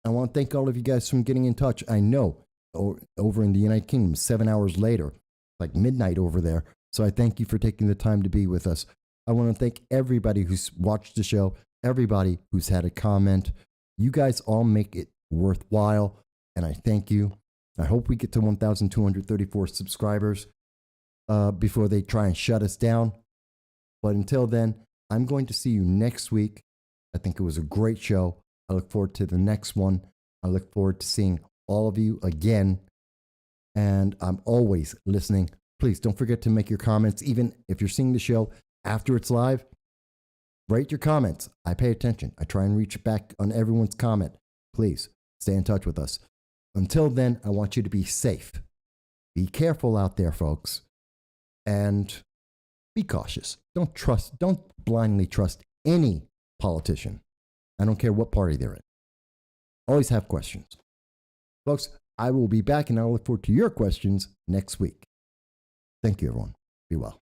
I want to thank all of you guys for getting in touch. I know over in the United Kingdom, 7 hours later, like midnight over there. So I thank you for taking the time to be with us. I want to thank everybody who's watched the show, everybody who's had a comment. You guys all make it worthwhile, and I thank you. I hope we get to 1,234 subscribers before they try and shut us down. But until then, I'm going to see you next week. I think it was a great show. I look forward to the next one. I look forward to seeing all of you again. And I'm always listening. Please don't forget to make your comments, even if you're seeing the show after it's live. Write your comments. I pay attention. I try and reach back on everyone's comment. Please stay in touch with us. Until then, I want you to be safe. Be careful out there, folks. And be cautious. Don't blindly trust any politician. I don't care what party they're in. Always have questions. Folks, I will be back, and I'll look forward to your questions next week. Thank you, everyone. Be well.